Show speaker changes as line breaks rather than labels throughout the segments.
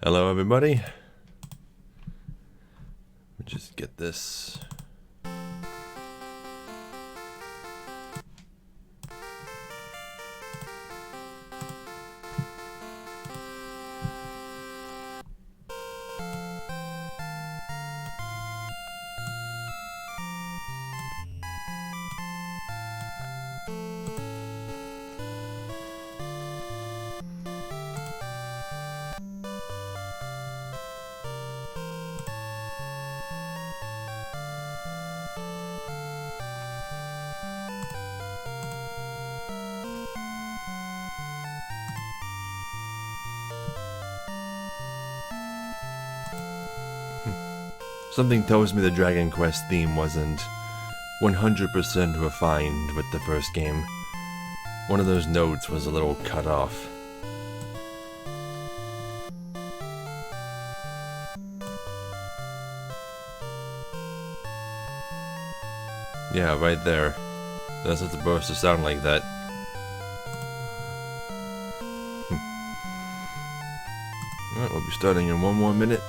Hello everybody. Let me just get this. Something tells me the Dragon Quest theme wasn't 100% refined with the first game. One of those notes was a little cut off. Yeah, right there. That's not supposed to sound like that. Alright, we'll be starting in one more minute.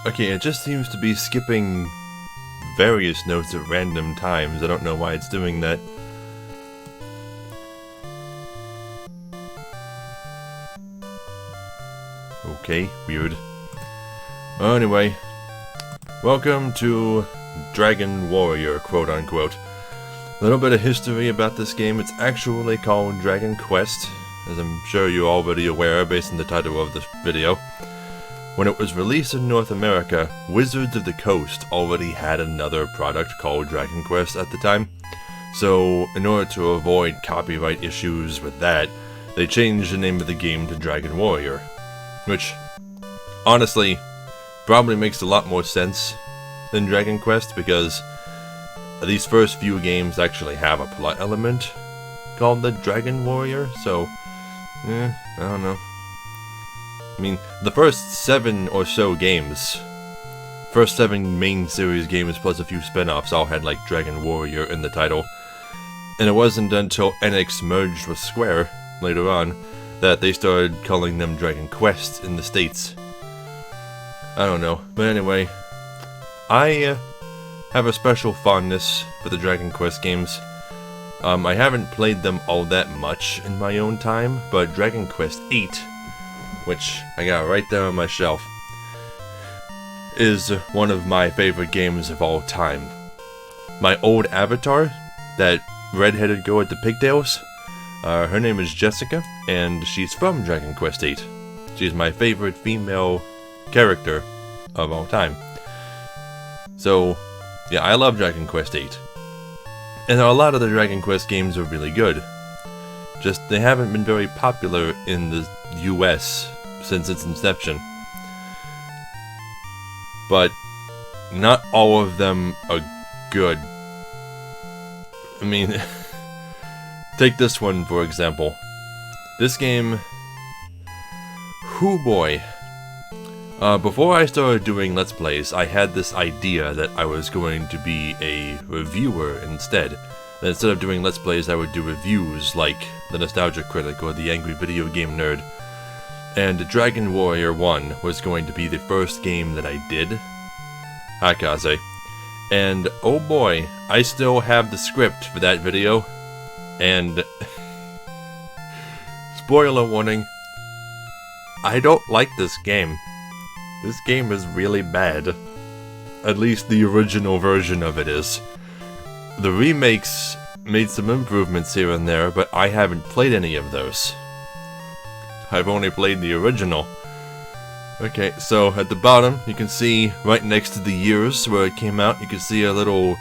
Okay, it just seems to be skipping various notes at random times. I don't know why it's doing that. Okay, weird. Well, anyway, welcome to Dragon Warrior, quote-unquote. A little bit of history about this game. It's actually called Dragon Quest, as I'm sure you're already aware based on the title of this video. When it was released in North America, Wizards of the Coast already had another product called Dragon Quest at the time. So, in order to avoid copyright issues with that, they changed the name of the game to Dragon Warrior. Which, honestly, probably makes a lot more sense than Dragon Quest, because these first few games actually have a plot element called the Dragon Warrior, so, I don't know. I mean, the first 7 or so games, first 7 main series games plus a few spin-offs all had like Dragon Warrior in the title. And it wasn't until NX merged with Square, later on, that they started calling them Dragon Quest in the States. I don't know, but anyway, I have a special fondness for the Dragon Quest games. I haven't played them all that much in my own time, but Dragon Quest VIII, which I got right there on my shelf, is one of my favorite games of all time. My old avatar, that red-headed girl with the pigtails, her name is Jessica, and she's from Dragon Quest VIII. She's my favorite female character of all time. So, yeah, I love Dragon Quest VIII. And a lot of the Dragon Quest games are really good. Just, they haven't been very popular in the US since its inception. But not all of them are good. I mean, take this one for example. This game, hoo boy. Before I started doing Let's Plays, I had this idea that I was going to be a reviewer instead. That instead of doing Let's Plays, I would do reviews like the Nostalgia Critic or the Angry Video Game Nerd. And Dragon Warrior 1 was going to be the first game that I did. Hakaze. And oh boy, I still have the script for that video. And spoiler warning, I don't like this game. This game is really bad. At least the original version of it is. The remakes made some improvements here and there, but I haven't played any of those. I've only played the original. Okay, so at the bottom, you can see right next to the years where it came out, you can see a little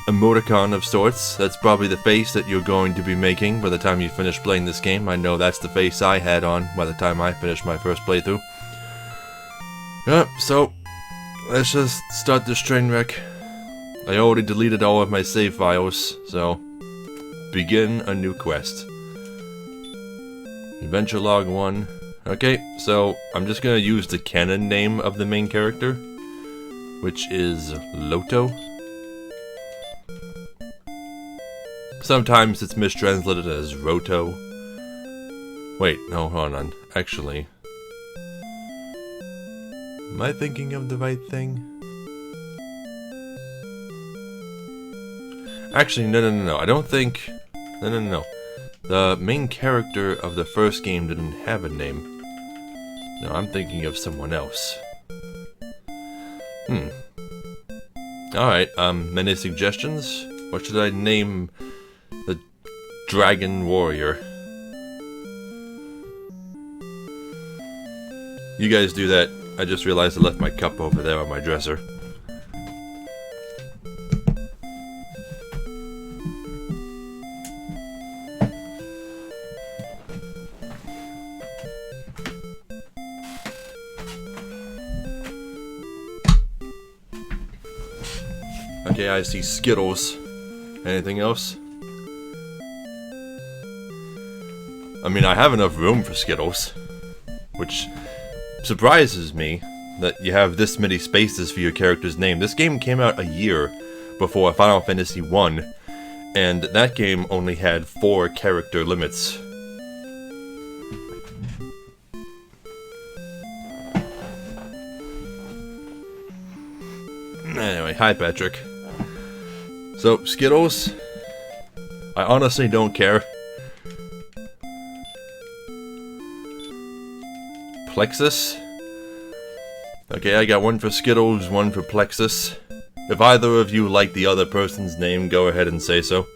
emoticon of sorts. That's probably the face that you're going to be making by the time you finish playing this game. I know that's the face I had on by the time I finished my first playthrough. Yep, so let's just start this train wreck. I already deleted all of my save files, so begin a new quest. Adventure log 1. Okay, so I'm just gonna use the canon name of the main character, which is Loto. Sometimes it's mistranslated as Roto. Wait, no, hold on. Actually, am I thinking of the right thing? Actually, no. I don't think... No. The main character of the first game didn't have a name. No, I'm thinking of someone else. Alright, many suggestions? What should I name the Dragon Warrior? You guys do that. I just realized I left my cup over there on my dresser. Okay, I see Skittles. Anything else? I mean, I have enough room for Skittles, which surprises me that you have this many spaces for your character's name. This game came out a year before Final Fantasy I, and that game only had 4 character limits. Anyway, hi Patrick. So, Skittles, I honestly don't care. Plexus? Okay, I got one for Skittles, one for Plexus. If either of you like the other person's name, go ahead and say so.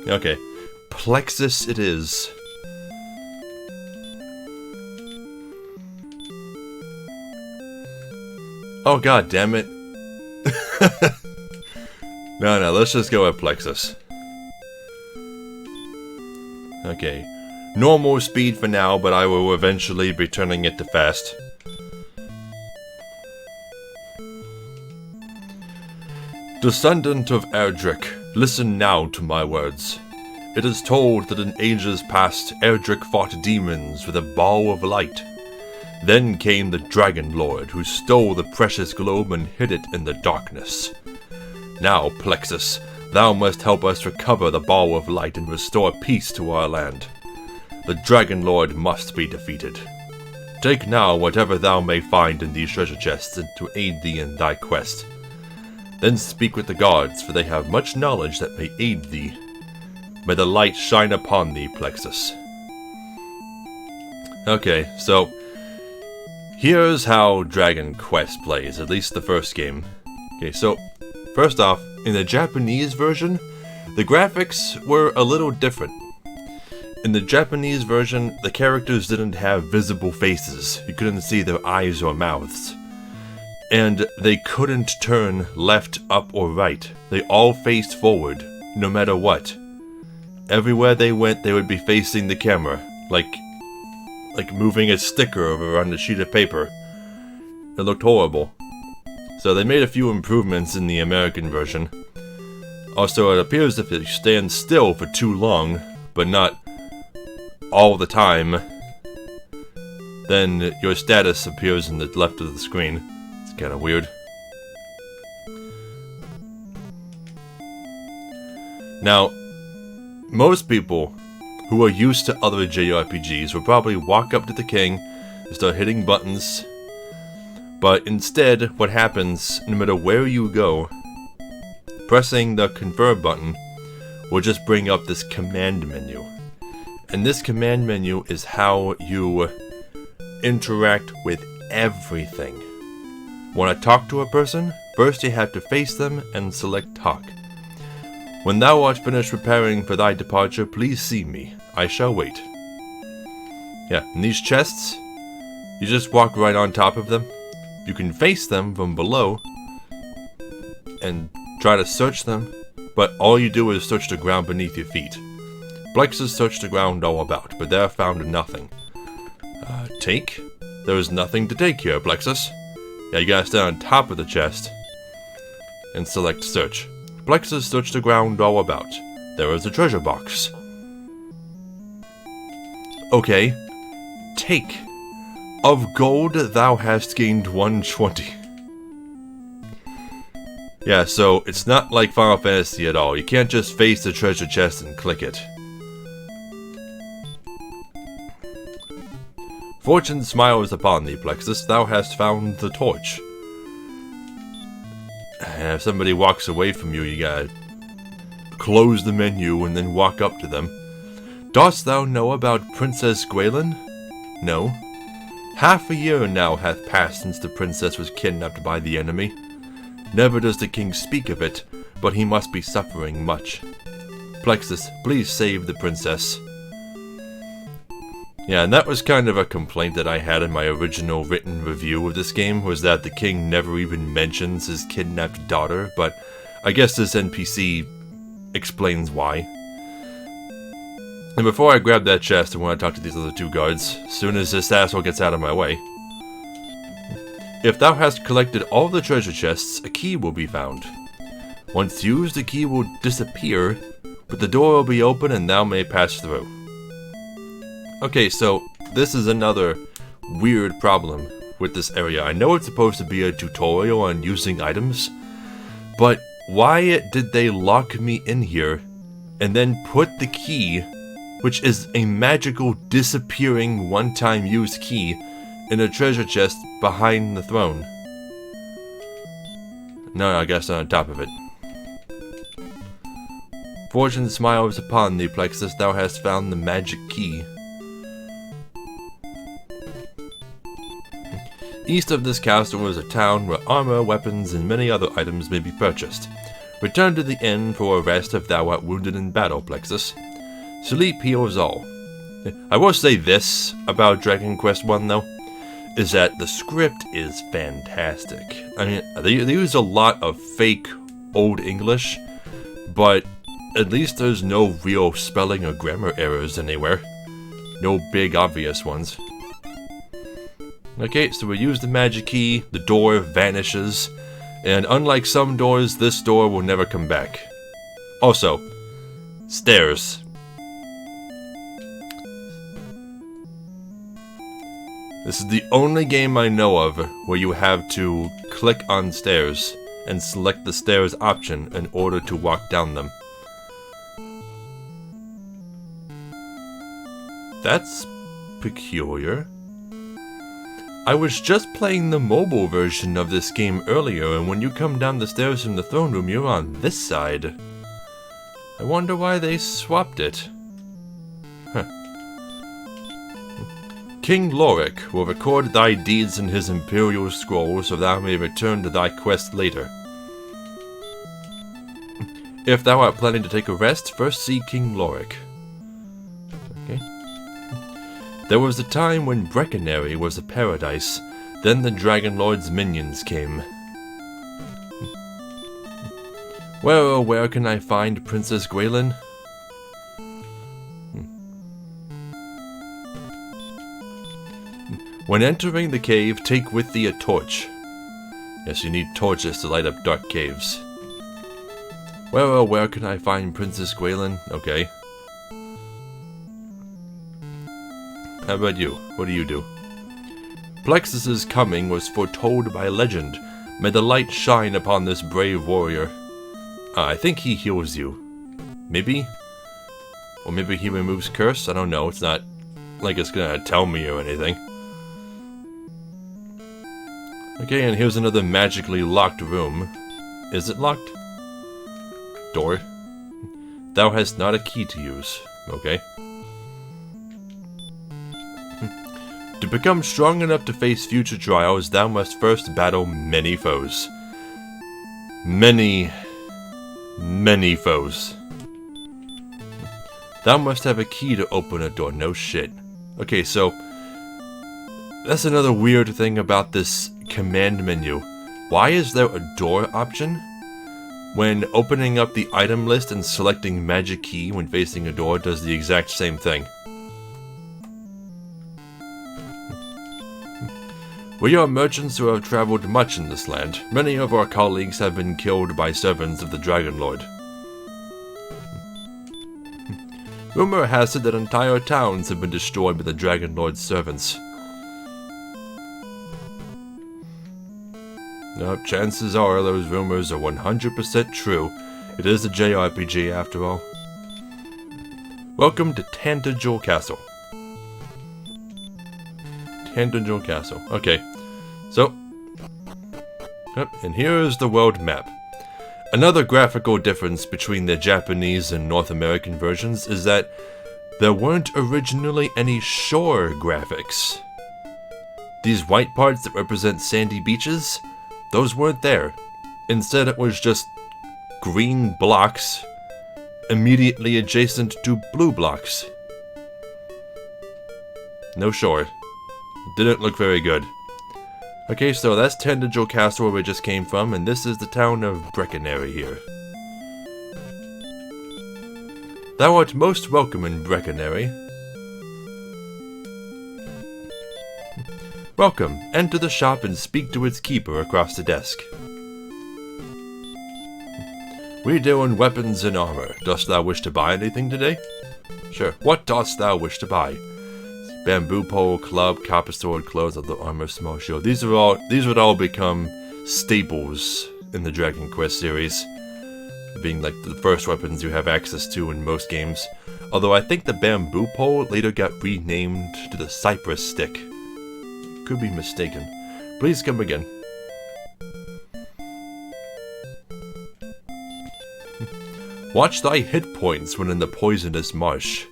Okay, Plexus it is. Oh god damn it. No, let's just go with Plexus. Okay, normal speed for now, but I will eventually be turning it to fast. Descendant of Erdrick, listen now to my words. It is told that in ages past, Erdrick fought demons with a ball of light. Then came the Dragon Lord, who stole the precious globe and hid it in the darkness. Now, Plexus, thou must help us recover the ball of light and restore peace to our land. The Dragon Lord must be defeated. Take now whatever thou may find in these treasure chests and to aid thee in thy quest. Then speak with the gods, for they have much knowledge that may aid thee. May the light shine upon thee, Plexus. Okay, so here's how Dragon Quest plays, at least the first game. Okay, so first off, in the Japanese version, the graphics were a little different. In the Japanese version, the characters didn't have visible faces. You couldn't see their eyes or mouths. And they couldn't turn left, up, or right. They all faced forward, no matter what. Everywhere they went, they would be facing the camera, like moving a sticker over on a sheet of paper. It looked horrible. So they made a few improvements in the American version. Also, it appears if you stand still for too long, but not all the time, then your status appears in the left of the screen. It's kind of weird. Now, most people who are used to other jRPGs will probably walk up to the king and start hitting buttons. But instead, what happens, no matter where you go, pressing the confirm button will just bring up this command menu. And this command menu is how you interact with everything. Want to talk to a person? First you have to face them and select talk. When thou art finished preparing for thy departure, please see me. I shall wait. Yeah, and these chests, you just walk right on top of them. You can face them from below and try to search them, but all you do is search the ground beneath your feet. Plexus searched the ground all about, but there found nothing. Take? There is nothing to take here, Plexus. Yeah, you gotta stand on top of the chest and select search. Plexus searched the ground all about. There is a treasure box. Okay. Take. Of gold thou hast gained 120. Yeah, so it's not like Final Fantasy at all. You can't just face the treasure chest and click it. Fortune smiles upon thee, Plexus. Thou hast found the torch. And if somebody walks away from you, you gotta close the menu and then walk up to them. Dost thou know about Princess Gwaelin? No. Half a year now hath passed since the princess was kidnapped by the enemy. Never does the king speak of it, but he must be suffering much. Plexus, please save the princess. Yeah, and that was kind of a complaint that I had in my original written review of this game, was that the king never even mentions his kidnapped daughter, but I guess this NPC explains why. And before I grab that chest, I want to talk to these other two guards, as soon as this asshole gets out of my way. If thou hast collected all the treasure chests, a key will be found. Once used, the key will disappear, but the door will be open and thou may pass through. Okay, so this is another weird problem with this area. I know it's supposed to be a tutorial on using items, but why did they lock me in here and then put the key, which is a magical disappearing one-time use key, in a treasure chest behind the throne? No, I guess on top of it. Fortune smiles upon thee, Plexus. Thou hast found the magic key. East of this castle is a town where armor, weapons, and many other items may be purchased. Return to the inn for a rest if thou art wounded in battle, Plexus. Sleep heals all. I will say this about Dragon Quest I, though, is that the script is fantastic. I mean, they use a lot of fake Old English, but at least there's no real spelling or grammar errors anywhere. No big obvious ones. Okay, so we use the magic key, the door vanishes, and unlike some doors, this door will never come back. Also, stairs. This is the only game I know of where you have to click on stairs and select the stairs option in order to walk down them. That's peculiar. I was just playing the mobile version of this game earlier, and when you come down the stairs from the throne room, you're on this side. I wonder why they swapped it. Huh. King Lorik will record thy deeds in his imperial scroll, so thou may return to thy quest later. If thou art planning to take a rest, first see King Lorik. Okay. There was a time when Breckenary was a paradise, then the Dragon Lord's minions came. Where, oh, where can I find Princess Gwaelin? When entering the cave, take with thee a torch. Yes, you need torches to light up dark caves. Where, oh, where can I find Princess Gwaelin? Okay. How about you? What do you do? Plexus's coming was foretold by legend. May the light shine upon this brave warrior. I think he heals you. Maybe? Or maybe he removes curse? I don't know. It's not like it's gonna tell me or anything. Okay, and here's another magically locked room. Is it locked? Door. Thou hast not a key to use. Okay. become strong enough to face future trials, thou must first battle many foes. Many foes. Thou must have a key to open a door. No shit. Okay, so that's another weird thing about this command menu. Why is there a door option? When opening up the item list and selecting magic key when facing a door does the exact same thing. We are merchants who have traveled much in this land. Many of our colleagues have been killed by servants of the Dragon Lord. Rumor has it that entire towns have been destroyed by the Dragon Lord's servants. No, chances are those rumors are 100% true. It is a jRPG after all. Welcome to Tantagel Castle. Tantagel Castle. Okay, so, and here's the world map. Another graphical difference between the Japanese and North American versions is that there weren't originally any shore graphics. These white parts that represent sandy beaches, those weren't there. Instead, it was just green blocks immediately adjacent to blue blocks. No shore. Didn't look very good. Okay, so that's Tantagel Castle where we just came from, and this is the town of Breckenary here. Thou art most welcome in Breckenary. Welcome. Enter the shop and speak to its keeper across the desk. We deal in weapons and armor. Dost thou wish to buy anything today? Sure. What dost thou wish to buy? Bamboo pole, club, copper sword, clothes, other armor, small shield. These would all become staples in the Dragon Quest series, being like the first weapons you have access to in most games. Although I think the bamboo pole later got renamed to the cypress stick. Could be mistaken. Please come again. Watch thy hit points when in the poisonous marsh.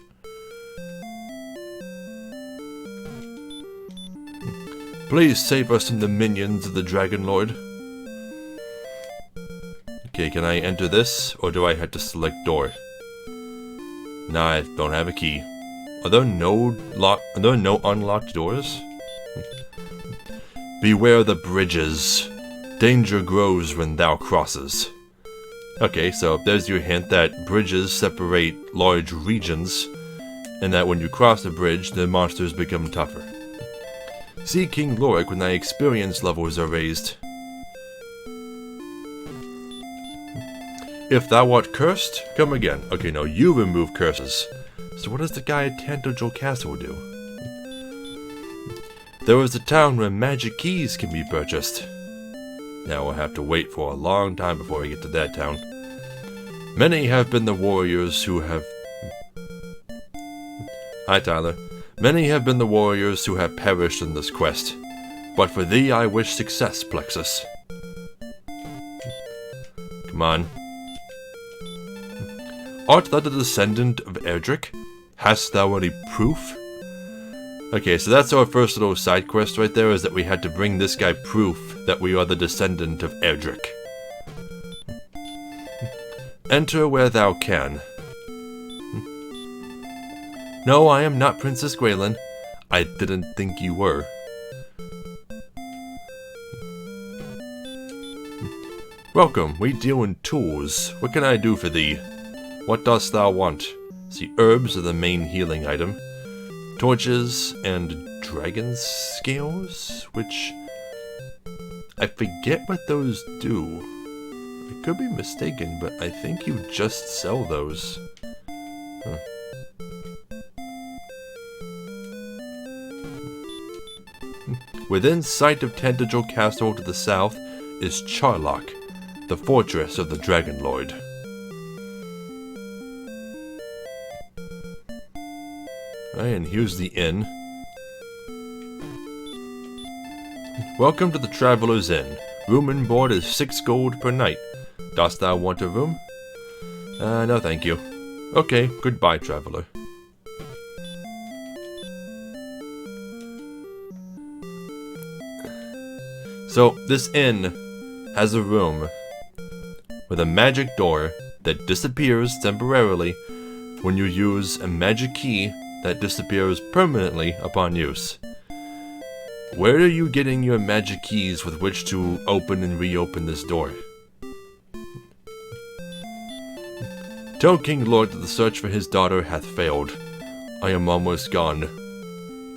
Please save us from the minions of the Dragon Lord. Okay, can I enter this, or do I have to select door? Nah, I don't have a key. Are there no unlocked doors? Beware the bridges. Danger grows when thou crosses. Okay, so there's your hint that bridges separate large regions, and that when you cross a bridge, the monsters become tougher. See King Lorik when thy experience levels are raised. If thou art cursed, come again. Okay, no, you remove curses. So what does the guy at Tantagel Castle do? There is a town where magic keys can be purchased. Now we'll have to wait for a long time before we get to that town. Many have been the warriors who have... Hi, Tyler. Many have been the warriors who have perished in this quest. But for thee I wish success, Plexus. Come on. Art thou the descendant of Erdrick? Hast thou any proof? Okay, so that's our first little side quest right there, is that we had to bring this guy proof that we are the descendant of Erdrick. Enter where thou can. No, I am not Princess Gwaelin. I didn't think you were. Welcome, we deal in tools. What can I do for thee? What dost thou want? See, herbs are the main healing item. Torches and dragon scales, which I forget what those do. I could be mistaken, but I think you just sell those. Huh. Within sight of Tantagel Castle to the south is Charlock, the fortress of the Dragon Lord. And here's the inn. Welcome to the Traveler's Inn. Room and board is 6 gold per night. Dost thou want a room? No thank you. Okay, goodbye, traveler. So, this inn has a room with a magic door that disappears temporarily when you use a magic key that disappears permanently upon use. Where are you getting your magic keys with which to open and reopen this door? Tell King Lord that the search for his daughter hath failed. I am almost gone.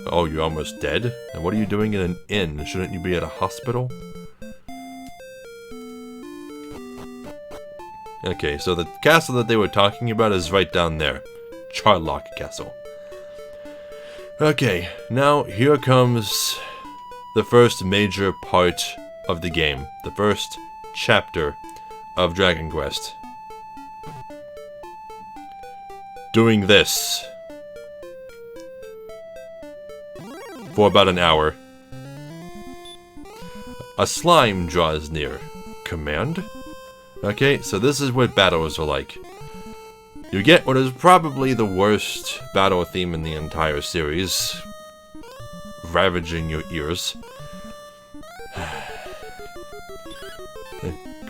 Oh, you're almost dead? And what are you doing in an inn? Shouldn't you be at a hospital? Okay, so the castle that they were talking about is right down there. Charlock Castle. Okay, now here comes the first major part of the game. The first chapter of Dragon Quest. Doing this for about an hour. A slime draws near. Command? Okay, so this is what battles are like. You get what is probably the worst battle theme in the entire series, ravaging your ears.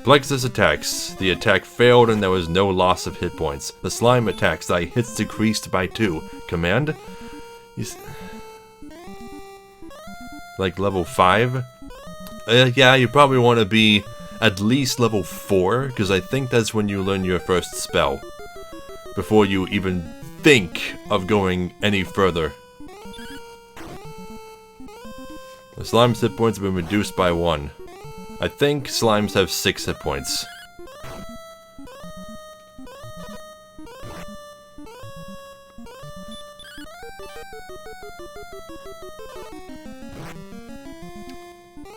Plexus attacks. The attack failed and there was no loss of hit points. The slime attacks. Thy hits decreased by 2. Command? Like level 5? Yeah, you probably want to be at least level 4, because I think that's when you learn your first spell. Before you even think of going any further. The slime's hit points have been reduced by 1. I think slimes have 6 hit points.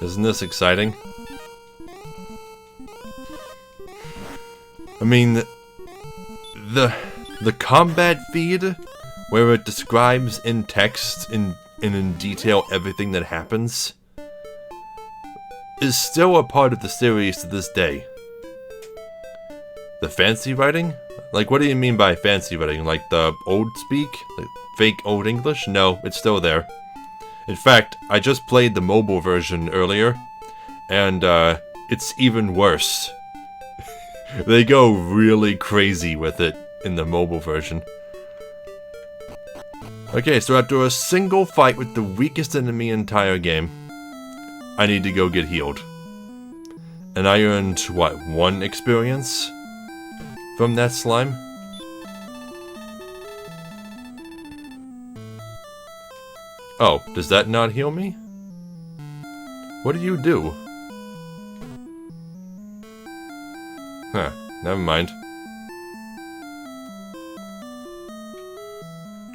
Isn't this exciting? I mean, the combat feed, where it describes in text and in detail everything that happens, is still a part of the series to this day. The fancy writing? Like, what do you mean by fancy writing? Like the old speak? Like fake old English? No, it's still there. In fact, I just played the mobile version earlier, and it's even worse. They go really crazy with it in the mobile version. Okay, so after a single fight with the weakest enemy in the entire game, I need to go get healed. And I earned, what, 1 experience from that slime? Oh, does that not heal me? What do you do? Huh, never mind.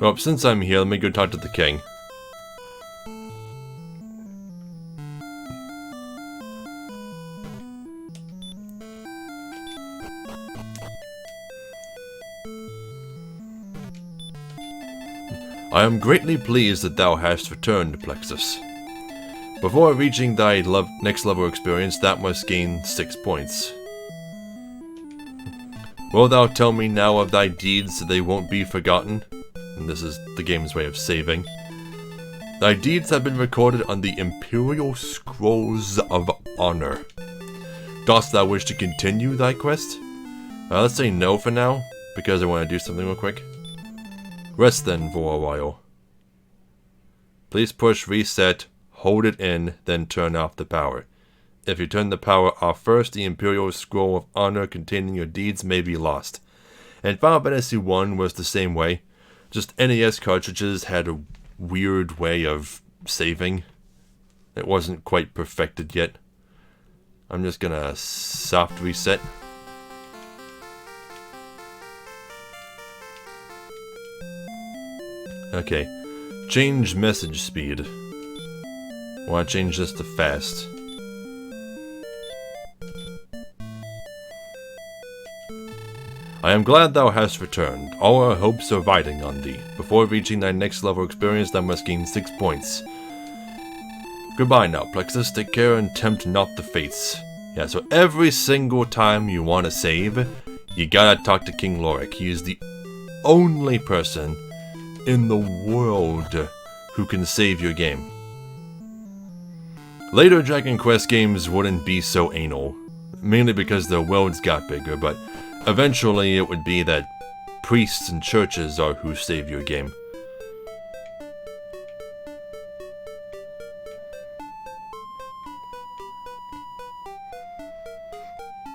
Well, since I'm here, let me go talk to the king. I am greatly pleased that thou hast returned, Plexus. Before reaching thy next level experience, thou must gain 6 points. Wilt thou tell me now of thy deeds so they won't be forgotten? And this is the game's way of saving. Thy deeds have been recorded on the Imperial Scrolls of Honor. Dost thou wish to continue thy quest? Let's say no for now, because I want to do something real quick. Rest then for a while. Please push reset, hold it in, then turn off the power. If you turn the power off first, the Imperial Scroll of Honor containing your deeds may be lost. And Final Fantasy I was the same way. Just NES cartridges had a weird way of saving. It wasn't quite perfected yet. I'm just gonna soft reset. Okay. Change message speed. I want to change this to fast. I am glad thou hast returned. All our hopes are riding on thee. Before reaching thy next level experience, thou must gain 6 points. Goodbye now, Plexus. Take care and tempt not the fates. Yeah, so every single time you want to save, you gotta talk to King Lorik. He is the only person in the world who can save your game. Later Dragon Quest games wouldn't be so anal, mainly because the worlds got bigger, but eventually it would be that priests and churches are who save your game.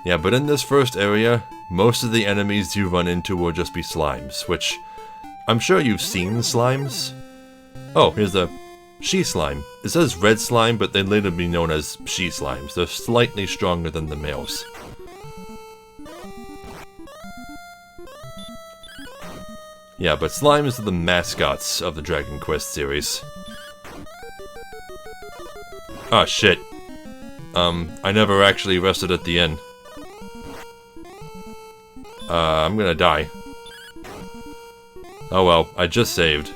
Yeah, but in this first area, most of the enemies you run into will just be slimes, which I'm sure you've seen slimes. Oh, here's a she slime. It says red slime, but they later be known as she slimes. They're slightly stronger than the males. Yeah, but slimes are the mascots of the Dragon Quest series. Ah, shit. I never actually rested at the end. I'm gonna die. Oh well, I just saved.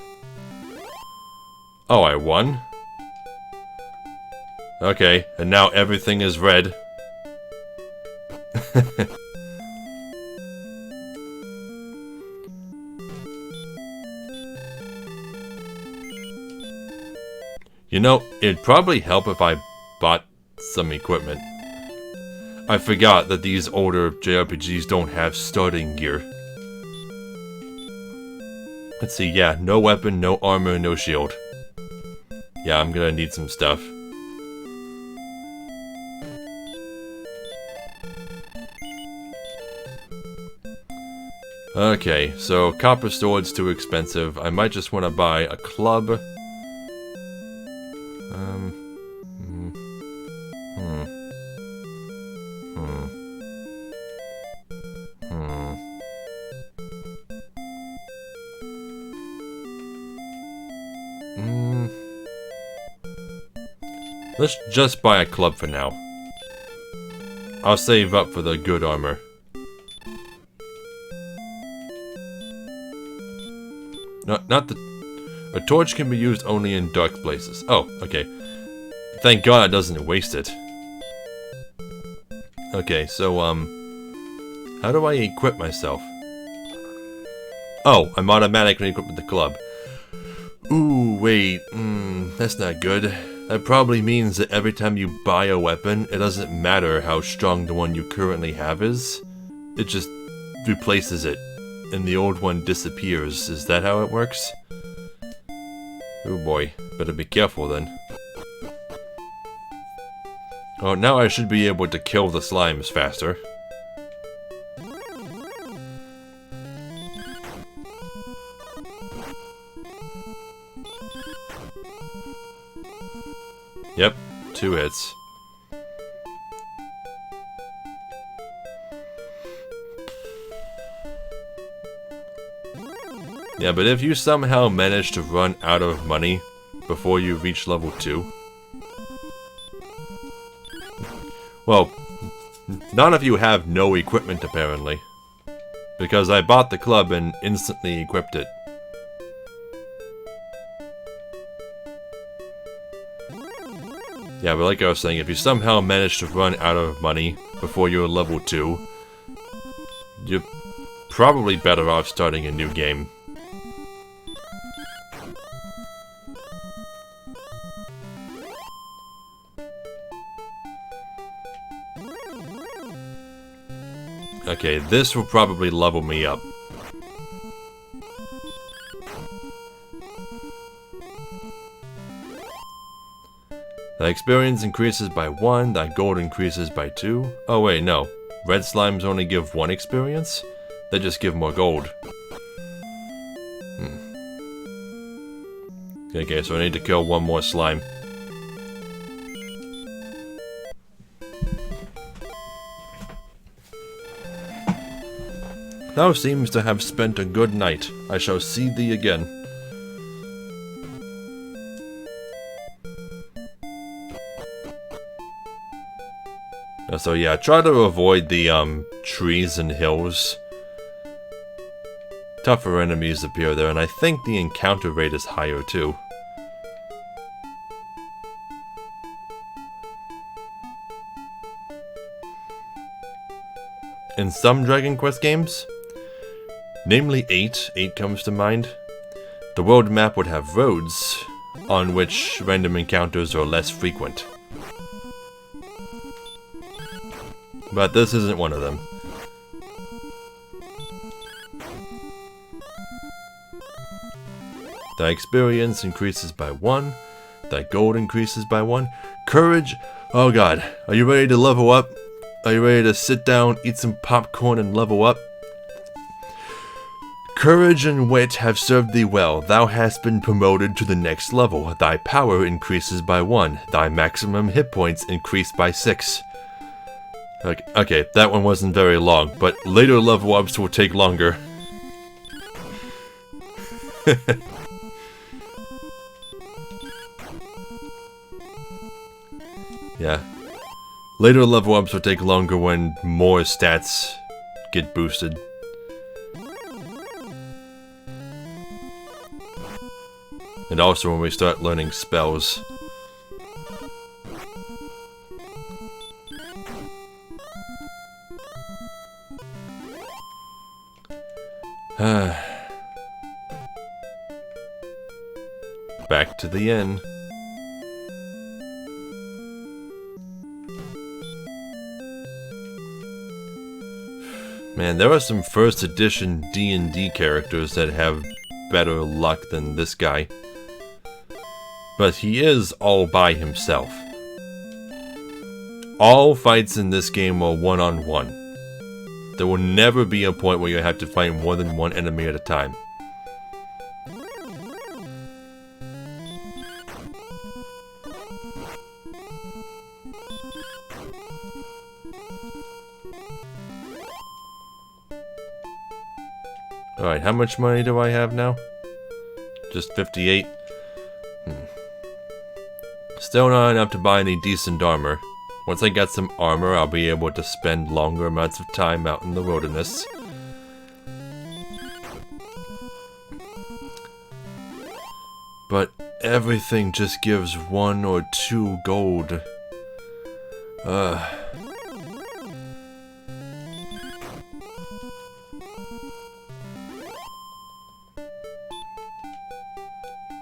Oh, I won? Okay, and now everything is red. You know, it'd probably help if I bought some equipment. I forgot that these older jRPGs don't have starting gear. Let's see, yeah, no weapon, no armor, no shield. Yeah, I'm gonna need some stuff. Okay, so copper sword's too expensive. I might just want to buy a club. Let's just buy a club for now. I'll save up for the good armor. Not the... A torch can be used only in dark places. Oh, okay. Thank God it doesn't waste it. Okay, so, how do I equip myself? Oh, I'm automatically equipped with the club. Ooh, wait. That's not good. That probably means that every time you buy a weapon, it doesn't matter how strong the one you currently have is. It just replaces it, and the old one disappears. Is that how it works? Oh boy, better be careful then. Oh, now I should be able to kill the slimes faster. Yep, 2 hits. Yeah, but if you somehow manage to run out of money before you reach level 2... Well, none of you have no equipment apparently. Because I bought the club and instantly equipped it. Yeah, but like I was saying, if you somehow manage to run out of money before you're level 2, you're probably better off starting a new game. Okay, this will probably level me up. That experience increases by 1, that gold increases by 2. Oh wait, no. Red slimes only give 1 experience? They just give more gold. Okay, so I need to kill 1 more slime. Thou seems to have spent a good night. I shall see thee again. So yeah, try to avoid the trees and hills. Tougher enemies appear there, and I think the encounter rate is higher too. In some Dragon Quest games, namely 8 comes to mind, the world map would have roads on which random encounters are less frequent. But this isn't one of them. Thy experience increases by 1. Thy gold increases by 1. Courage? Oh god. Are you ready to level up? Are you ready to sit down, eat some popcorn, and level up? Courage and wit have served thee well. Thou hast been promoted to the next level. Thy power increases by 1. Thy maximum hit points increase by 6. Okay, that one wasn't very long, but later level ups will take longer. Yeah. Later level ups will take longer when more stats get boosted. And also when we start learning spells. Back to the inn. Man, there are some first edition D&D characters that have better luck than this guy. But he is all by himself. All fights in this game are one-on-one. There will never be a point where you have to fight more than one enemy at a time. Alright, how much money do I have now? Just 58? Still not enough to buy any decent armor. Once I get some armor, I'll be able to spend longer amounts of time out in the wilderness. But everything just gives 1 or 2 gold.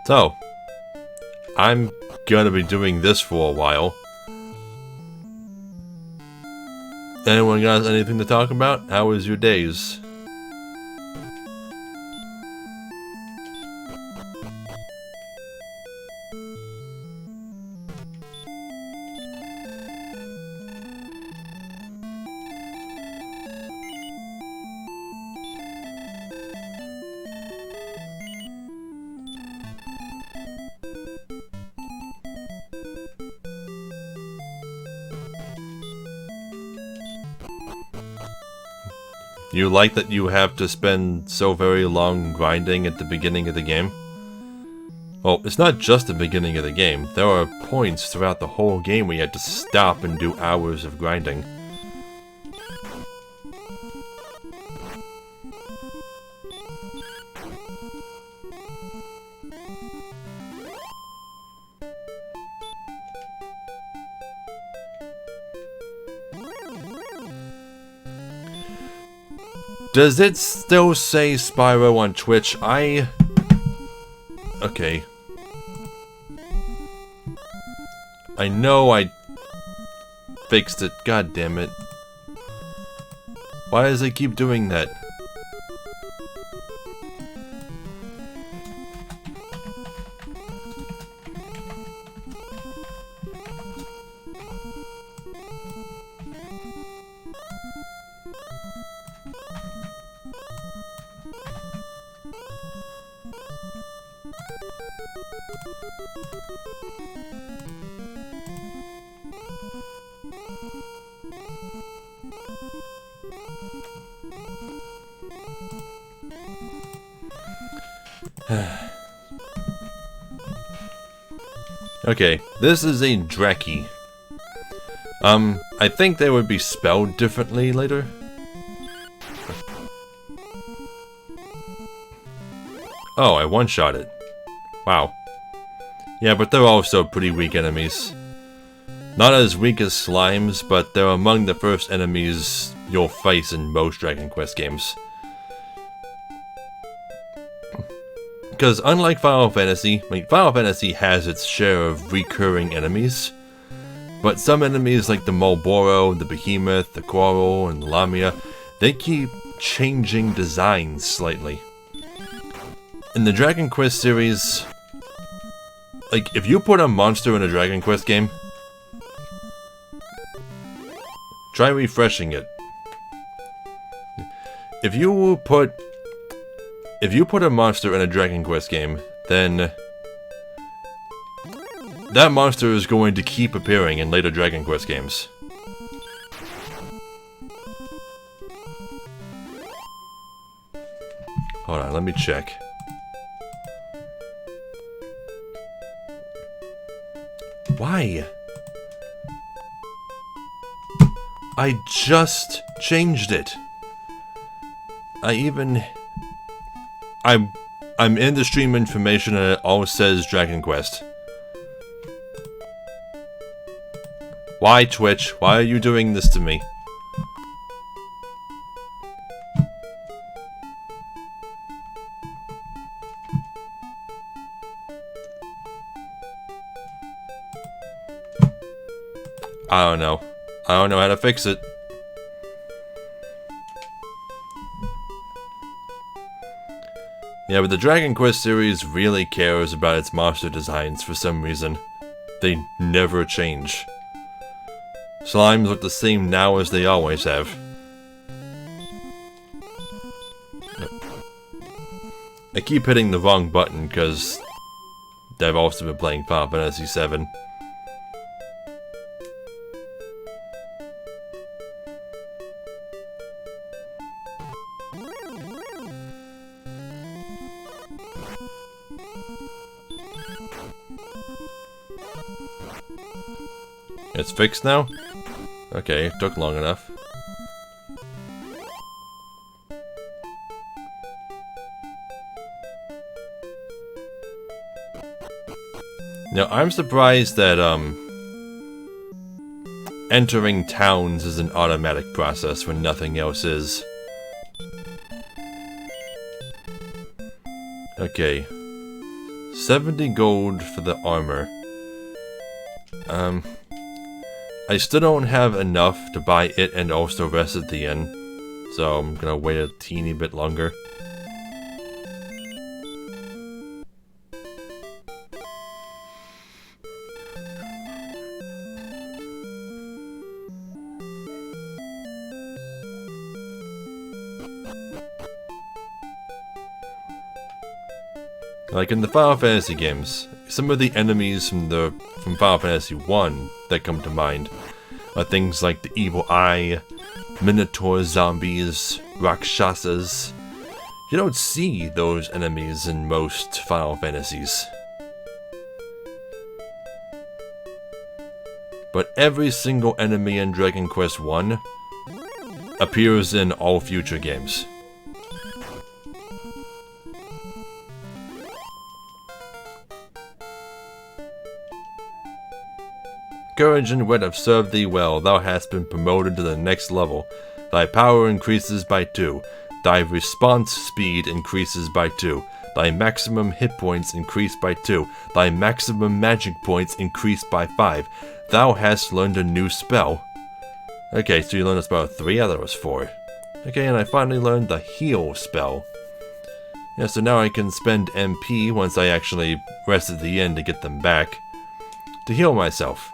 So, I'm gonna be doing this for a while. Anyone got anything to talk about? How was your days? You like that you have to spend so very long grinding at the beginning of the game? Well, it's not just the beginning of the game. There are points throughout the whole game where you have to stop and do hours of grinding. Does it still say Spyro on Twitch? Okay. I know I fixed it. God damn it. Why does it keep doing that? Okay, this is a Dreki. I think they would be spelled differently later. Oh, I one-shot it. Wow. Yeah, but they're also pretty weak enemies. Not as weak as slimes, but they're among the first enemies you'll face in most Dragon Quest games. Because unlike Final Fantasy, Final Fantasy has its share of recurring enemies, But some enemies like the Marlboro, the Behemoth, the Coral, and the Lamia, they keep changing designs slightly. In the Dragon Quest series, like, if you put a monster in a Dragon Quest game, try refreshing it. If you put a monster in a Dragon Quest game, then that monster is going to keep appearing in later Dragon Quest games. Hold on, let me check. Why? I just changed it. I'm in the stream information and it all says Dragon Quest. Why, Twitch? Why are you doing this to me? I don't know. I don't know how to fix it. Yeah, but the Dragon Quest series really cares about its monster designs for some reason. They never change. Slimes look the same now as they always have. I keep hitting the wrong button because I've also been playing Final Fantasy VII. It's fixed now? Okay, it took long enough. Now, I'm surprised that, entering towns is an automatic process when nothing else is. Okay. 70 gold for the armor. I still don't have enough to buy it and also rest at the inn, so I'm gonna wait a teeny bit longer. Like in the Final Fantasy games, some of the enemies from Final Fantasy 1 that come to mind are things like the Evil Eye, Minotaur zombies, Rakshasas. You don't see those enemies in most Final Fantasies. But every single enemy in Dragon Quest I appears in all future games. Courage and wit have served thee well, thou hast been promoted to the next level. Thy power increases by 2. Thy response speed increases by 2. Thy maximum hit points increase by 2. Thy maximum magic points increase by 5. Thou hast learned a new spell. Okay, so you learned a spell of 3? I thought it was 4. Okay, and I finally learned the heal spell. Yeah, so now I can spend MP once I actually rest at the inn to get them back, to heal myself.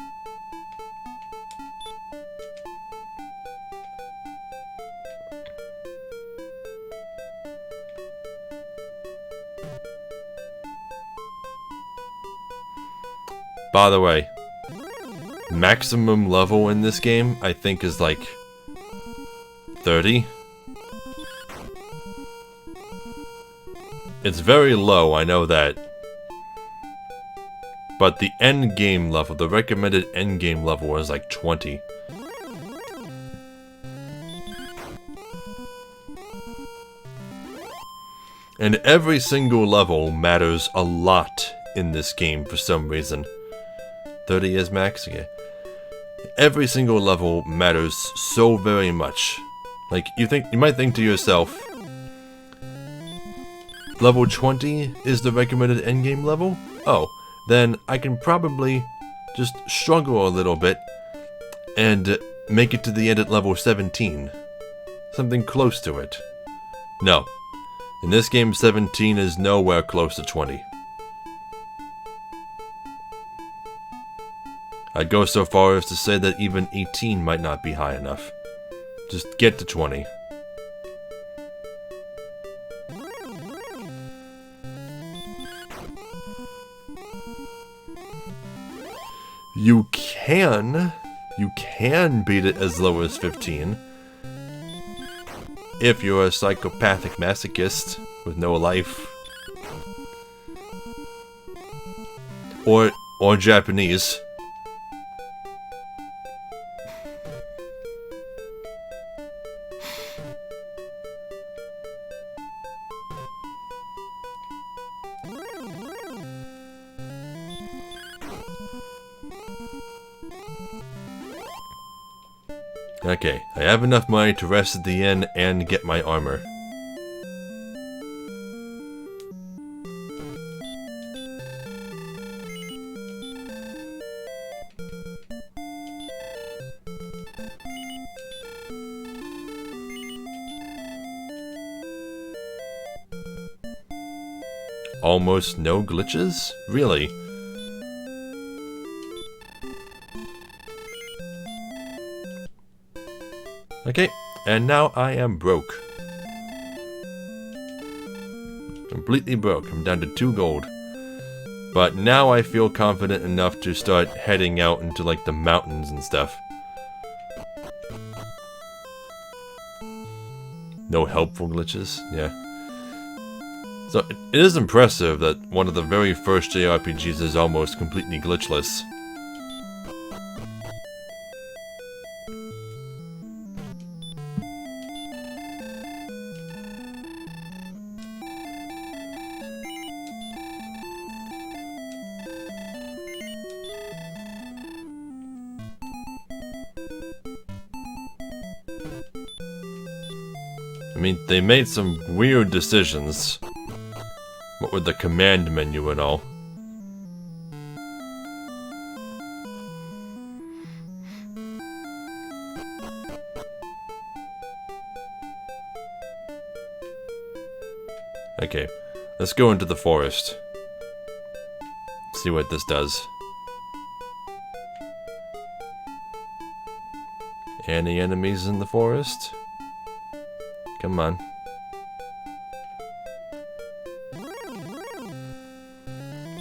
By the way, maximum level in this game, I think, is like 30. It's very low, I know that. But the end game level, the recommended end game level is like 20. And every single level matters a lot in this game for some reason. 30 is max, okay. Every single level matters so very much. Like, you might think to yourself, level 20 is the recommended endgame level? Oh, then I can probably just struggle a little bit and make it to the end at level 17. Something close to it. No. In this game, 17 is nowhere close to 20. I'd go so far as to say that even 18 might not be high enough. Just get to 20. You can beat it as low as 15. If you're a psychopathic masochist with no life. Or Japanese. Okay, I have enough money to rest at the inn and get my armor. Almost no glitches? Really? Okay, and now I am broke. Completely broke. I'm down to 2 gold. But now I feel confident enough to start heading out into like the mountains and stuff. No helpful glitches? Yeah. So it is impressive that one of the very first jRPGs is almost completely glitchless. I mean, they made some weird decisions. What with the command menu and all. Okay, let's go into the forest. See what this does. Any enemies in the forest? Come on.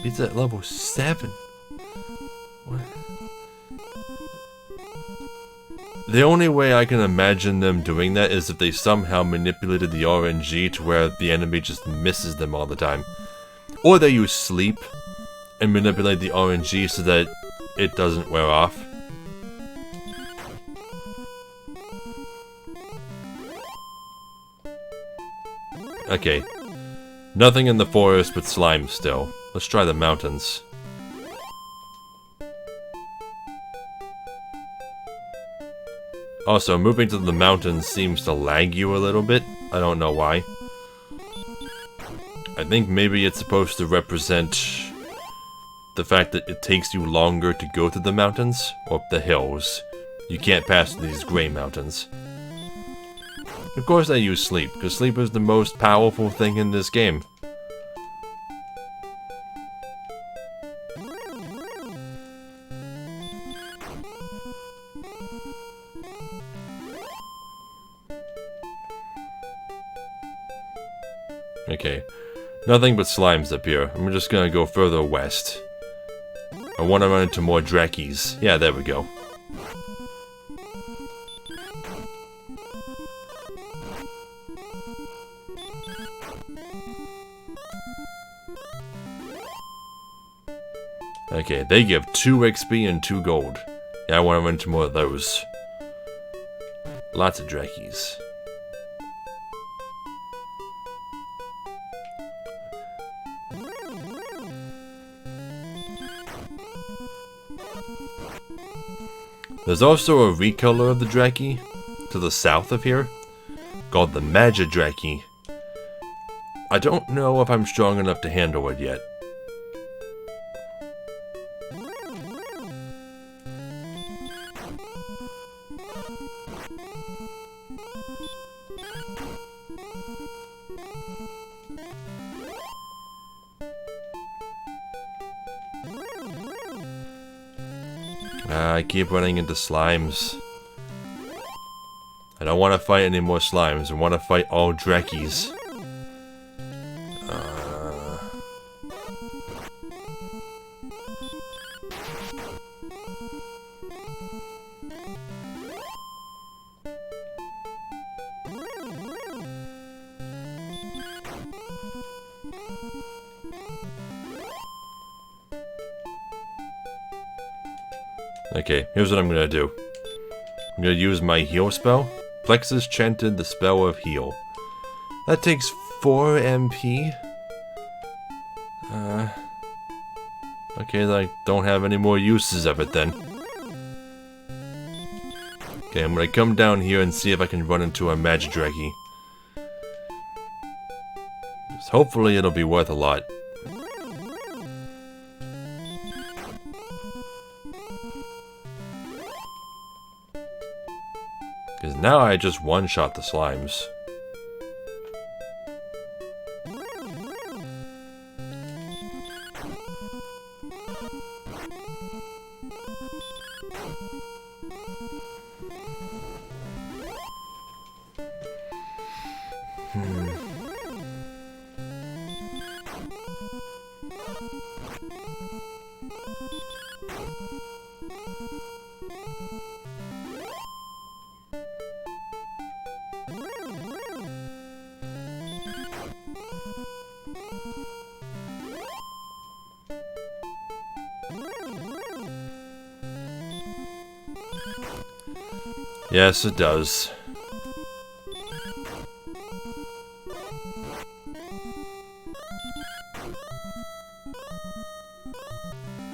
Beats at level 7. What? The only way I can imagine them doing that is if they somehow manipulated the RNG to where the enemy just misses them all the time. Or they use sleep and manipulate the RNG so that it doesn't wear off. Okay. Nothing in the forest but slime still. Let's try the mountains. Also, moving to the mountains seems to lag you a little bit. I don't know why. I think maybe it's supposed to represent the fact that it takes you longer to go to the mountains, or the hills. You can't pass these gray mountains. Of course I use sleep, because sleep is the most powerful thing in this game. Okay, nothing but slimes up here. I'm just gonna go further west. I want to run into more Drakis. Yeah, there we go. Okay, they give 2 XP and 2 gold. Yeah, I want to run into more of those. Lots of Drakis. There's also a recolor of the Draki to the south of here, called the Maja Draki. I don't know if I'm strong enough to handle it yet. I keep running into slimes. I don't want to fight any more slimes. I want to fight all Drakkies. Okay, here's what I'm gonna do. I'm gonna use my heal spell. Plexus chanted the spell of heal. That takes 4 MP. Okay, I don't have any more uses of it then. Okay, I'm gonna come down here and see if I can run into a Magidrakki. Hopefully it'll be worth a lot. Because now I just one-shot the slimes. Yes, it does.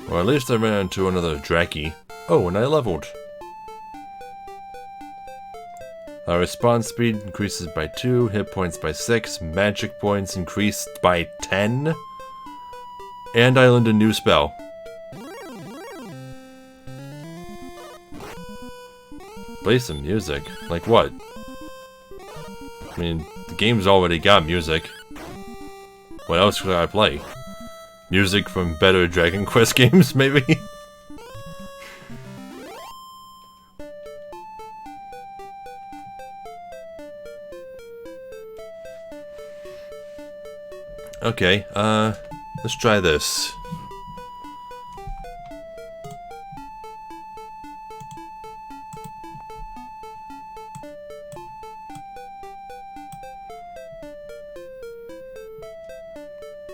Or at least I ran into another Drakki. Oh, and I leveled. Our response speed increases by 2, hit points by 6, magic points increased by 10. And I learned a new spell. Play some music? Like what? I mean, the game's already got music. What else could I play? Music from better Dragon Quest games, maybe? Okay, let's try this.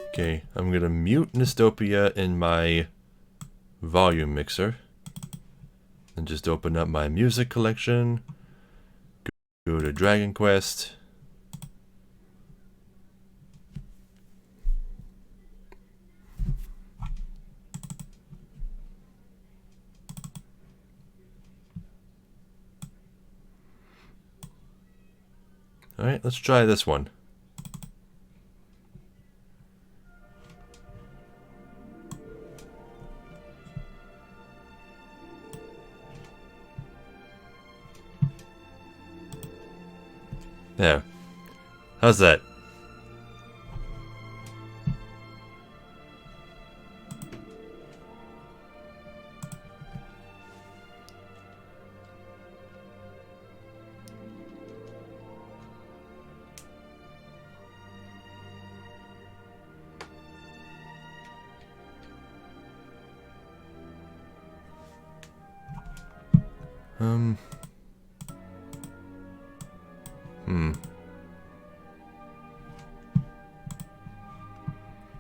Okay, I'm gonna mute Nystopia in my volume mixer. And just open up my music collection. Go to Dragon Quest. Alright, let's try this one. There. How's that?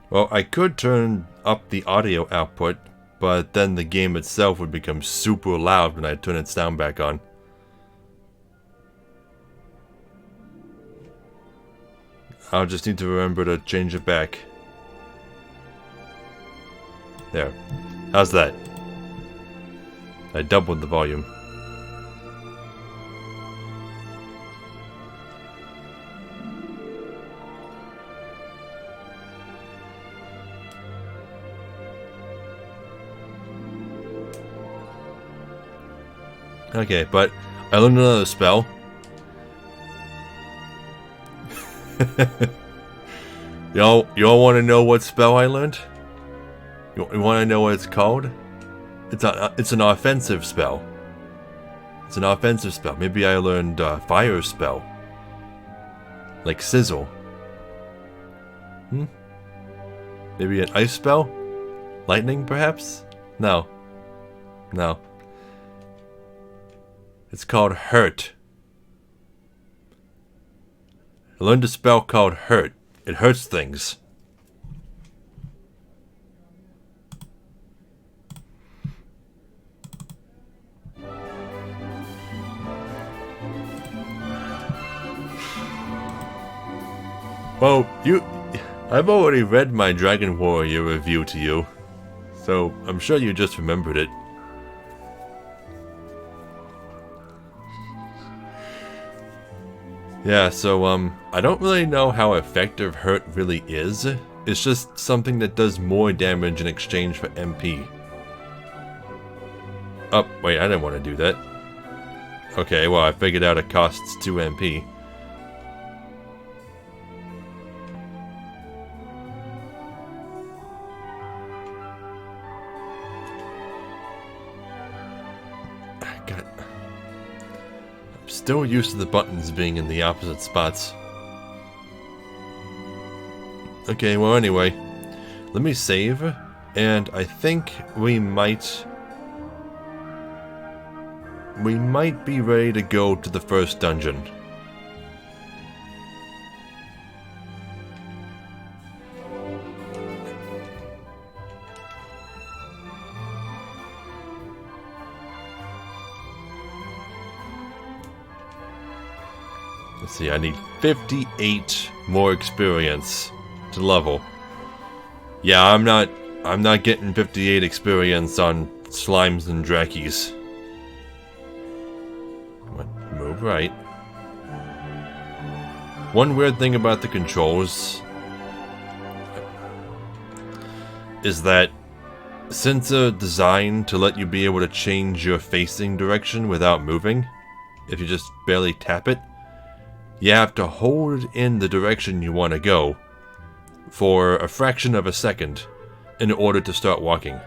Well, I could turn up the audio output, but then the game itself would become super loud when I turn its sound back on. I'll just need to remember to change it back. There. How's that? I doubled the volume. Okay, but I learned another spell. Y'all want to know what spell I learned? You want to know what it's called? It's an offensive spell. It's an offensive spell. Maybe I learned fire spell. Like sizzle. Maybe an ice spell? Lightning, perhaps? No. No. It's called hurt. I learned a spell called hurt. It hurts things. Well, I've already read my Dragon Warrior review to you, so I'm sure you just remembered it. Yeah, so, I don't really know how effective hurt really is. It's just something that does more damage in exchange for MP. Oh, wait, I didn't want to do that. Okay, well, I figured out it costs 2 MP. Still used to the buttons being in the opposite spots. Okay, well anyway, let me save, and I think we might be ready to go to the first dungeon. Let's see, I need 58 more experience to level. Yeah, I'm not getting 58 experience on slimes and drakies. Move right. One weird thing about the controls is that since they're designed to let you be able to change your facing direction without moving, if you just barely tap it, you have to hold in the direction you want to go for a fraction of a second in order to start walking.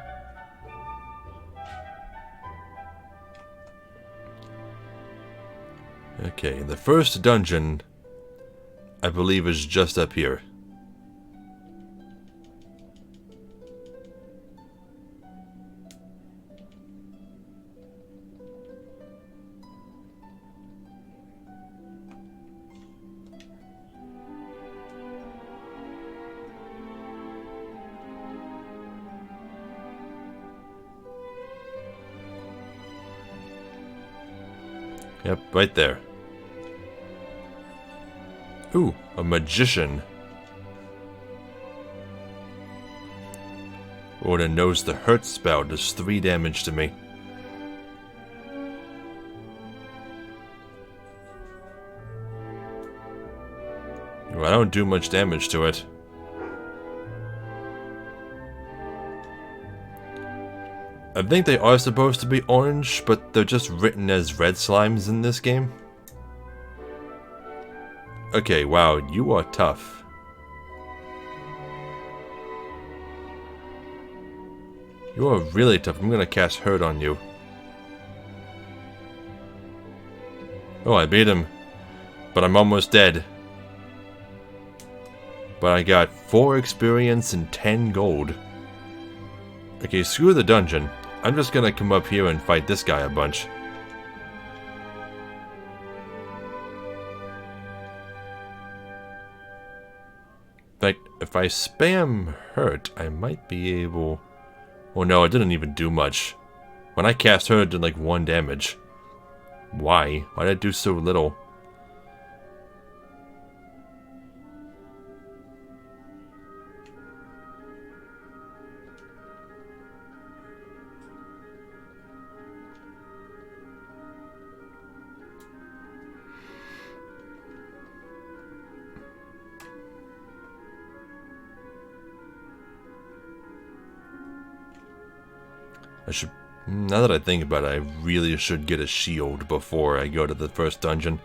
Okay, the first dungeon, I believe, is just up here. Yep, right there. Ooh, a magician. Order knows the hurt spell does 3 damage to me. Well, I don't do much damage to it. I think they are supposed to be orange, but they're just written as red slimes in this game. Okay, wow, you are tough. You are really tough. I'm gonna cast Hurt on you. Oh, I beat him. But I'm almost dead. But I got 4 experience and 10 gold. Okay, screw the dungeon. I'm just gonna come up here and fight this guy a bunch. In fact, if I spam Hurt, I might be able... Oh no, it didn't even do much. When I cast Hurt, it did like 1 damage. Why? Why did it do so little? I should... Now that I think about it, I really should get a shield before I go to the first dungeon.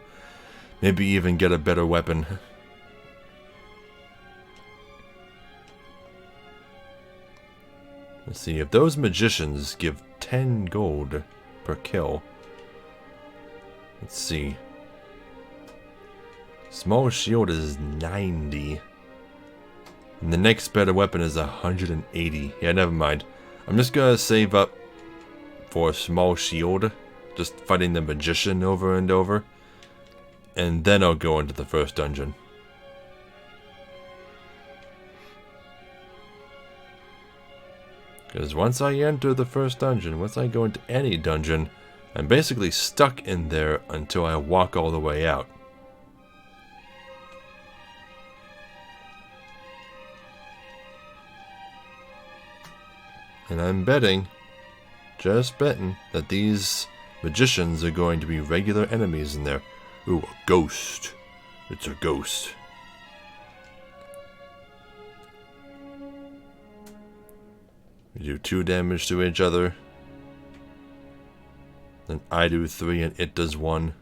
Maybe even get a better weapon. Let's see, if those magicians give 10 gold per kill. Let's see. Small shield is 90. And the next better weapon is 180. Yeah, never mind. I'm just gonna save up for a small shield. Just fighting the magician over and over. And then I'll go into the first dungeon. Because once I enter the first dungeon, once I go into any dungeon, I'm basically stuck in there until I walk all the way out. And I'm betting, just betting, that these magicians are going to be regular enemies in there. Ooh, a ghost. It's a ghost. We do 2 damage to each other. Then I do 3 and it does 1.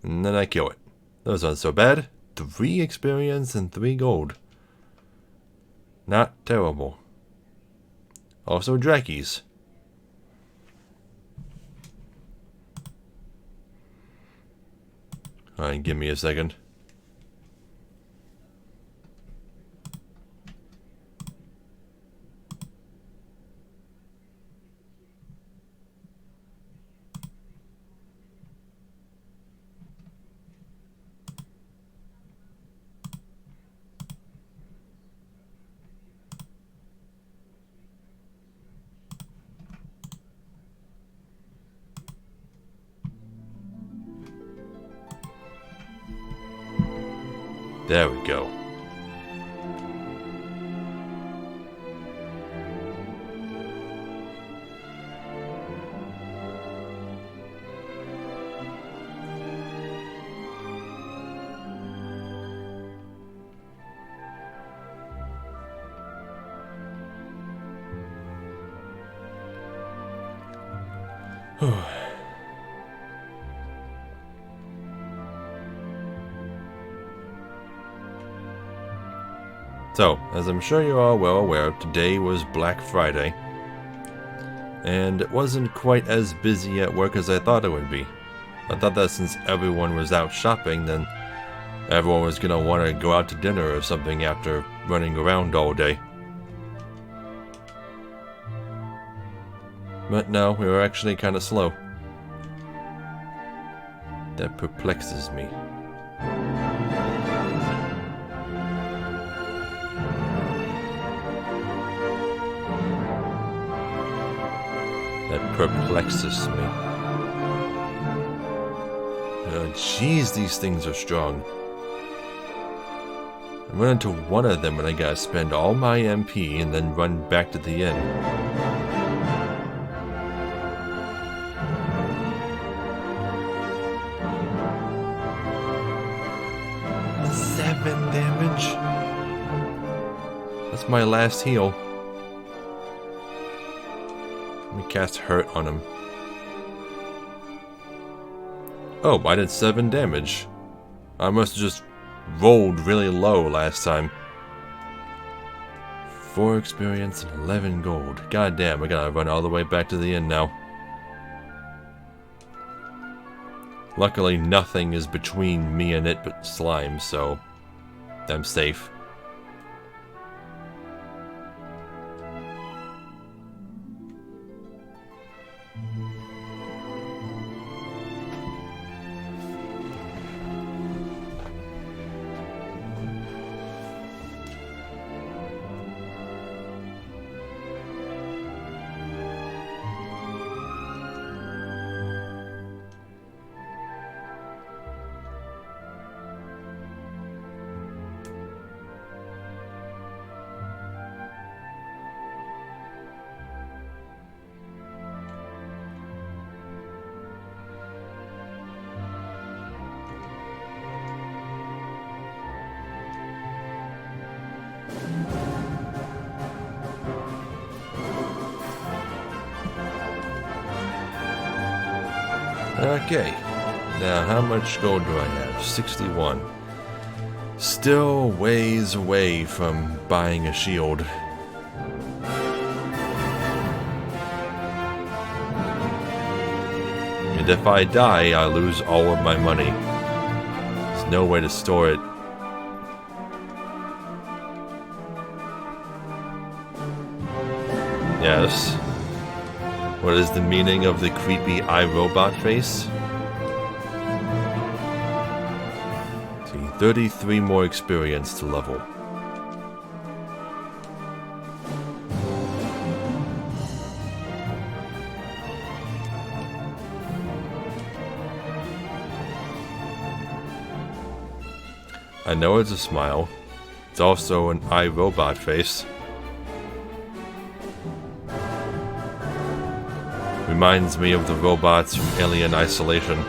And then I kill it. Those aren't so bad. 3 experience and 3 gold. Not terrible. Also Drackies. Alright, give me a second. There we go. So, as I'm sure you're all well aware, today was Black Friday, and it wasn't quite as busy at work as I thought it would be. I thought that since everyone was out shopping, then everyone was gonna want to go out to dinner or something after running around all day. But no, we were actually kind of slow. That perplexes me. That perplexes me. Oh, jeez, these things are strong. I run into one of them and I gotta spend all my MP and then run back to the inn. Damage. That's my last heal. Let me cast Hurt on him. Oh, I did 7 damage. I must have just rolled really low last time. 4 experience and 11 gold. God damn, I gotta run all the way back to the inn now. Luckily, nothing is between me and it but slime, so I'm safe. Okay, now how much gold do I have? 61. Still ways away from buying a shield. And if I die, I lose all of my money. There's no way to store it. Yes. What is the meaning of the creepy iRobot face? See, 33 more experience to level. I know it's a smile. It's also an iRobot face. Reminds me of the robots from Alien Isolation.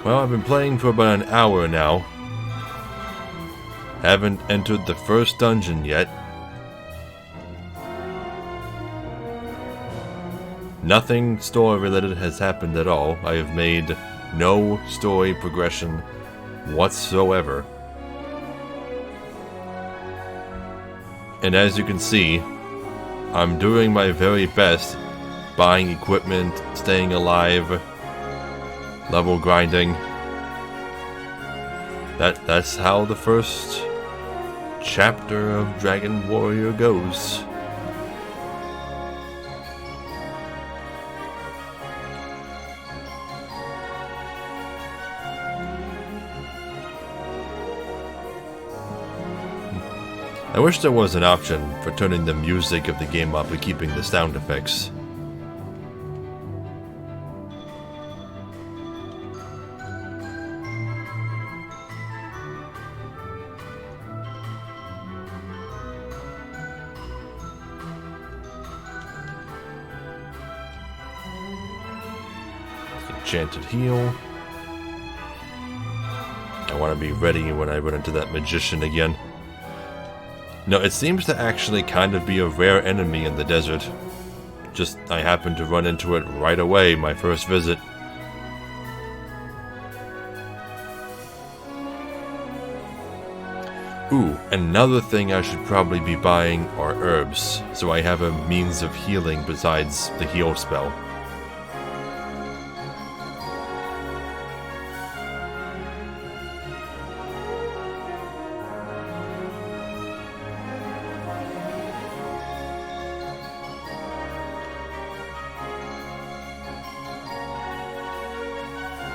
Well, I've been playing for about an hour now. Haven't entered the first dungeon yet. Nothing story related has happened at all. I have made no story progression whatsoever. And as you can see, I'm doing my very best, buying equipment, staying alive, level grinding. That's how the first chapter of Dragon Warrior goes. I wish there was an option for turning the music of the game up and keeping the sound effects. Enchanted heal. I want to be ready when I run into that magician again. No, it seems to actually kind of be a rare enemy in the desert. Just, I happened to run into it right away my first visit. Ooh, another thing I should probably be buying are herbs, so I have a means of healing besides the heal spell.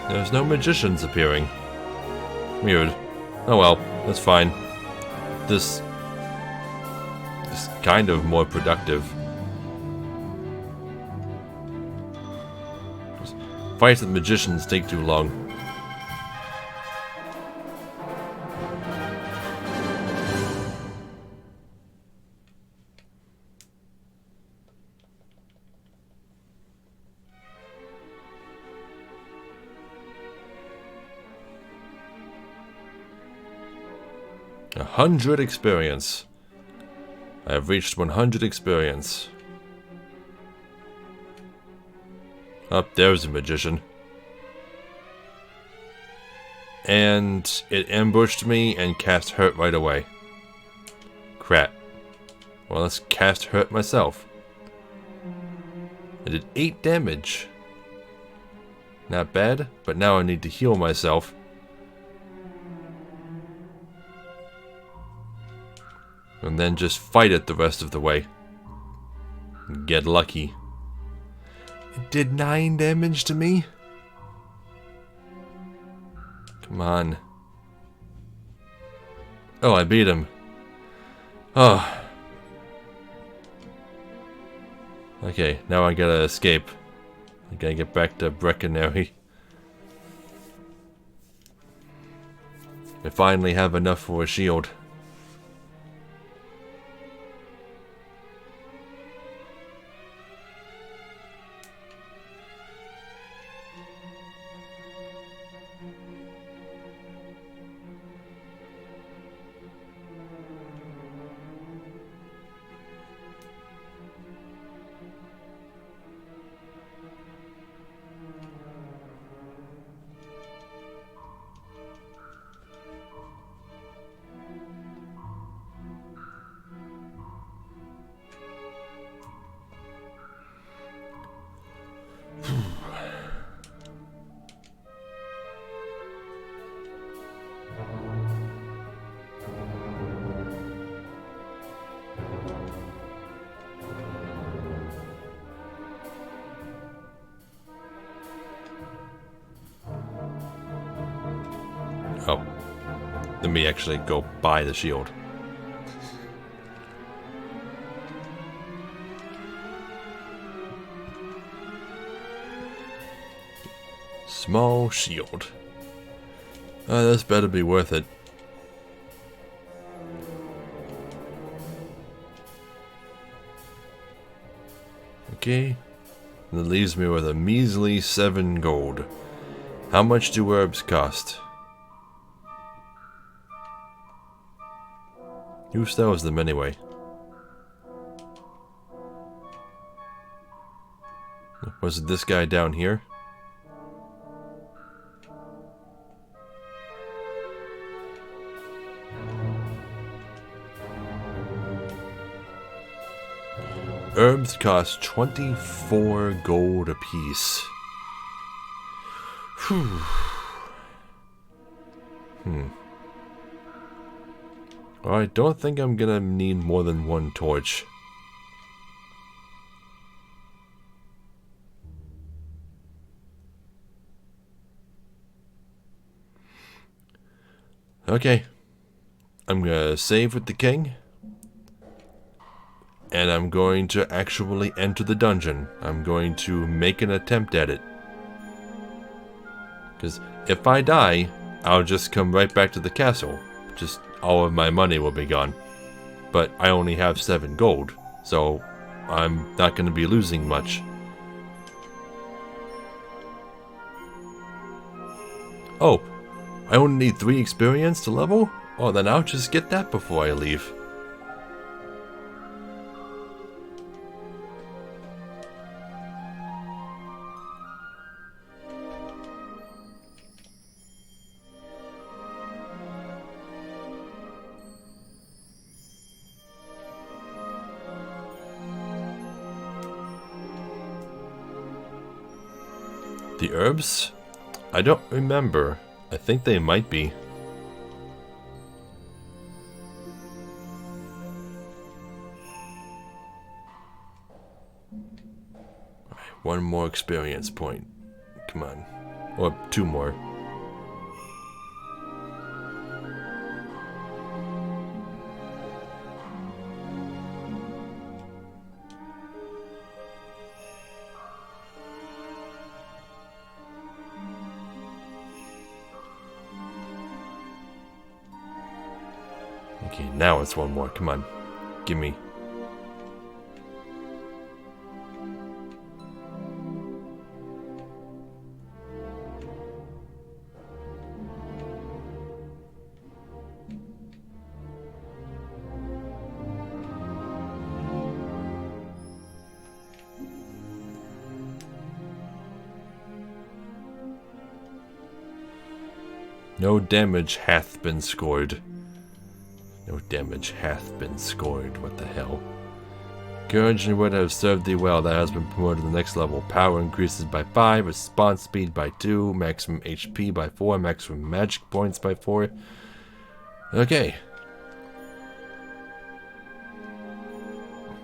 There's no magicians appearing. Weird. Oh well, that's fine. This is kind of more productive. Fights with magicians take too long. A 100 experience. I have reached 100 experience. Up there's a magician. And it ambushed me and cast hurt right away. Crap. Well, let's cast hurt myself. I did 8 damage. Not bad, but now I need to heal myself. And then just fight it the rest of the way. Get lucky. It did 9 damage to me? Come on. Oh, I beat him. Oh. Okay, now I gotta escape. I gotta get back to Breckenary. I finally have enough for a shield. Oh, let me actually go buy the shield. Small shield. This better be worth it. Okay. That leaves me with a measly 7 gold. How much do herbs cost? Who sells them anyway? Was it this guy down here? Herbs cost 24 gold apiece. Whew. Well, I don't think I'm gonna need more than 1 torch. Okay. I'm gonna save with the king. And I'm going to actually enter the dungeon. I'm going to make an attempt at it. Because if I die, I'll just come right back to the castle. Just all of my money will be gone. But I only have 7 gold, so I'm not going to be losing much. Oh, I only need 3 experience to level? Oh, then I'll just get that before I leave. The herbs? I don't remember. I think they might be. Alright, 1 more experience point. Come on. Or 2 more. Okay, now it's 1 more. Come on. Give me. No damage hath been scored. No damage hath been scored. What the hell? Courage and wit have served thee well. That has been promoted to the next level. Power increases by 5, response speed by 2, maximum HP by 4, maximum magic points by 4. Okay.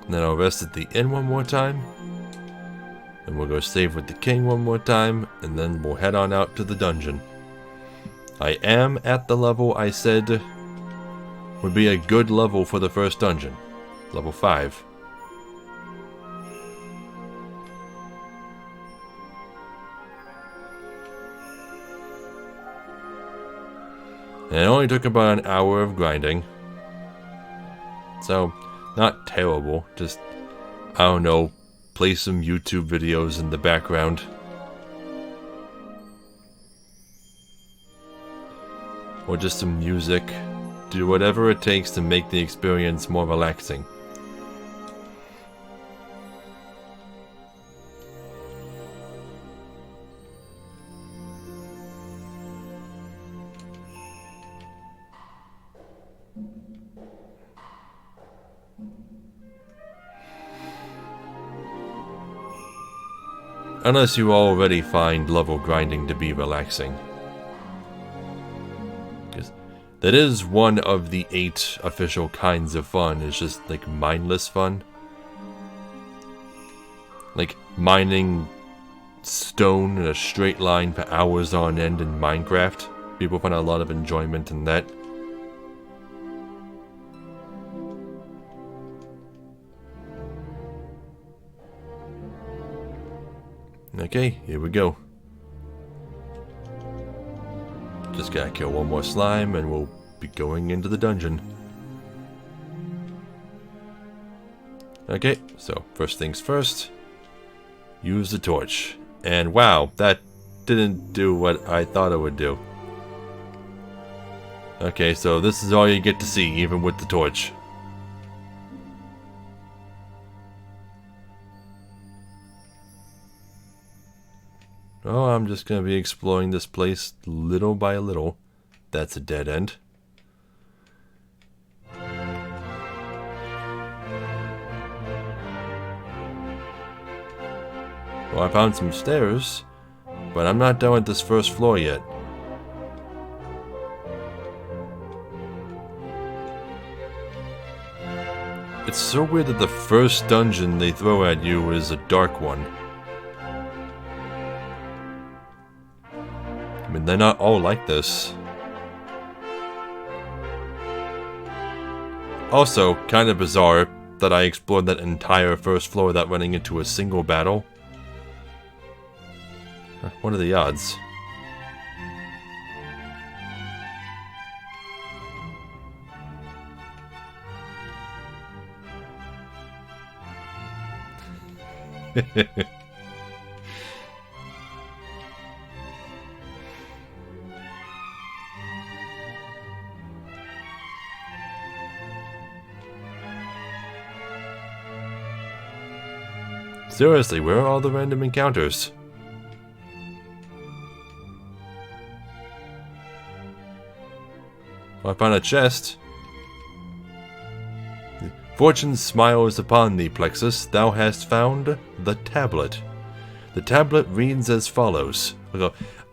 And then I'll rest at the inn 1 more time. And we'll go save with the king 1 more time. And then we'll head on out to the dungeon. I am at the level I said would be a good level for the first dungeon. Level 5. And it only took about an hour of grinding. So, not terrible. Just, I don't know, play some YouTube videos in the background. Or just some music. Do whatever it takes to make the experience more relaxing. Unless you already find level grinding to be relaxing. Because that is one of the 8 official kinds of fun. It's just like mindless fun. Like mining stone in a straight line for hours on end in Minecraft. People find a lot of enjoyment in that. Okay, here we go. Just gotta kill one more slime and we'll be going into the dungeon. Okay, so first things first. Use the torch. And wow, that didn't do what I thought it would do. Okay, so this is all you get to see, even with the torch. Oh, I'm just gonna be exploring this place little by little. That's a dead end. Well, I found some stairs, but I'm not done with this first floor yet. It's so weird that the first dungeon they throw at you is a dark one. I mean, they're not all like this. Also, kind of bizarre that I explored that entire first floor without running into a single battle. What are the odds? Seriously, where are all the random encounters? Well, I found a chest. Fortune smiles upon thee, Plexus. Thou hast found the tablet. The tablet reads as follows.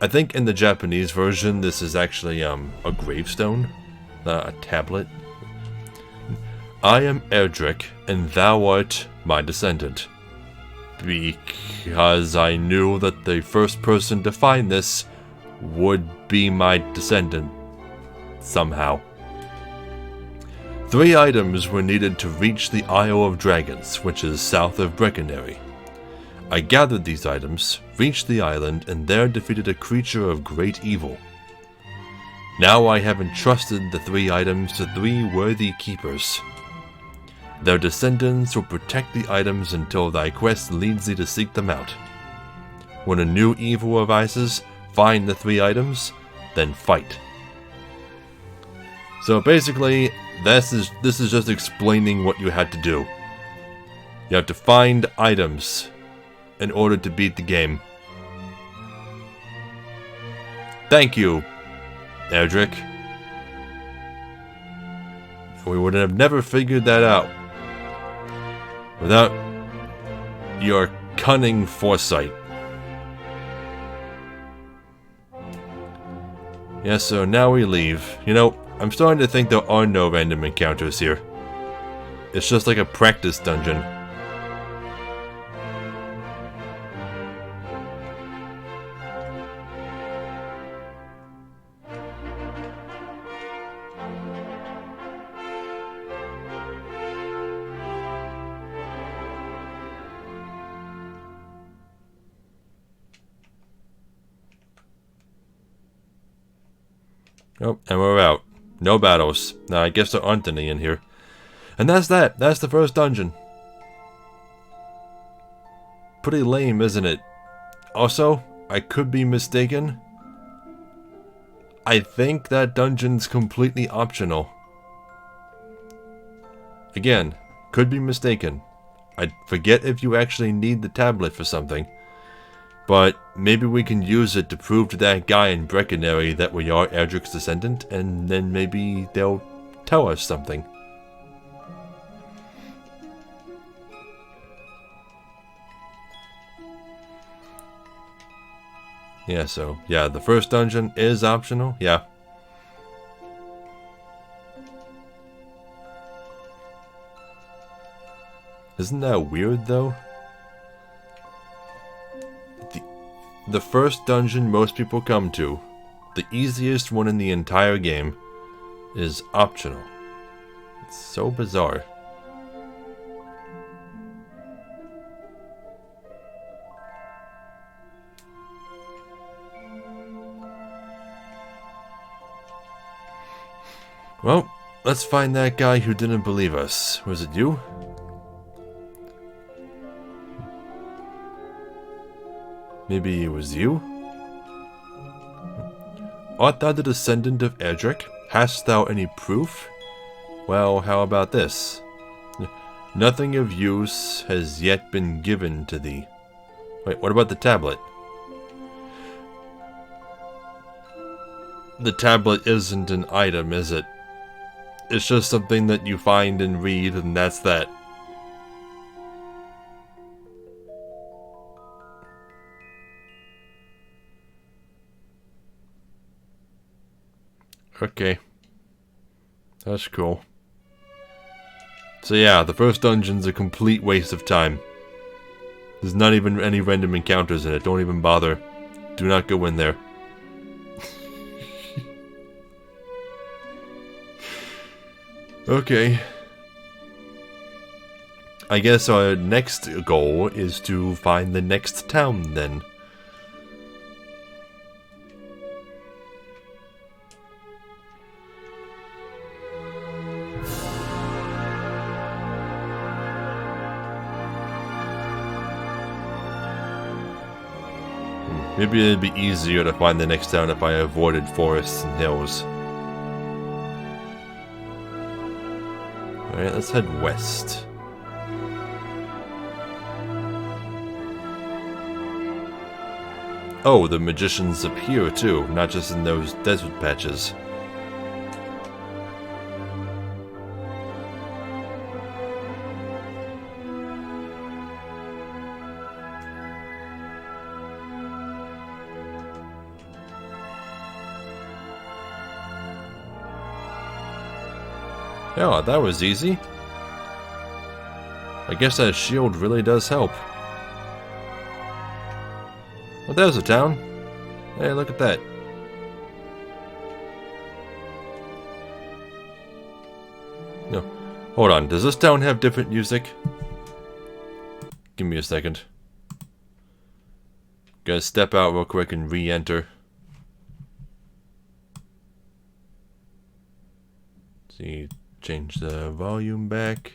I think in the Japanese version, this is actually a gravestone, not a tablet. I am Erdrick, and thou art my descendant. Because I knew that the first person to find this would be my descendant. Somehow. 3 items were needed to reach the Isle of Dragons, which is south of Breckenary. I gathered these items, reached the island, and there defeated a creature of great evil. Now I have entrusted the 3 items to 3 worthy keepers. Their descendants will protect the items until thy quest leads thee to seek them out. When a new evil arises, find the 3 items, then fight. So basically, this is just explaining what you had to do. You have to find items in order to beat the game. Thank you, Erdrick. We would have never figured that out without your cunning foresight. Yeah, so now we leave. You know, I'm starting to think there are no random encounters here. It's just like a practice dungeon. Oh, and we're out. No battles. Now, I guess there aren't any in here. And that's that. That's the first dungeon. Pretty lame, isn't it? Also, I could be mistaken. I think that dungeon's completely optional. Again, could be mistaken. I forget if you actually need the tablet for something. But maybe we can use it to prove to that guy in Breckenary that we are Erdrick's descendant, and then maybe they'll tell us something. Yeah, so, yeah, the first dungeon is optional, yeah. Isn't that weird, though? The first dungeon most people come to, the easiest one in the entire game, is optional. It's so bizarre. Well, let's find that guy who didn't believe us. Was it you? Maybe it was you? Art thou the descendant of Erdrick? Hast thou any proof? Well, how about this? Nothing of use has yet been given to thee. Wait, what about the tablet? The tablet isn't an item, is it? It's just something that you find and read, and that's that. Okay. That's cool. So yeah, the first dungeon's a complete waste of time. There's not even any random encounters in it. Don't even bother. Do not go in there. Okay. I guess our next goal is to find the next town, then. Maybe it'd be easier to find the next town if I avoided forests and hills. Alright, let's head west. Oh, the magicians appear too, not just in those desert patches. Oh, that was easy. I guess that shield really does help. Well, there's a town. Hey, look at that. No. Hold on, does this town have different music? Give me a second. Gotta step out real quick and re-enter. See, change the volume back.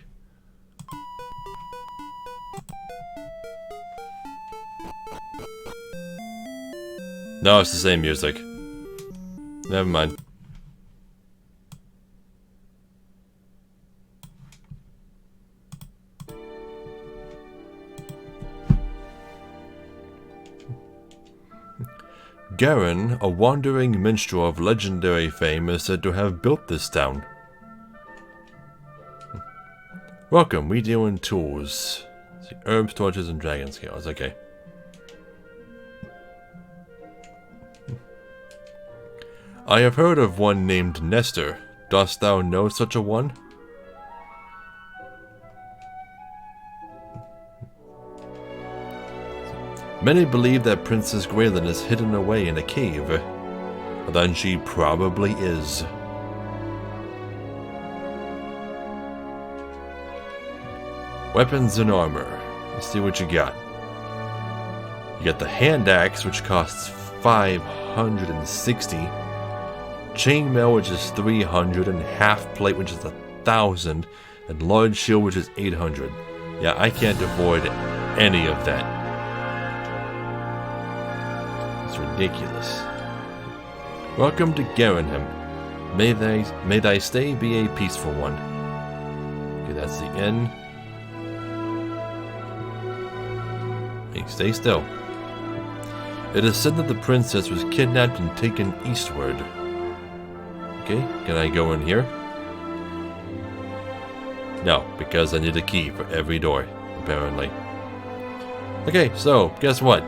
No, it's the same music. Never mind. Garen, a wandering minstrel of legendary fame, is said to have built this town. Welcome, we deal in tools. See, herbs, torches, and dragon scales. Okay. I have heard of one named Nestor. Dost thou know such a one? Many believe that Princess Graylin is hidden away in a cave. Then she probably is. Weapons and armor. Let's see what you got. You got the hand axe, which costs 560. chainmail, which is 300, and half plate, which is 1,000, and large shield, which is 800. Yeah, I can't avoid any of that. It's ridiculous. Welcome to Garenham. May thy stay be a peaceful one. Okay, that's the inn. Hey, stay still. It is said that the princess was kidnapped and taken eastward. Okay, can I go in here? No, because I need a key for every door, apparently. Okay, so, guess what?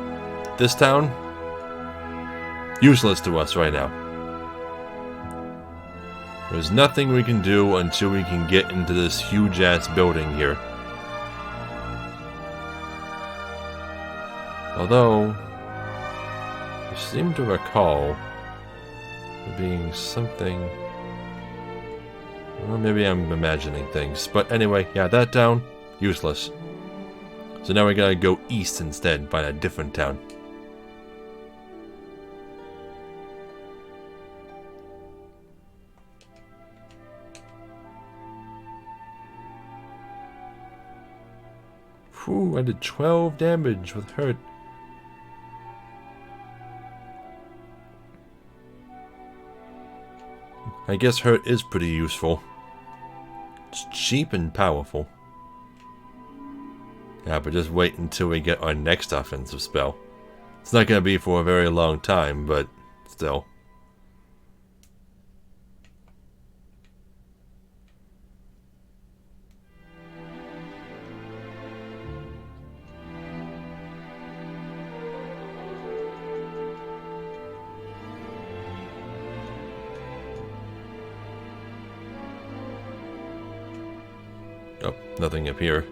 This town? Useless to us right now. There's nothing we can do until we can get into this huge-ass building here. Although, I seem to recall there being something... Well, maybe I'm imagining things. But anyway, yeah, that town, useless. So now we gotta go east instead, find a different town. Whew, I did 12 damage with hurt. I guess hurt is pretty useful. It's cheap and powerful. Yeah, but just wait until we get our next offensive spell. It's not going to be for a very long time, but still. Oh, nothing up here.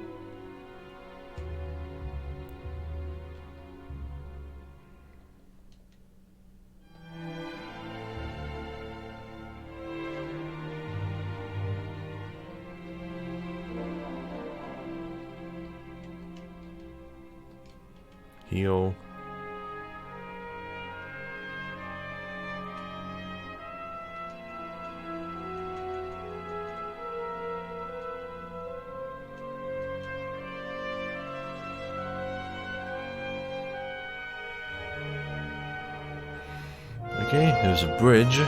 Heal. Okay, there's a bridge.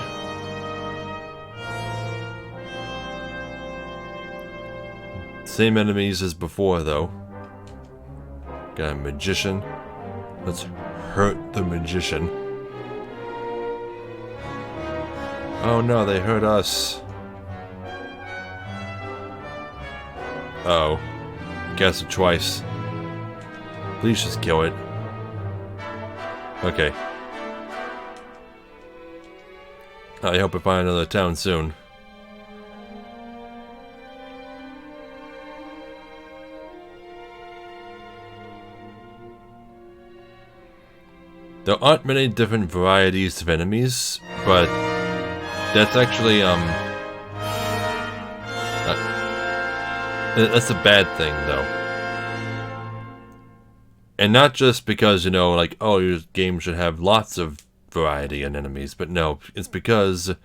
Same enemies as before, though. Got a magician. Let's hurt the magician. Oh no, they hurt us. Uh-oh. Cast it twice. Please just kill it. Okay. I hope I find another town soon. There aren't many different varieties of enemies, but that's actually, that's a bad thing, though. And not just because, you know, like, oh, your game should have lots of variety in enemies, but no, it's because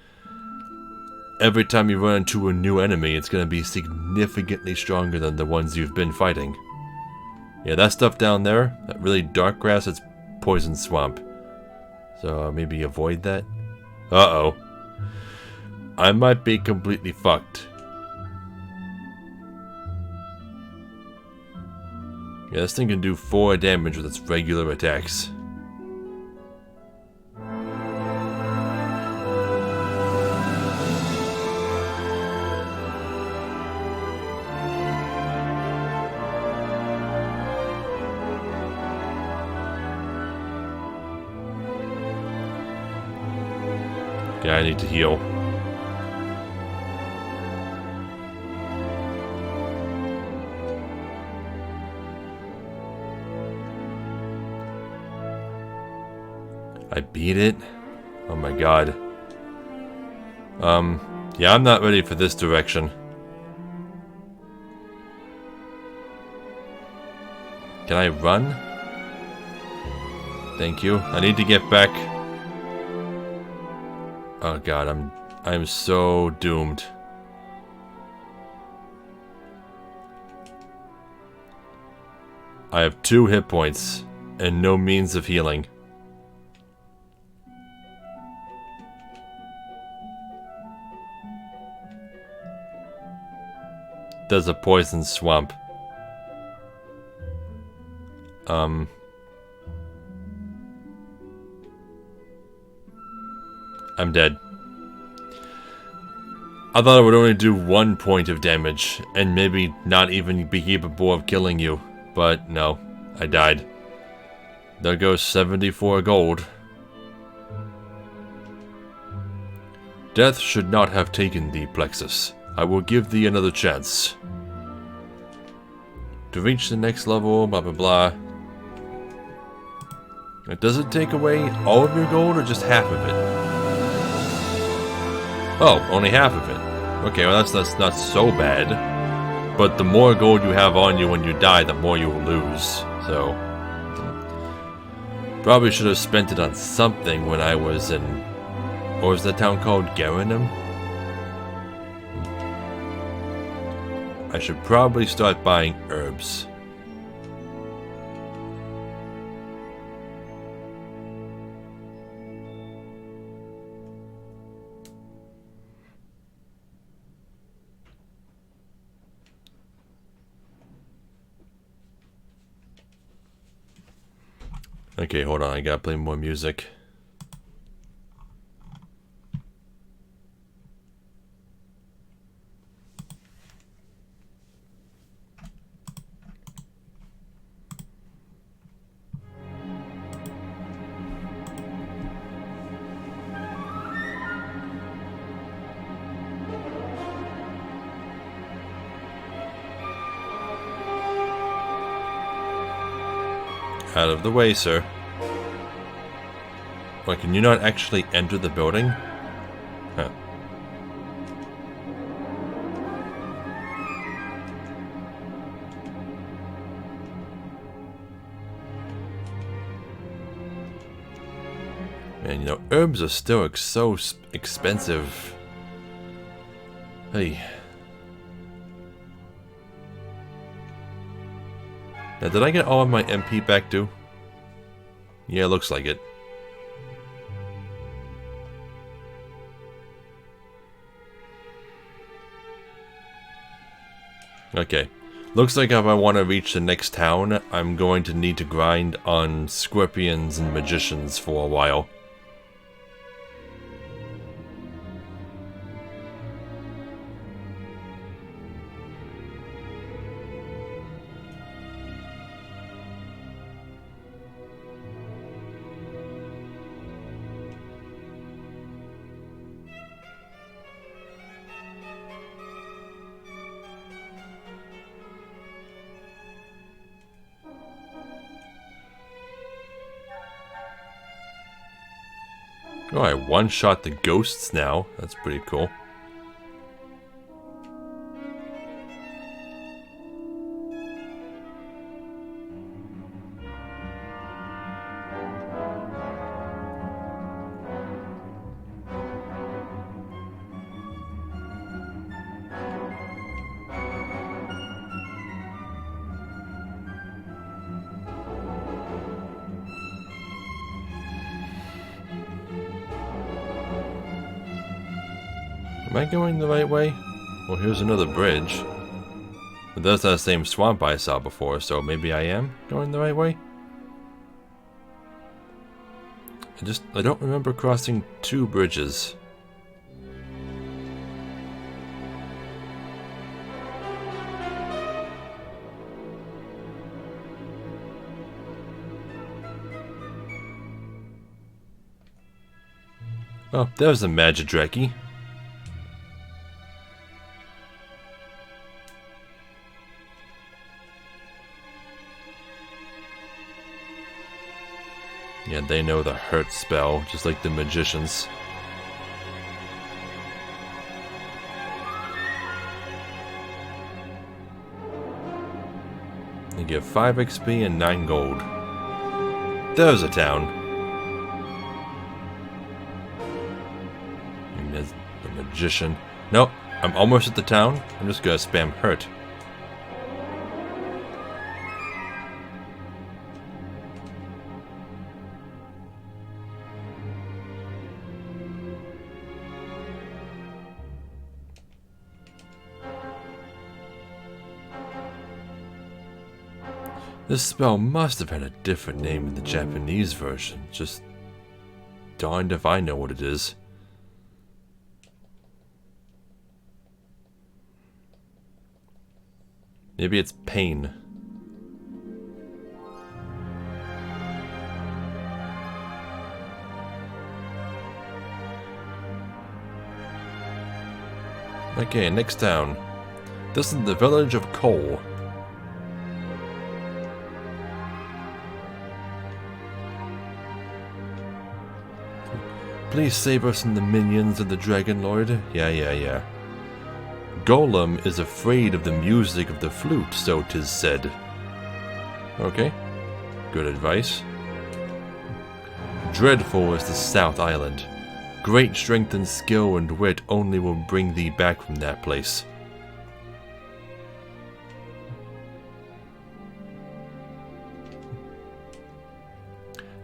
every time you run into a new enemy, it's going to be significantly stronger than the ones you've been fighting. Yeah, that stuff down there, that really dark grass, it's poison swamp. So maybe avoid that. Uh-oh. I might be completely fucked. Yeah, this thing can do 4 damage with its regular attacks. Yeah, I need to heal. I beat it? Oh my god. Yeah, I'm not ready for this direction. Can I run? Thank you. I need to get back. Oh god, I'm I'm so doomed. I have 2 hit points and no means of healing. There's a poison swamp. I'm dead. I thought it would only do 1 point of damage, and maybe not even be capable of killing you. But no, I died. There goes 74 gold. Death should not have taken thee, Plexus. I will give thee another chance. To reach the next level, blah blah blah. Does it take away all of your gold or just half of it? Oh, only half of it. Okay, well that's not so bad. But the more gold you have on you when you die, the more you will lose. So probably should have spent it on something when I was in, what was that town called? Garanum? I should probably start buying herbs. Okay, hold on, I gotta play more music. Out of the way, sir. Wait, can you not actually enter the building? Huh. Man, you know, herbs are still so expensive. Hey. Now, did I get all of my MP back too? Yeah, looks like it. Okay. Looks like if I want to reach the next town, I'm going to need to grind on scorpions and magicians for a while. Oh, I one-shot the ghosts now. That's pretty cool. Am I going the right way? Well, here's another bridge. But that's that same swamp I saw before, so maybe I am going the right way? I don't remember crossing 2 bridges. Oh, there's a Magidraki. Yeah, they know the hurt spell, just like the magicians. They give 5 XP and 9 gold. There's a town. And there's the magician. Nope, I'm almost at the town. I'm just gonna spam hurt. This spell must have had a different name in the Japanese version. Just darned if I know what it is. Maybe it's pain. Okay, next town. This is the village of Cole. Please save us from the minions of the Dragon Lord. Yeah. Golem is afraid of the music of the flute, so 'tis said. Okay. Good advice. Dreadful is the South Island. Great strength and skill and wit only will bring thee back from that place.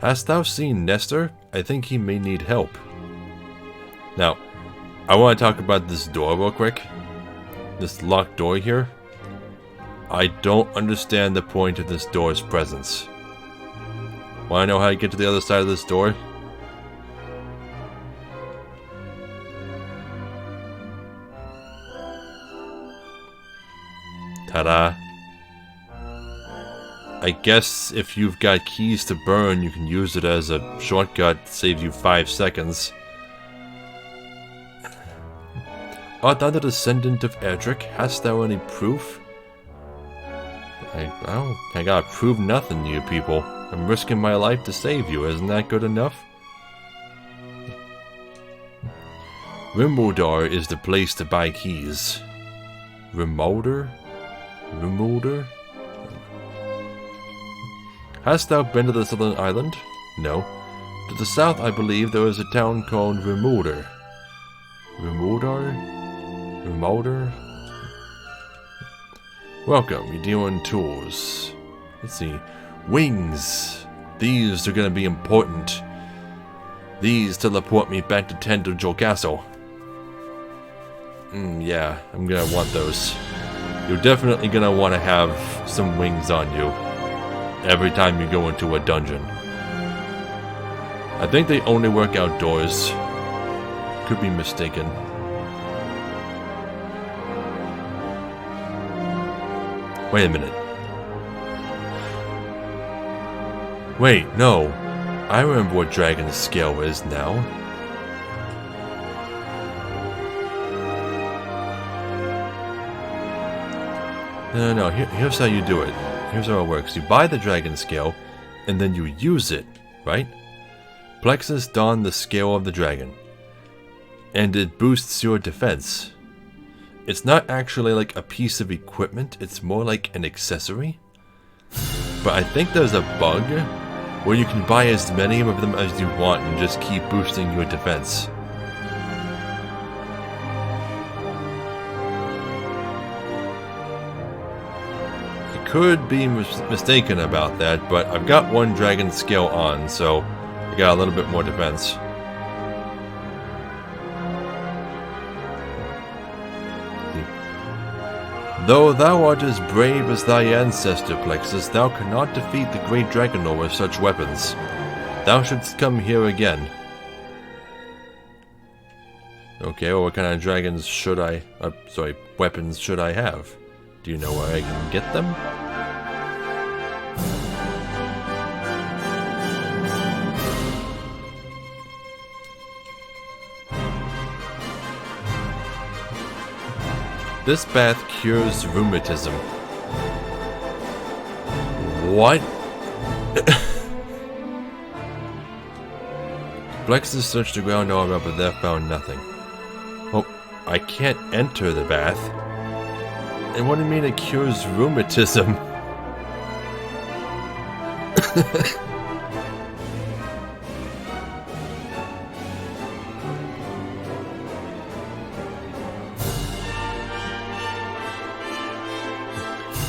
Hast thou seen Nestor? I think he may need help. Now, I want to talk about this door real quick. This locked door here. I don't understand the point of this door's presence. Want to know how to get to the other side of this door? Ta-da. I guess if you've got keys to burn, you can use it as a shortcut, saves you 5 seconds. Art thou the descendant of Edric? Hast thou any proof? I gotta prove nothing to you people. I'm risking my life to save you, isn't that good enough? Rimuldar is the place to buy keys. Rimuldar? Hast thou been to the southern island? No. To the south, I believe, there is a town called Rimuldar. Rimuldar? Welcome, you deal in tools. Let's see. Wings! These are gonna be important. These teleport me back to Tandajul Castle. Yeah, I'm gonna want those. You're definitely gonna want to have some wings on you every time you go into a dungeon. I think they only work outdoors. Could be mistaken. Wait a minute. Wait, no. I remember what Dragon's Scale is now. No, here's how you do it. Here's how it works. You buy the Dragon Scale, and then you use it, right? Plexus donned the Scale of the Dragon, and it boosts your defense. It's not actually like a piece of equipment, it's more like an accessory. But I think there's a bug where you can buy as many of them as you want and just keep boosting your defense. Could be mistaken about that, but I've got one Dragon Scale on, so I got a little bit more defense. Though thou art as brave as thy ancestor, Plexus, thou cannot defeat the great Dragon Lord with such weapons. Thou shouldst come here again. Okay, well, what kind of dragons should I... weapons should I have? Do you know where I can get them? This bath cures rheumatism. What? Plexus searched the ground all around, but there found nothing. Well, I can't enter the bath. And what do you mean it cures rheumatism?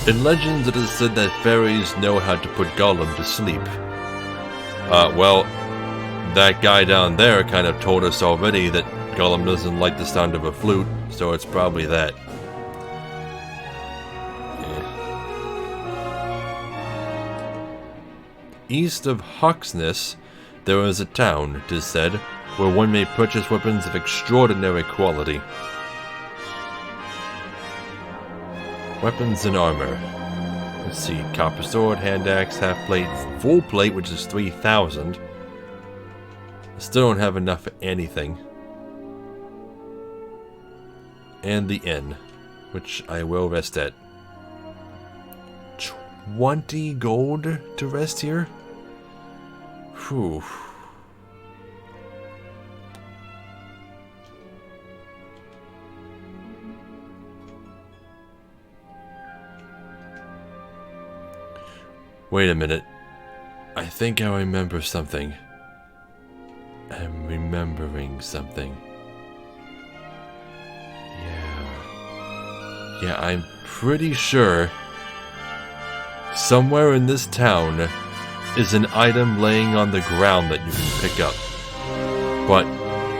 In legends, it is said that fairies know how to put Gollum to sleep. Well, that guy down there kind of told us already that Gollum doesn't like the sound of a flute, so it's probably that. East of Hawksness, there is a town, it is said, where one may purchase weapons of extraordinary quality. Weapons and armor. Let's see, copper sword, hand axe, half plate, full plate, which is 3,000. I still don't have enough for anything. And the inn, which I will rest at. 20 gold to rest here? Whew. Wait a minute. I think I remember something. I'm remembering something. Yeah, I'm pretty sure somewhere in this town is an item laying on the ground that you can pick up. But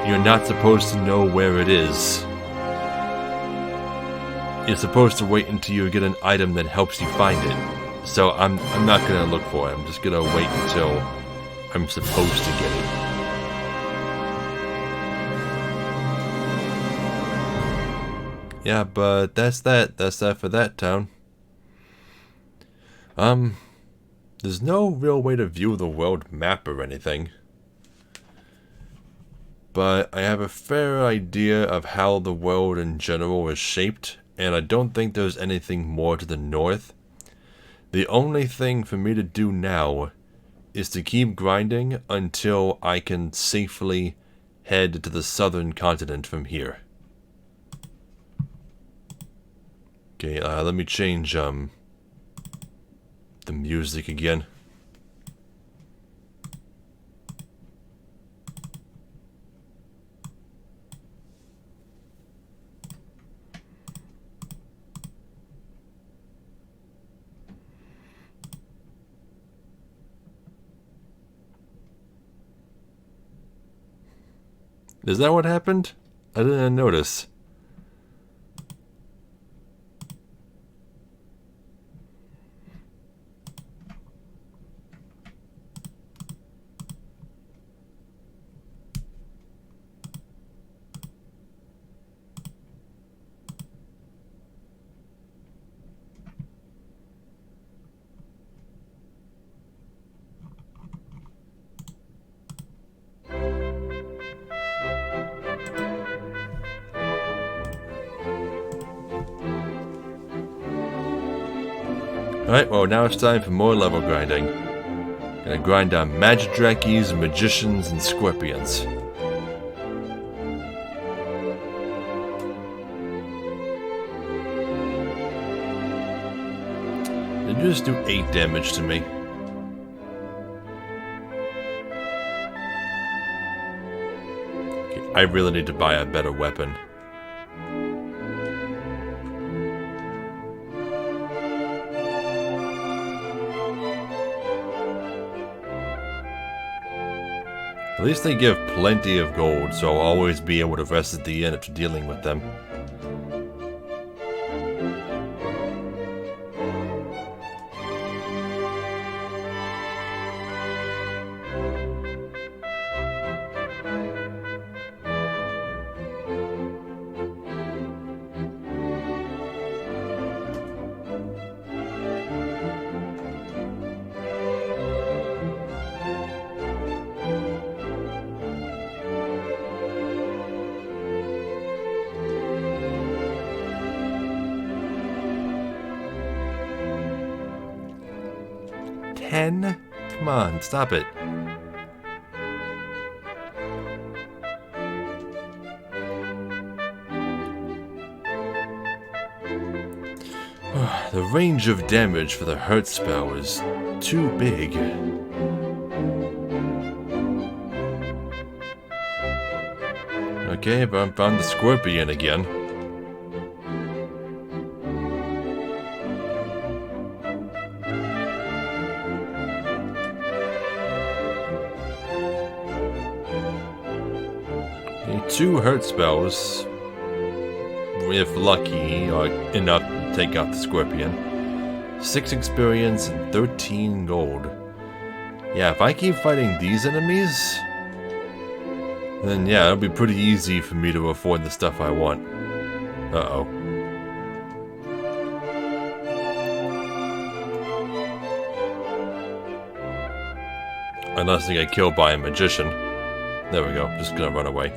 you're not supposed to know where it is. You're supposed to wait until you get an item that helps you find it. So I'm not gonna look for it. I'm just gonna wait until I'm supposed to get it. Yeah, but that's that. That's that for that town. There's no real way to view the world map or anything. But I have a fair idea of how the world in general is shaped, and I don't think there's anything more to the north. The only thing for me to do now is to keep grinding until I can safely head to the southern continent from here. Okay, let me change, the music again. Is that what happened? I didn't notice. Alright, well now it's time for more level grinding. Gonna grind on jRPG's, magicians, and scorpions. They just do 8 damage to me. Okay, I really need to buy a better weapon. At least they give plenty of gold, so I'll always be able to rest at the inn after dealing with them. Come on, stop it. The range of damage for the hurt spell is too big. Okay, but I found the scorpion again. 2 hurt spells, if lucky, are enough to take out the scorpion. 6 experience and 13 gold. Yeah, if I keep fighting these enemies, then yeah, it'll be pretty easy for me to afford the stuff I want. Uh-oh. Unless I get killed by a magician. There we go, just gonna run away.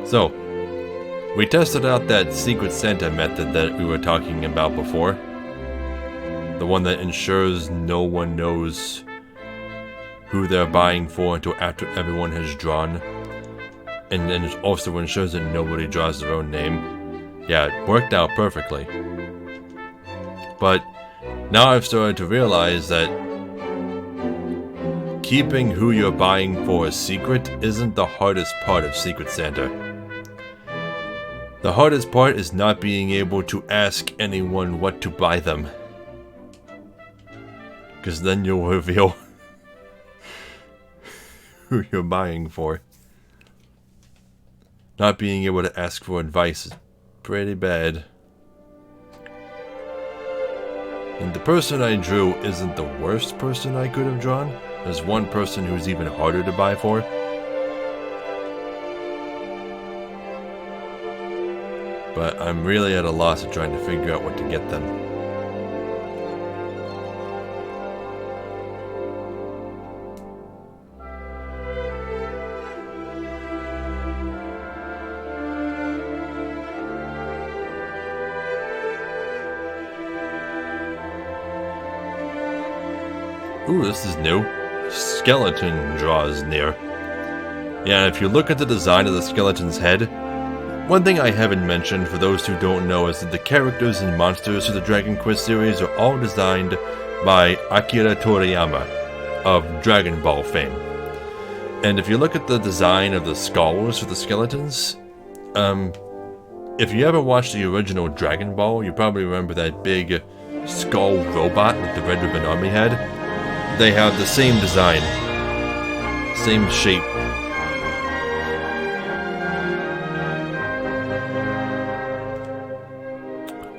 So, we tested out that Secret Santa method that we were talking about before. The one that ensures no one knows who they're buying for until after everyone has drawn. And then it also ensures that nobody draws their own name. Yeah, it worked out perfectly. But now I've started to realize that keeping who you're buying for a secret isn't the hardest part of Secret Santa. The hardest part is not being able to ask anyone what to buy them. Because then you'll reveal who you're buying for. Not being able to ask for advice is pretty bad. And the person I drew isn't the worst person I could have drawn. There's one person who's even harder to buy for. But I'm really at a loss of trying to figure out what to get them. Ooh, this is new. Skeleton draws near. Yeah, if you look at the design of the skeleton's head, one thing I haven't mentioned for those who don't know is that the characters and monsters of the Dragon Quest series are all designed by Akira Toriyama of Dragon Ball fame. And if you look at the design of the skulls for the skeletons, if you ever watched the original Dragon Ball, you probably remember that big skull robot that the Red Ribbon Army had. They have the same design, same shape.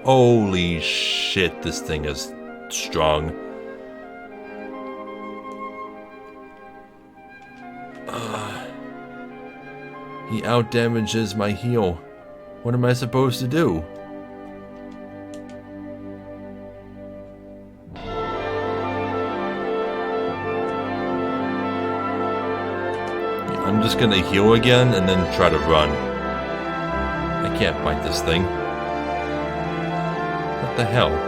Holy shit, this thing is strong. He outdamages my heal. What am I supposed to do? I'm just gonna heal again and then try to run. I can't fight this thing. What the hell?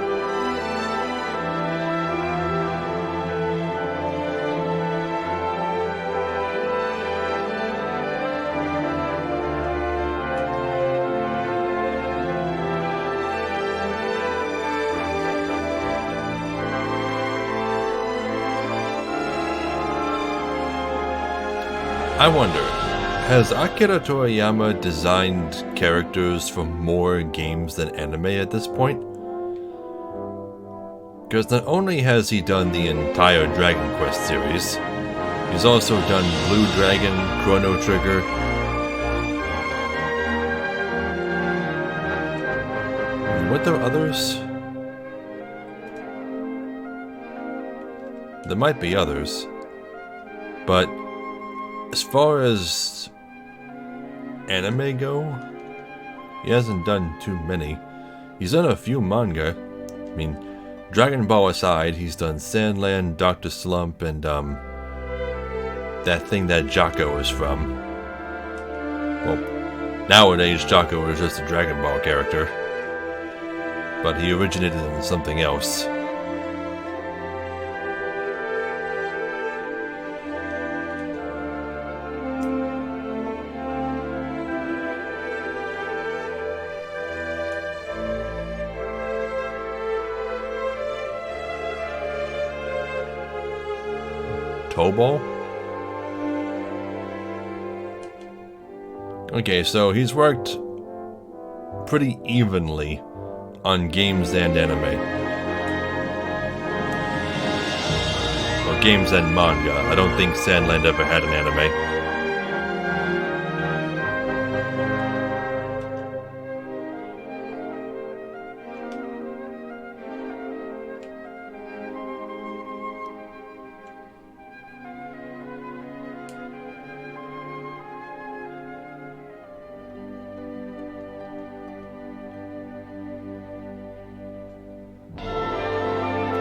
I wonder, has Akira Toriyama designed characters for more games than anime at this point? Because not only has he done the entire Dragon Quest series, he's also done Blue Dragon, Chrono Trigger. Were there others? There might be others. But as far as anime go, he hasn't done too many. He's done a few manga. I mean, Dragon Ball aside, he's done Sandland, Dr. Slump, and that thing that Jocko is from. Well, nowadays Jocko is just a Dragon Ball character, but he originated in something else. toe ball? Okay, so he's worked pretty evenly on games and anime. Well, games and manga. I don't think Sandland ever had an anime.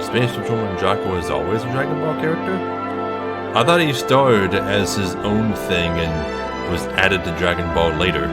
Space Patrolman Jocko is always a Dragon Ball character? I thought he started as his own thing and was added to Dragon Ball later.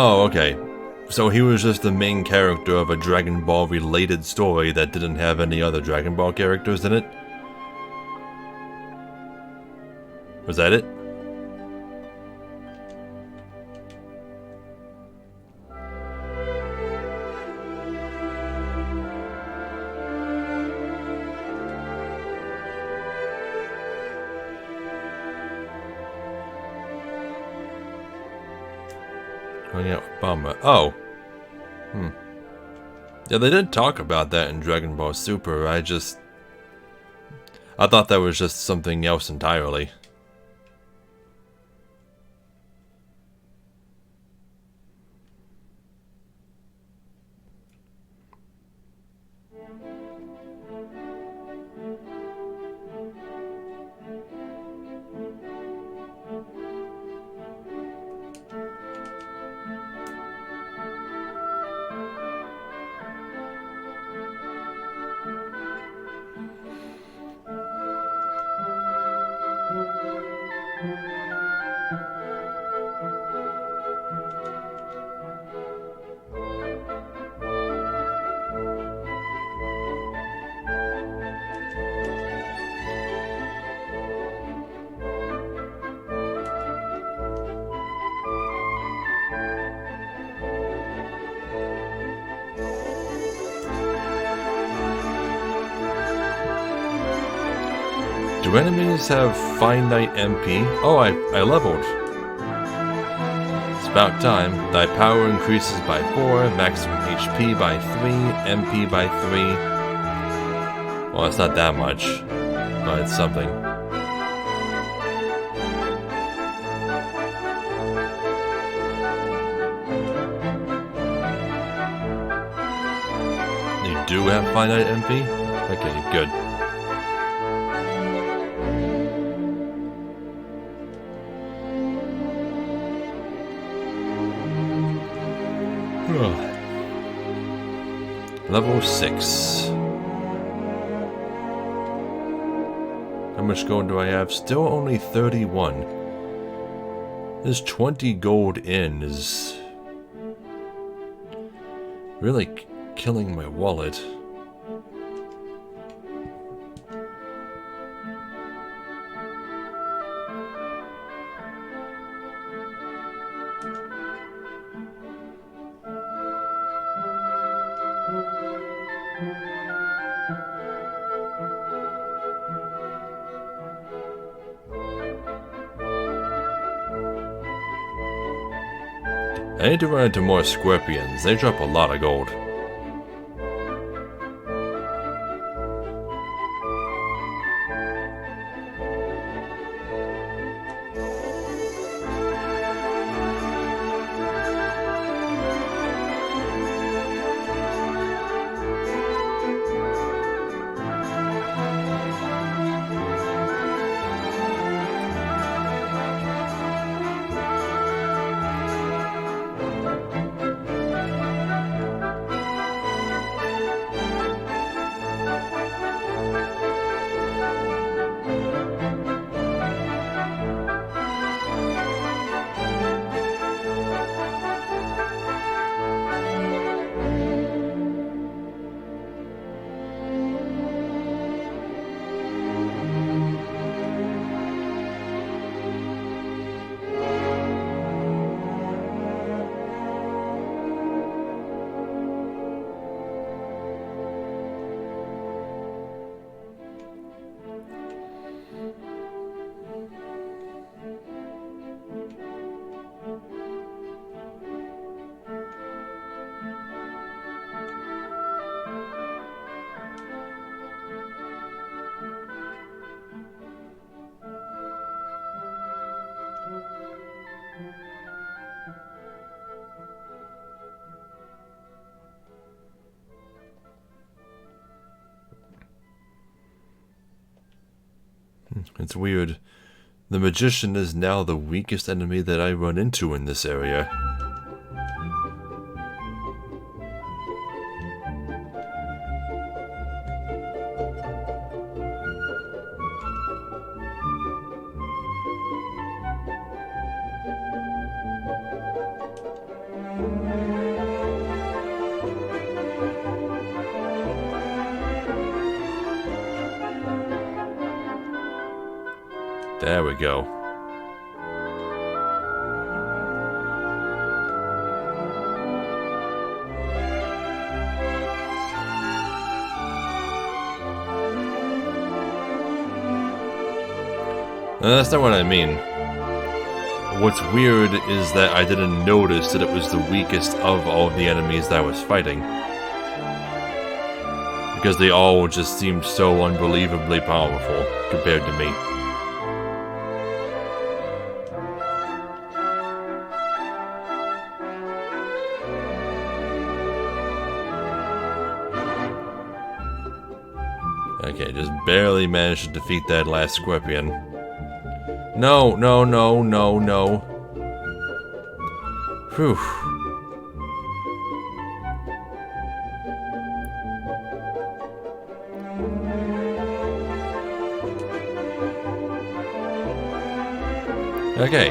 Oh, okay. So he was just the main character of a Dragon Ball related story that didn't have any other Dragon Ball characters in it? Was that it? Oh yeah, Obama. Oh. Yeah, they did talk about that in Dragon Ball Super. I thought that was just something else entirely. Do enemies have finite MP? Oh, I leveled. It's about time. Thy power increases by 4, maximum HP by 3, MP by 3. Well, it's not that much, but it's something. You do have finite MP? Okay, good. Level 6. How much gold do I have? Still only 31. This 20 gold in is really killing my wallet. I need to run into more scorpions. They drop a lot of gold. It's weird. The magician is now the weakest enemy that I run into in this area. There we go. No, that's not what I mean. What's weird is that I didn't notice that it was the weakest of all the enemies that I was fighting. Because they all just seemed so unbelievably powerful compared to me. Okay, just barely managed to defeat that last scorpion. No, no, no, no, no. Whew. Okay.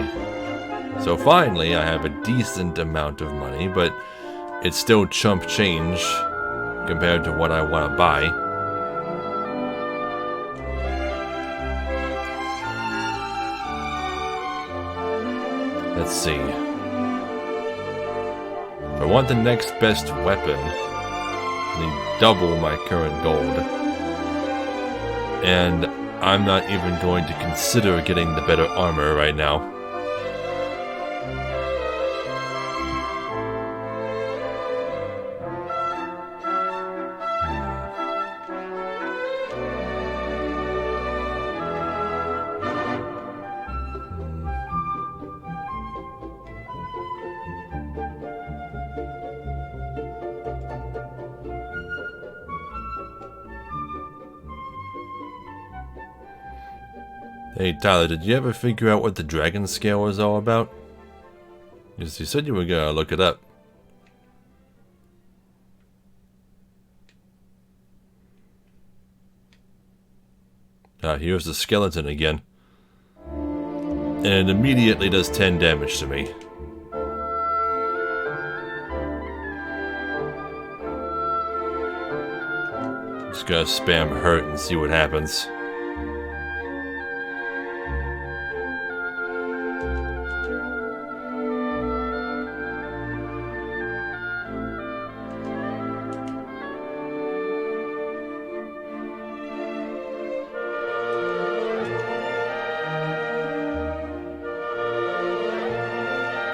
So finally, I have a decent amount of money, but it's still chump change compared to what I want to buy. Let's see. If I want the next best weapon, I need double my current gold. And I'm not even going to consider getting the better armor right now. Hey Tyler, did you ever figure out what the dragon scale was all about? Because you said you were gonna look it up. Ah, here's the skeleton again. And it immediately does 10 damage to me. Just gonna spam hurt and see what happens.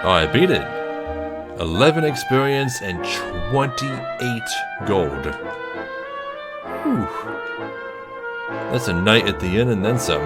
Oh, I beat it. 11 experience and 28 gold. Whew. That's a night at the inn and then some.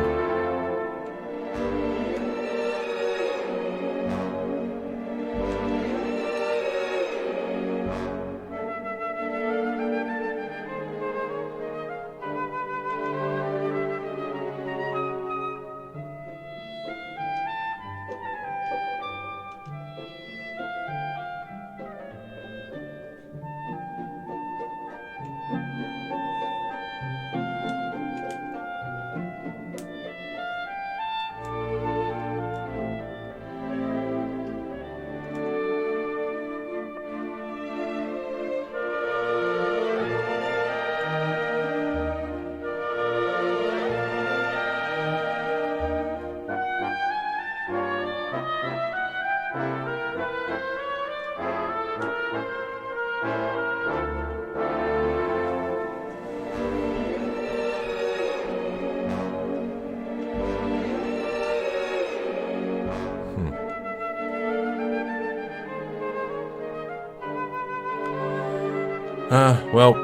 Well,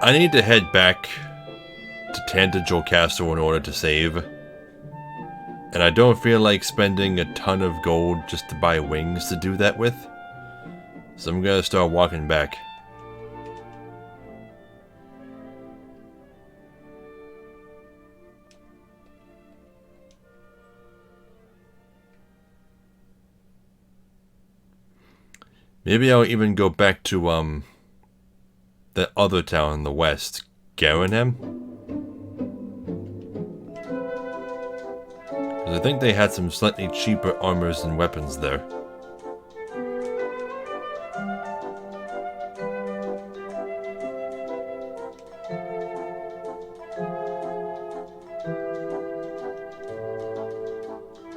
I need to head back to Tangential Castle in order to save. And I don't feel like spending a ton of gold just to buy wings to do that with. So I'm gonna start walking back. Maybe I'll even go back to, the other town in the west, Garenham? Because I think they had some slightly cheaper armors and weapons there.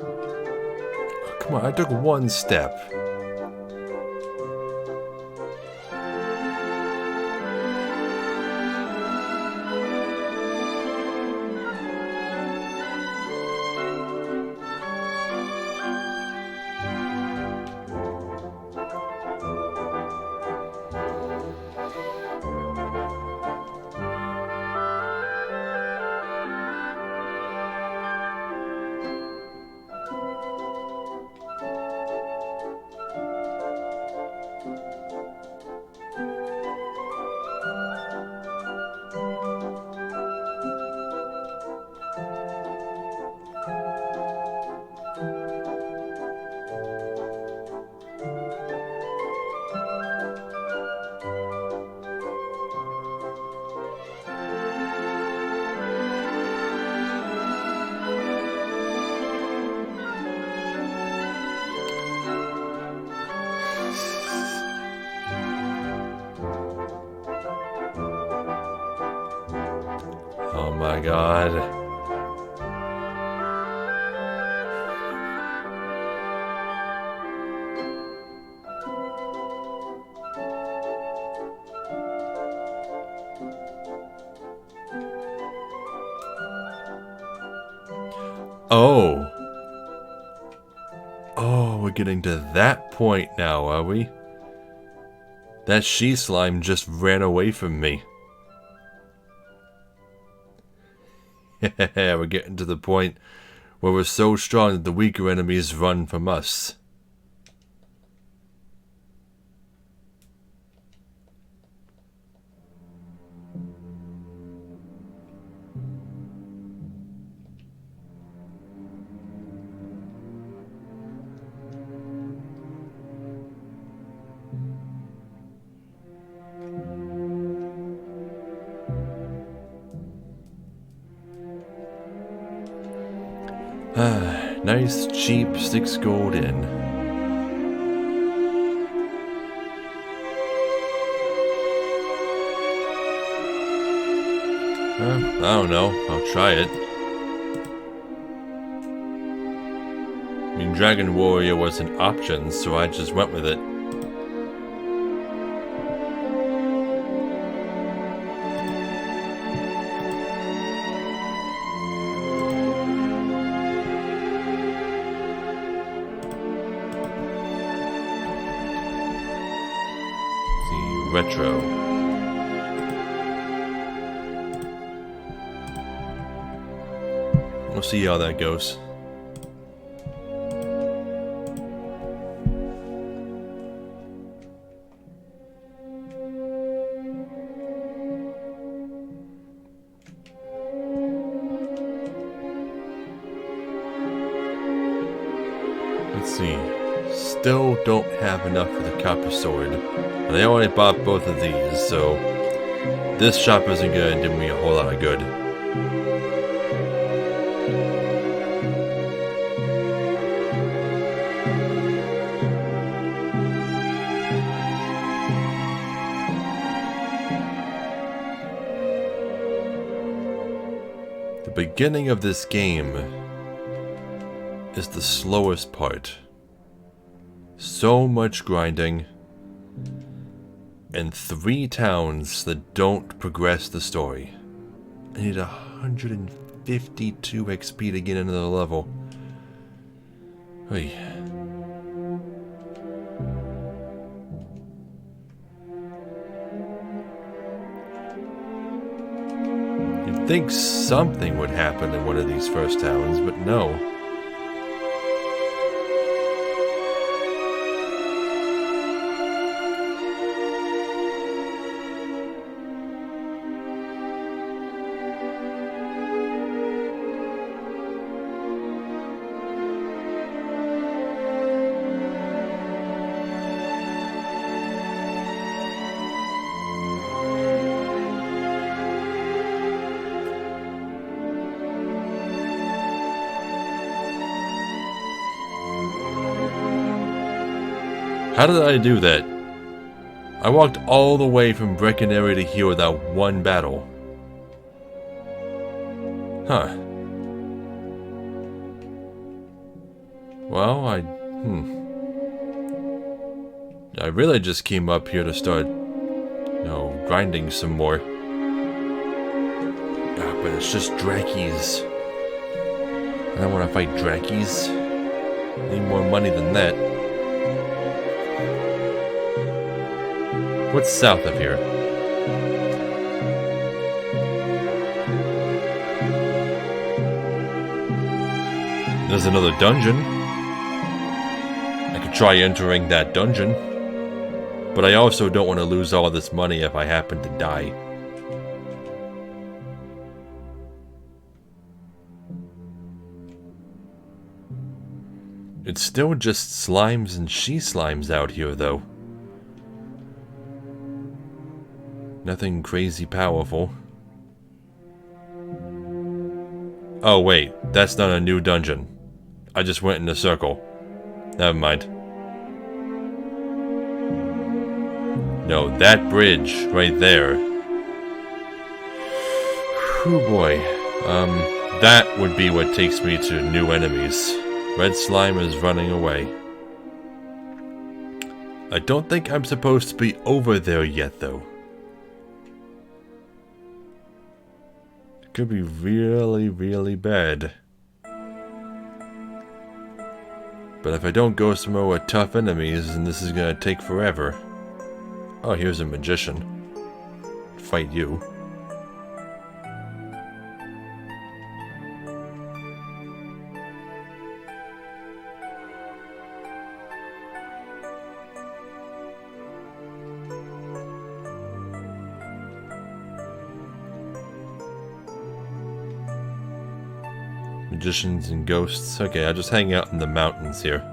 Oh, come on, I took one step. Oh my god. Oh. Oh, we're getting to that point now, are we? That she-slime just ran away from me. We're getting to the point where we're so strong that the weaker enemies run from us. Nice, cheap 6 gold in. I don't know. I'll try it. I mean, Dragon Warrior was an option, so I just went with it. Retro. We'll see how that goes. Let's see. Still don't have enough for the copper sword. And I already bought both of these, so this shop isn't gonna do me a whole lot of good. The beginning of this game is the slowest part. So much grinding, and 3 towns that don't progress the story. I need 152 XP to get another level. Hey. You'd think something would happen in one of these first towns, but no. How did I do that? I walked all the way from Breckenary to here without one battle. Huh. Well, I really just came up here to start, grinding some more. But it's just Drakies. I don't want to fight Drakies. I need more money than that. What's south of here? There's another dungeon. I could try entering that dungeon. But I also don't want to lose all this money if I happen to die. It's still just slimes and she-slimes out here, though. Nothing crazy powerful. Oh wait, that's not a new dungeon. I just went in a circle. Never mind. No, that bridge right there. Whew boy. That would be what takes me to new enemies. Red slime is running away. I don't think I'm supposed to be over there yet, though. It could be really, really bad. But if I don't go somewhere with tough enemies, then this is gonna take forever. Oh, here's a magician. Fight you. Magicians and ghosts. Okay, I'll just hang out in the mountains here.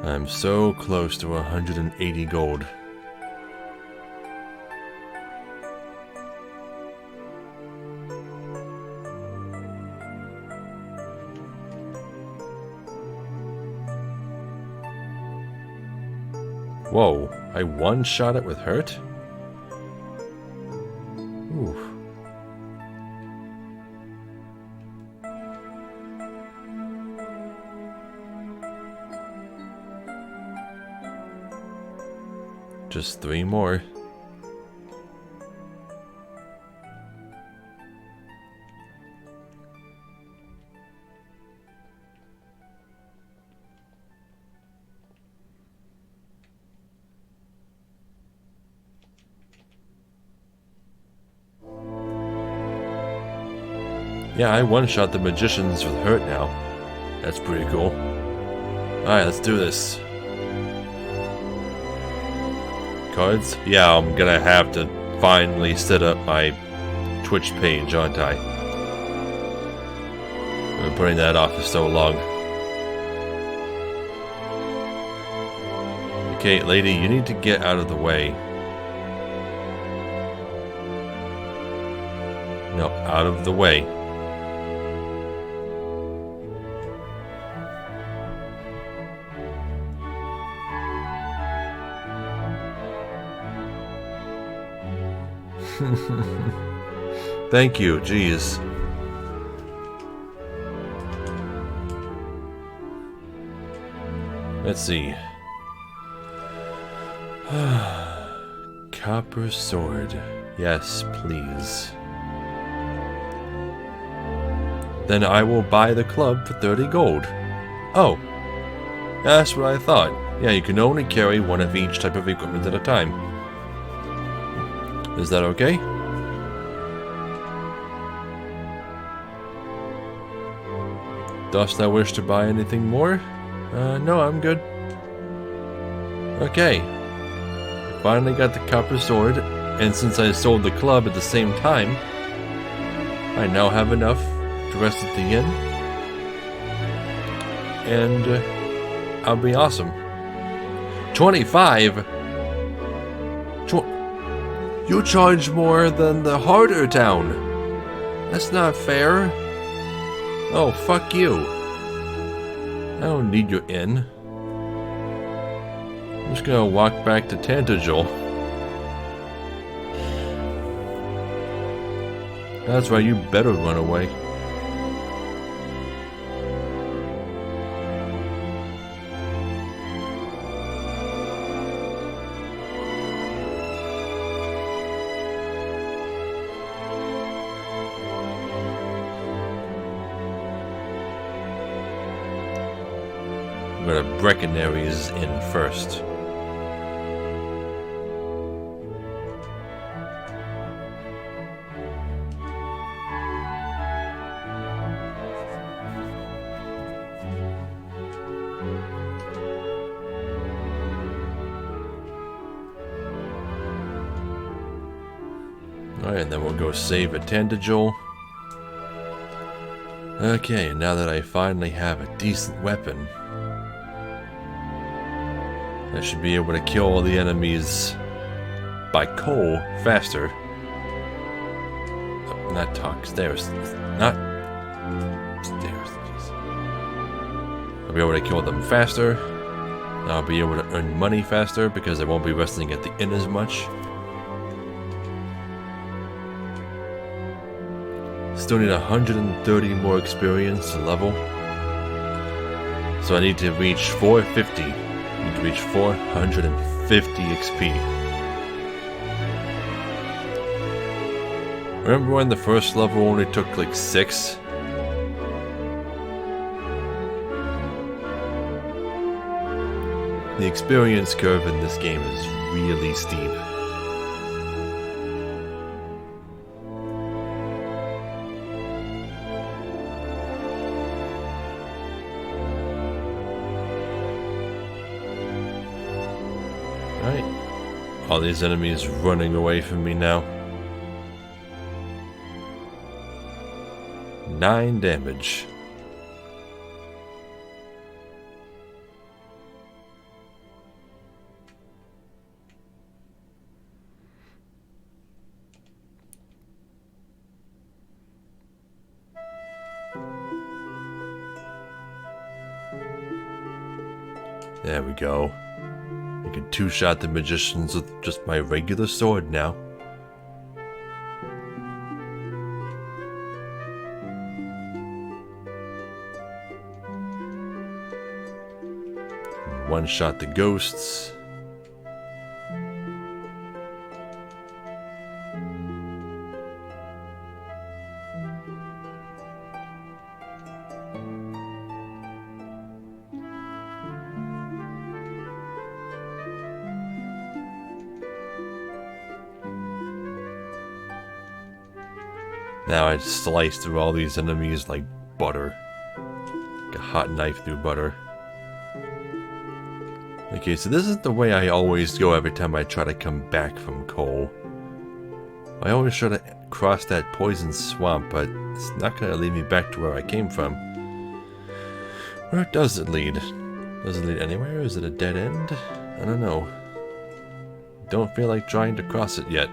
I'm so close to 180 gold. Whoa, I one-shot it with hurt? Oof. Just 3 more. Yeah, I one-shot the magicians with hurt now. That's pretty cool. Alright, let's do this. Cards? Yeah, I'm gonna have to finally set up my Twitch page, aren't I? I've been putting that off for so long. Okay, lady, you need to get out of the way. No, out of the way. Thank you, jeez. Let's see. Copper sword. Yes, please. Then I will buy the club for 30 gold. Oh, that's what I thought. Yeah, you can only carry one of each type of equipment at a time. Is that okay? Dost thou wish to buy anything more? No, I'm good. Okay. Finally got the copper sword, and since I sold the club at the same time, I now have enough to rest at the inn. and I'll be awesome. 25? You charge more than the harder town. That's not fair. Oh, fuck you. I don't need your inn. I'm just gonna walk back to Tantagel. That's right, you better run away. I'm gonna Breckonaries in first. Alright, then we'll go save at Tantagel. Okay, now that I finally have a decent weapon, I should be able to kill all the enemies by coal faster. Oh, not talk, stairs. Not stairs, jeez. I'll be able to kill them faster. I'll be able to earn money faster because I won't be resting at the inn as much. Still need 130 more experience to level. So I need to reach 450. I need to reach 450 XP. Remember when the first level only took like 6? The experience curve in this game is really steep. Alright, all these enemies running away from me now. 9 damage. There we go. I can two-shot the magicians with just my regular sword now. One-shot the ghosts. Now I slice through all these enemies like butter. Like a hot knife through butter. Okay, so this is the way I always go every time I try to come back from coal. I always try to cross that poison swamp, but it's not going to lead me back to where I came from. Where does it lead? Does it lead anywhere? Is it a dead end? I don't know. Don't feel like trying to cross it yet.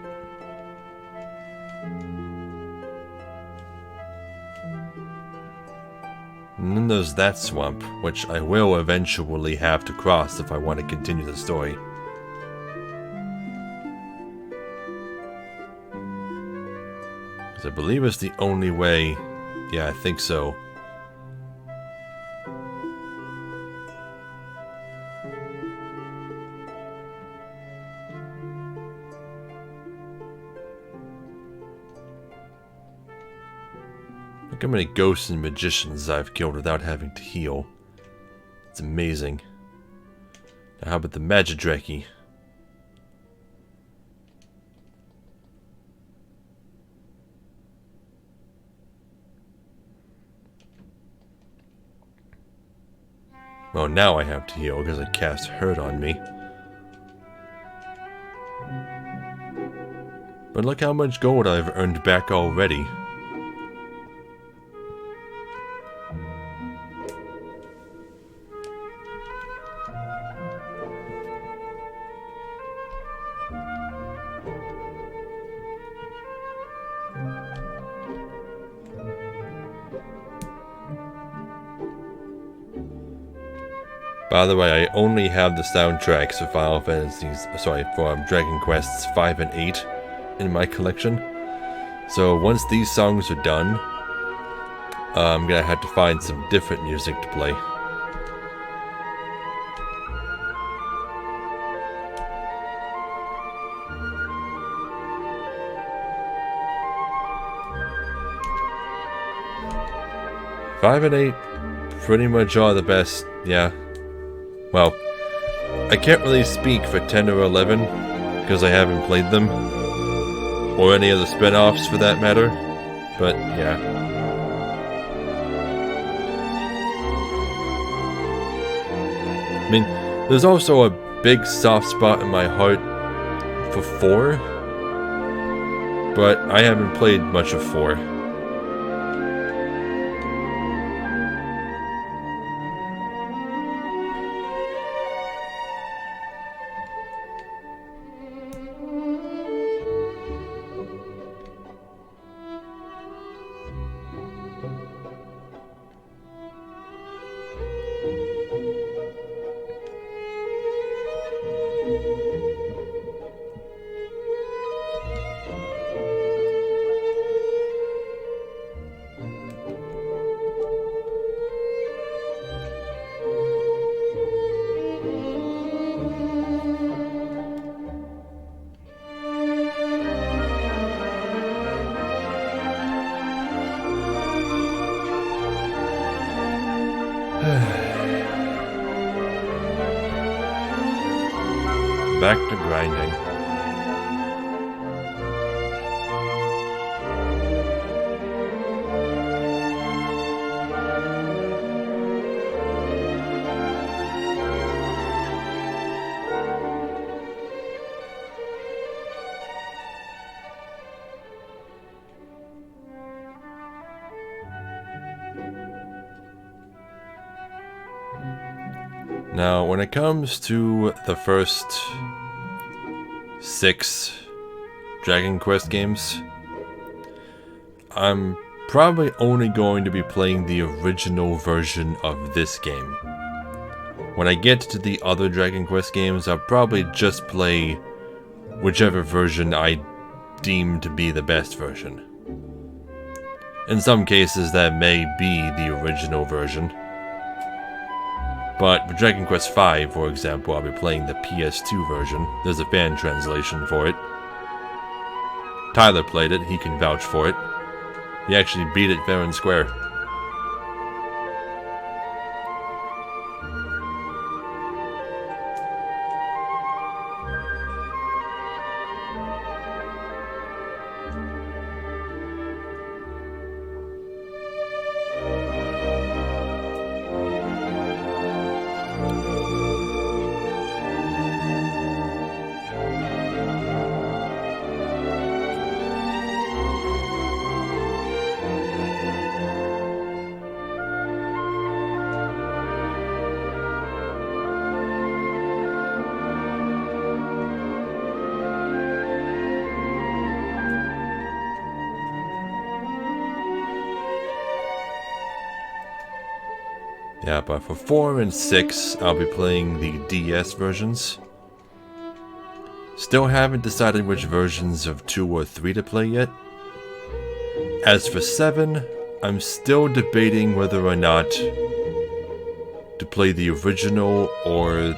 And then there's that swamp, which I will eventually have to cross if I want to continue the story. Because I believe it's the only way. Yeah, I think so. Look how many ghosts and magicians I've killed without having to heal. It's amazing. Now how about the Magidraki? Well, now I have to heal because I cast Hurt on me. But look how much gold I've earned back already. By the way, I only have the soundtracks for Dragon Quests 5 and 8 in my collection. So once these songs are done, I'm gonna have to find some different music to play. Five and 8 pretty much are the best, yeah. Well, I can't really speak for 10 or 11, because I haven't played them. Or any of the spin-offs for that matter. But, yeah. I mean, there's also a big soft spot in my heart for 4. But I haven't played much of 4. Back to grinding. Now, when it comes to the first 6 Dragon Quest games, I'm probably only going to be playing the original version of this game. When I get to the other Dragon Quest games, I'll probably just play whichever version I deem to be the best version. In some cases, that may be the original version. But for Dragon Quest V, for example, I'll be playing the PS2 version. There's a fan translation for it. Tyler played it, he can vouch for it. He actually beat it fair and square. Yeah, but for 4 and 6, I'll be playing the DS versions. Still haven't decided which versions of 2 or 3 to play yet. As for 7, I'm still debating whether or not to play the original or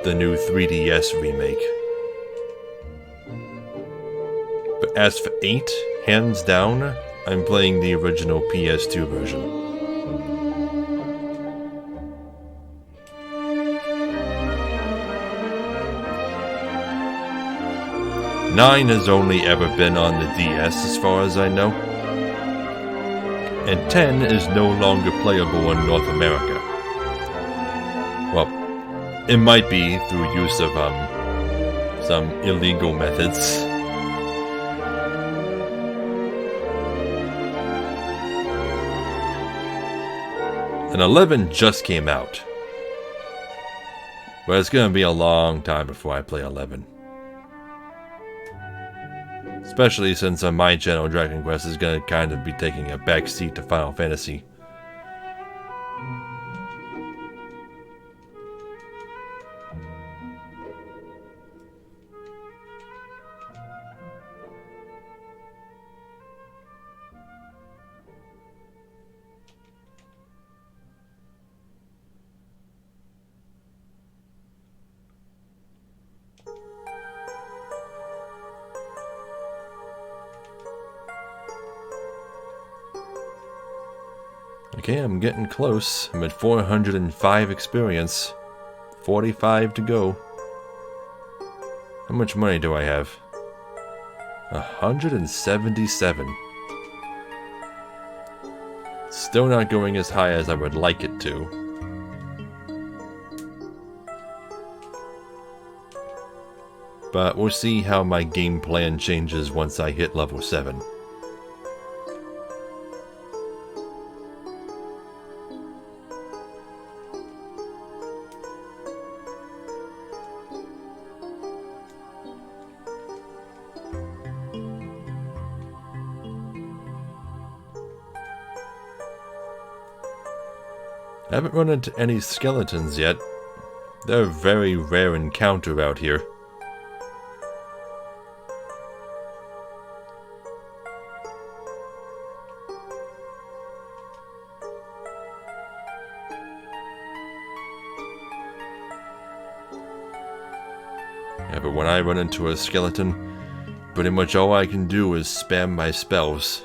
the new 3DS remake. But as for 8, hands down, I'm playing the original PS2 version. Nine has only ever been on the DS as far as I know. And 10 is no longer playable in North America. Well, it might be through use of some illegal methods. And 11 just came out. But it's gonna be a long time before I play 11. Especially since on my channel, Dragon Quest is going to kind of be taking a back seat to Final Fantasy. Okay, I'm getting close. I'm at 405 experience. 45 to go. How much money do I have? 177. Still not going as high as I would like it to. But we'll see how my game plan changes once I hit level 7. I haven't run into any skeletons yet. They're a very rare encounter out here. Yeah, but when I run into a skeleton, pretty much all I can do is spam my spells.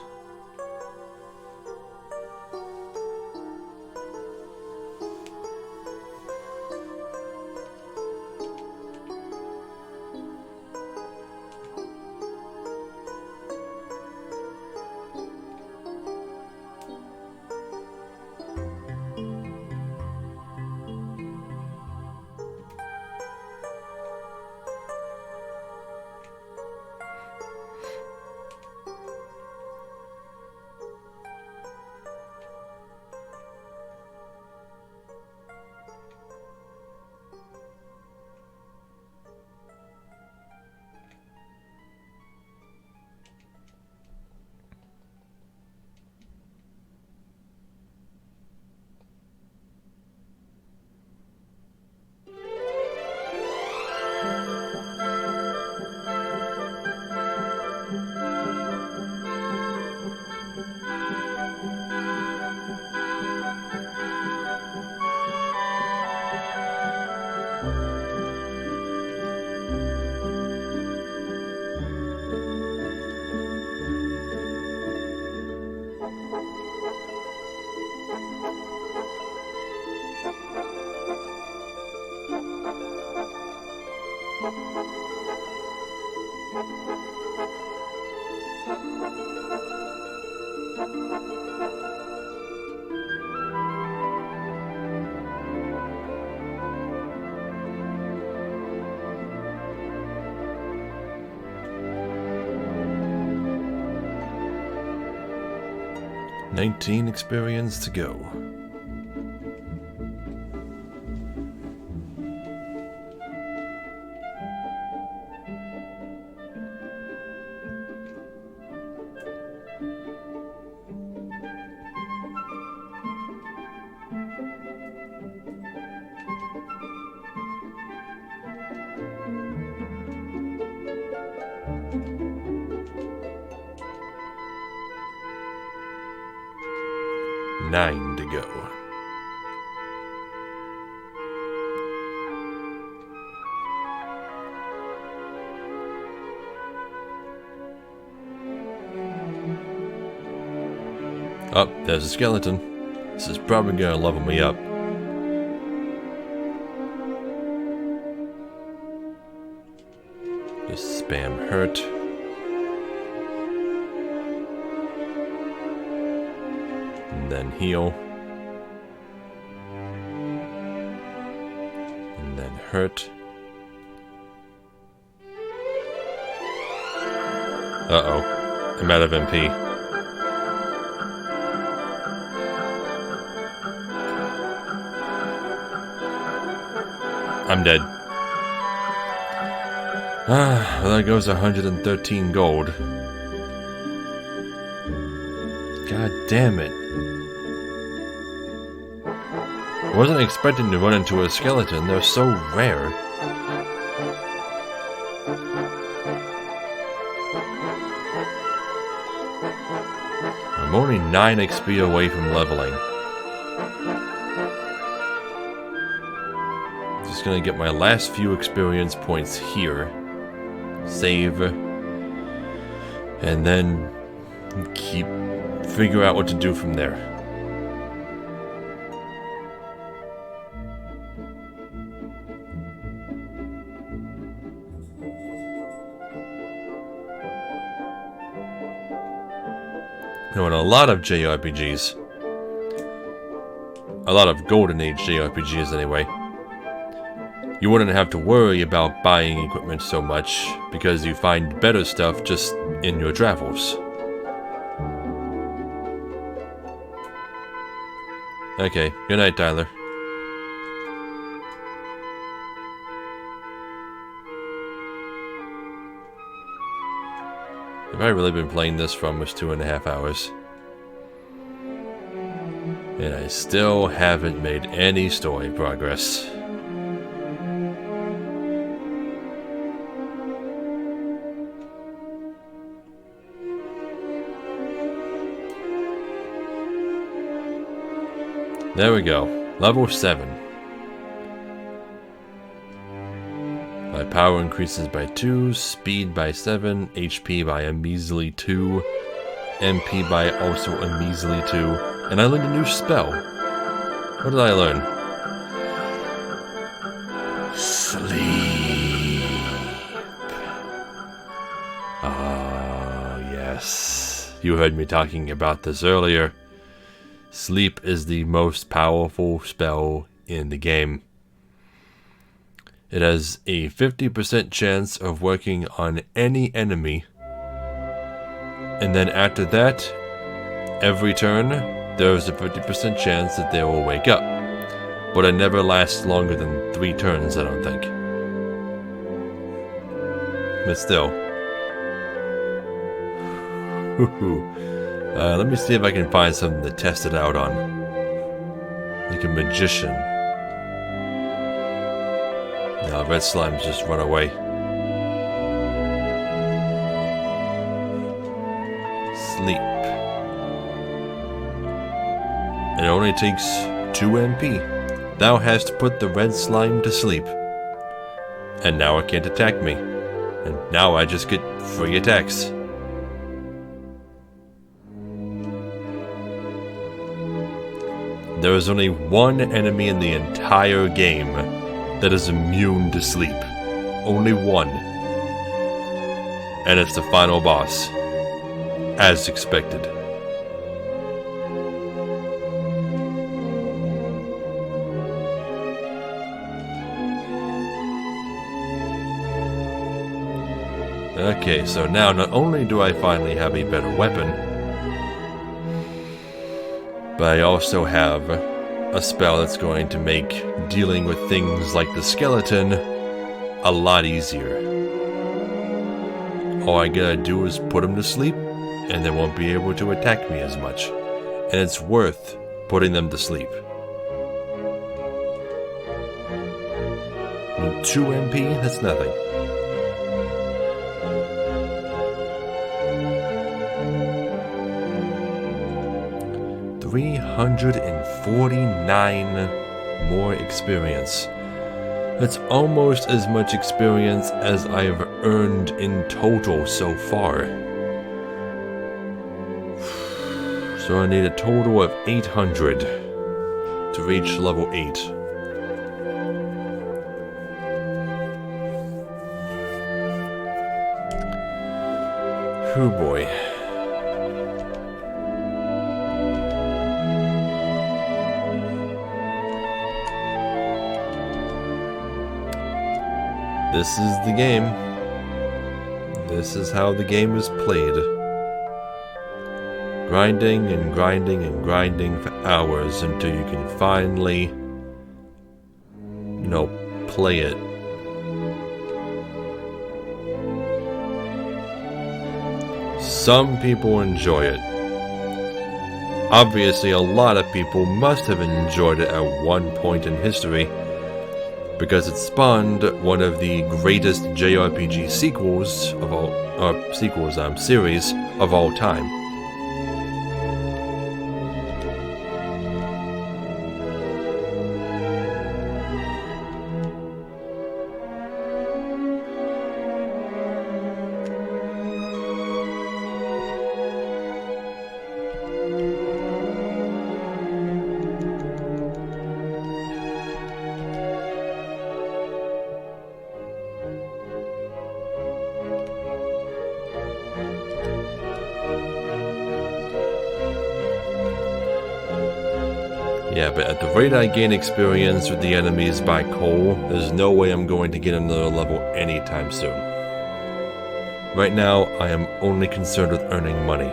$19 experience to go. $9 to go. Oh, there's a skeleton. This is probably gonna level me up. Just spam hurt. And then heal. And then hurt. Uh-oh. I'm out of MP. I'm dead. Ah, well, there goes 113 gold. God damn it. I wasn't expecting to run into a skeleton, they're so rare. I'm only 9 XP away from leveling. Just gonna get my last few experience points here. Save. And then figure out what to do from there. Now, in a lot of jRPGs, a lot of Golden Age jRPGs anyway, you wouldn't have to worry about buying equipment so much because you find better stuff just in your travels. Okay, good night, Tyler. Have I really been playing this for almost 2.5 hours? And I still haven't made any story progress. There we go. Level 7. My power increases by 2, speed by 7, HP by a measly 2, MP by also a measly 2, and I learned a new spell. What did I learn? Sleep. Ah, yes. You heard me talking about this earlier. Sleep is the most powerful spell in the game. It has a 50% chance of working on any enemy. And then after that, every turn, there's a 50% chance that they will wake up. But it never lasts longer than 3 turns, I don't think. But still. Let me see if I can find something to test it out on. Like a magician. No, red slimes just run away. Sleep. It only takes 2 MP. Thou hast put the red slime to sleep. And now it can't attack me. And now I just get free attacks. There is only one enemy in the entire game that is immune to sleep. Only one. And it's the final boss. As expected. Okay, so now not only do I finally have a better weapon, but I also have a spell that's going to make dealing with things like the skeleton a lot easier. All I gotta do is put them to sleep, and they won't be able to attack me as much. And it's worth putting them to sleep. I mean, 2 MP, that's nothing. $349 more experience. That's almost as much experience as I have earned in total so far. So I need a total of 800 to reach level 8. Oh boy. This is the game. This is how the game is played. Grinding and grinding and grinding for hours until you can finally, play it. Some people enjoy it. Obviously, a lot of people must have enjoyed it at one point in history, because it spawned one of the greatest jRPG series of all time. Yeah, but at the rate I gain experience with the enemies by coal, there's no way I'm going to get another level anytime soon. Right now, I am only concerned with earning money.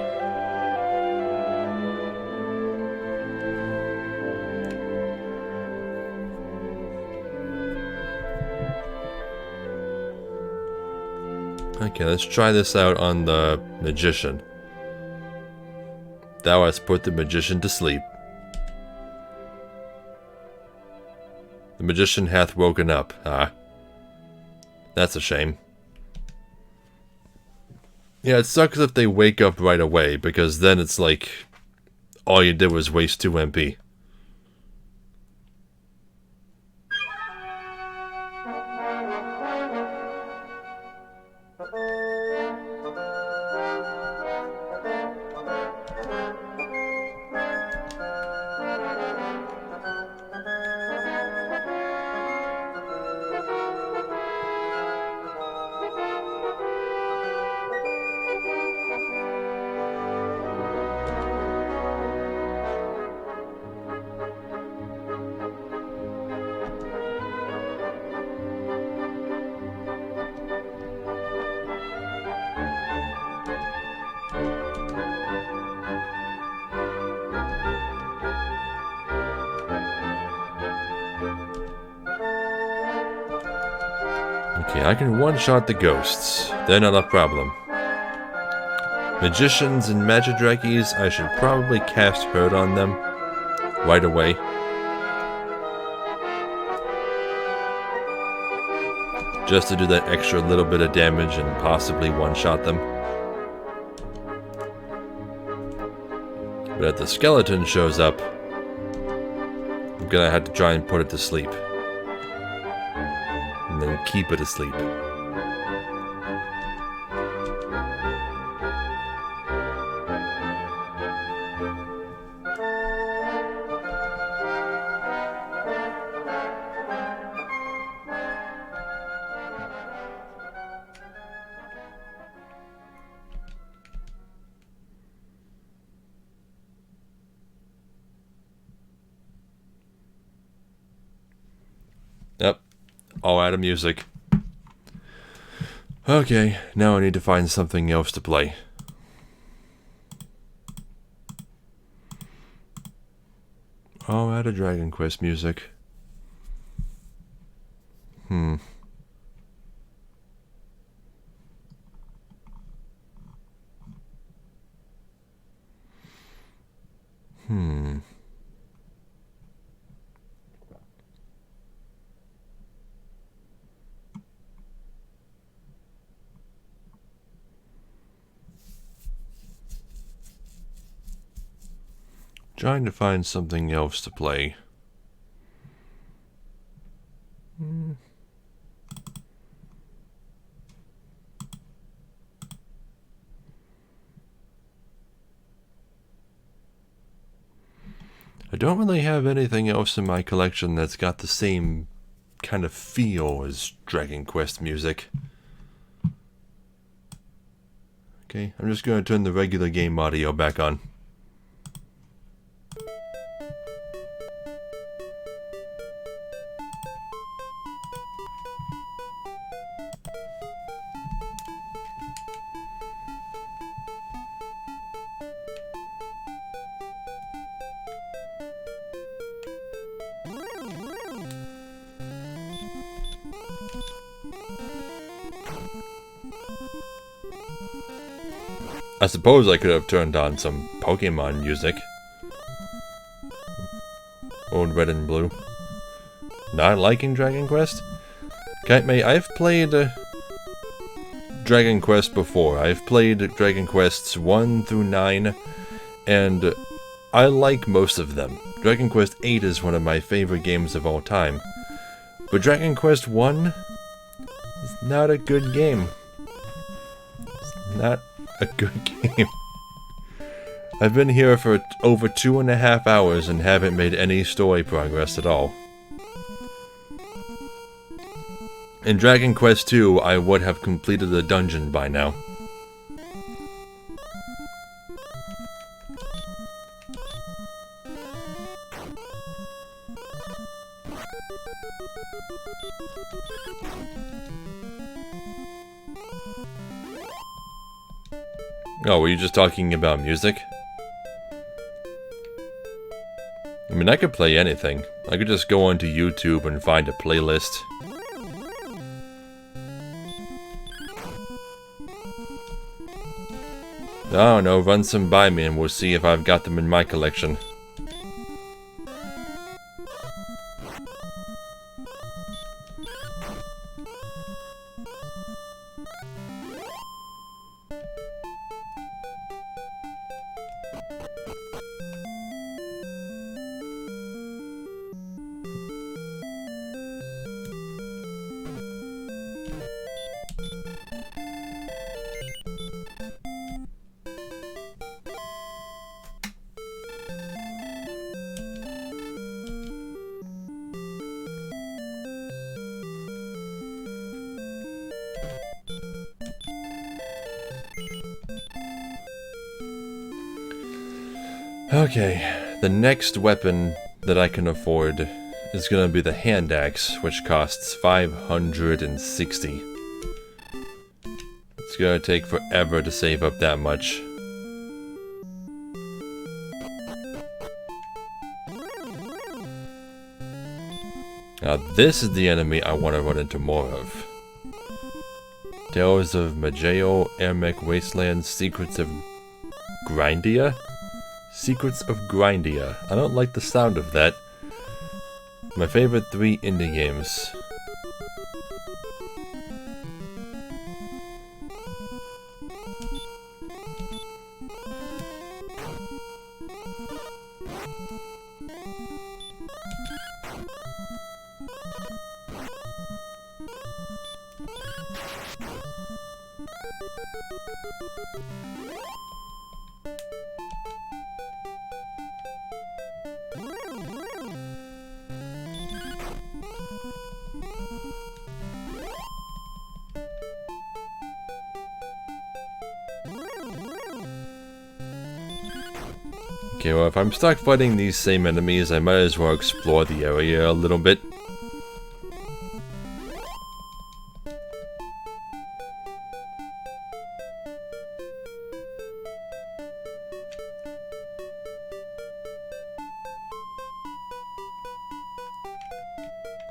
Okay, let's try this out on the magician. Thou hast put the magician to sleep. The magician hath woken up. Ah. That's a shame. Yeah, it sucks if they wake up right away, because then it's like all you did was waste 2 MP. Okay, I can one-shot the ghosts. They're not a problem. Magicians and jRPG's, I should probably cast Hurt on them right away. Just to do that extra little bit of damage and possibly one-shot them. But if the skeleton shows up, I'm gonna have to try and put it to sleep. And then keep it asleep. Yep. All out of music. Okay, now I need to find something else to play. All out of Dragon Quest music. Trying to find something else to play. I don't really have anything else in my collection that's got the same kind of feel as Dragon Quest music. Okay, I'm just going to turn the regular game audio back on. I suppose I could have turned on some Pokemon music. Old Red and Blue. Not liking Dragon Quest? Okay, I've played Dragon Quest before. I've played Dragon Quests 1 through 9, and I like most of them. Dragon Quest 8 is one of my favorite games of all time. But Dragon Quest 1 is not a good game. It's not a good game. I've been here for over 2.5 hours and haven't made any story progress at all. In Dragon Quest 2, I would have completed the dungeon by now. Oh, were you just talking about music? I mean, I could play anything. I could just go onto YouTube and find a playlist. I don't know, run some by me and we'll see if I've got them in my collection. Okay, the next weapon that I can afford is gonna be the hand axe, which costs 560. It's gonna take forever to save up that much. Now this is the enemy I want to run into more of. Tales of Mageo, Ermek Wasteland, Secrets of Grindia? Secrets of Grindia. I don't like the sound of that. My favorite 3 indie games. Okay, well, if I'm stuck fighting these same enemies, I might as well explore the area a little bit.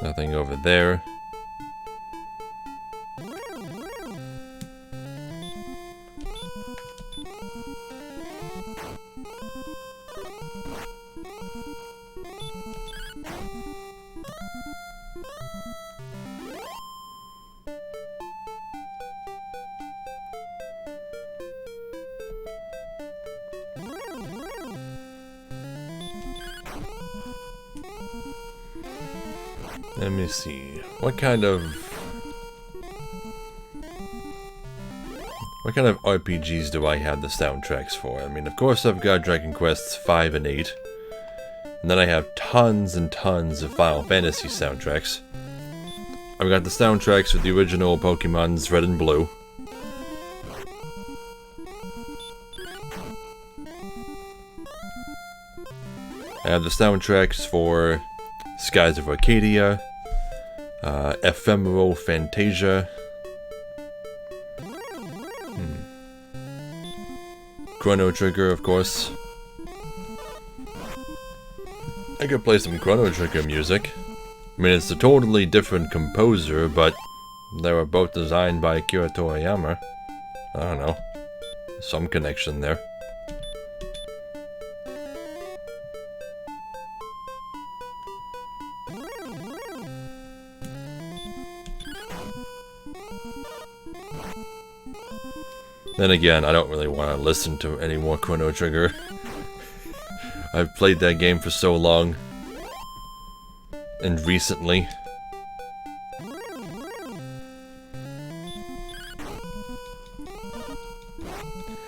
Nothing over there. Let me see. What kind of RPGs do I have the soundtracks for? I mean, of course I've got Dragon Quests 5 and 8. And then I have tons and tons of Final Fantasy soundtracks. I've got the soundtracks for the original Pokemon's Red and Blue. I have the soundtracks for Skies of Arcadia, Ephemeral Fantasia, Chrono Trigger, of course. I could play some Chrono Trigger music. I mean, it's a totally different composer, but they were both designed by Akira Toriyama. I don't know. Some connection there. Then again, I don't really want to listen to any more Chrono Trigger. I've played that game for so long. And recently.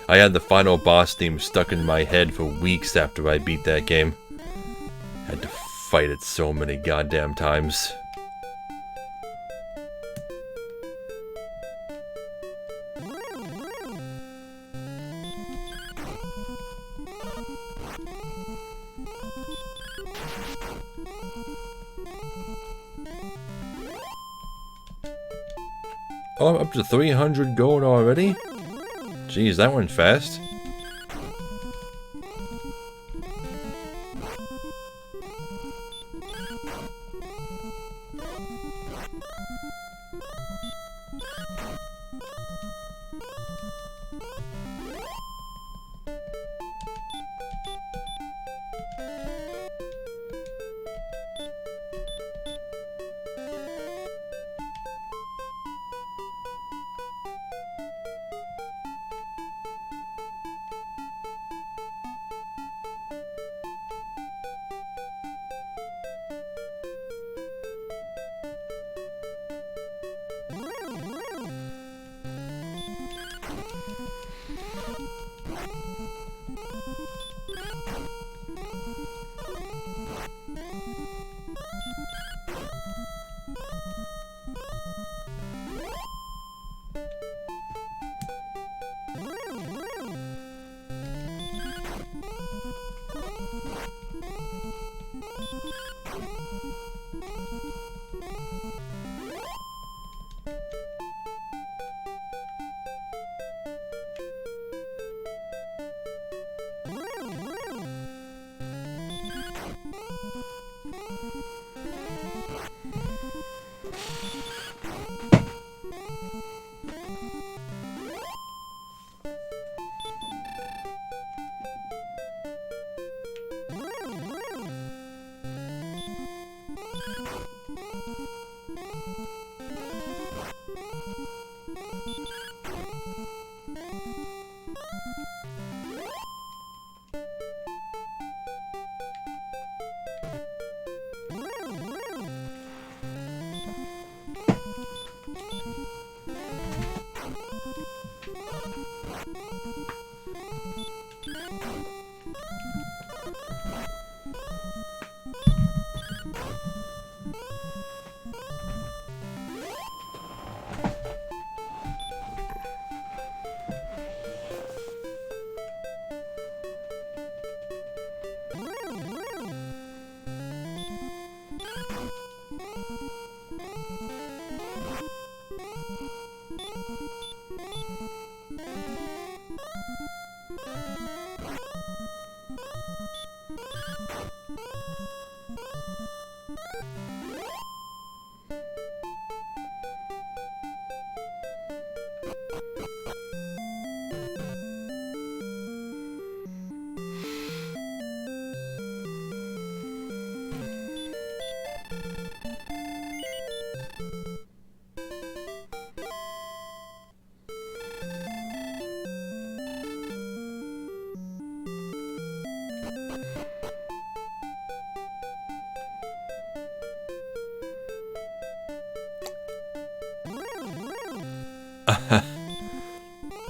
I had the final boss theme stuck in my head for weeks after I beat that game. Had to fight it so many goddamn times. Oh, I'm up to 300 gold already? Jeez, that went fast.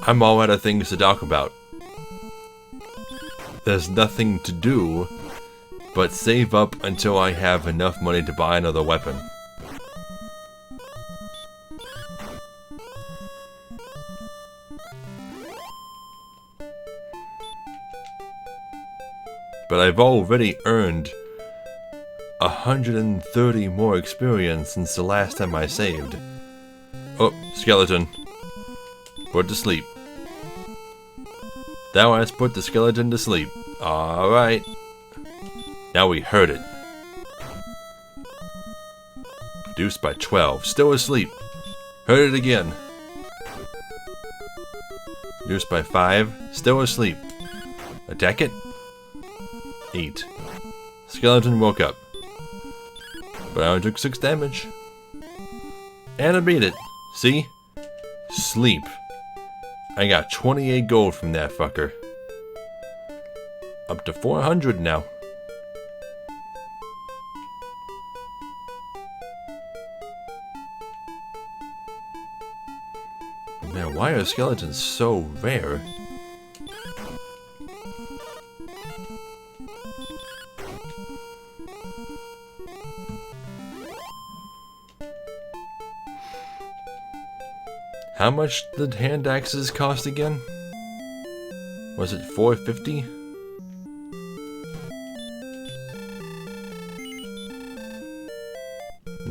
I'm all out of things to talk about. There's nothing to do but save up until I have enough money to buy another weapon. But I've already earned 130 more experience since the last time I saved. Oh, skeleton. Put to sleep. Thou hast put the skeleton to sleep. Alright. Now we heard it. Reduced by 12. Still asleep. Heard it again. Reduced by 5. Still asleep. Attack it. 8. Skeleton woke up. But I only took 6 damage. And I beat it. See? Sleep. I got 28 gold from that fucker. Up to 400 now. Man, why are skeletons so rare? How much did hand axes cost again? Was it 450?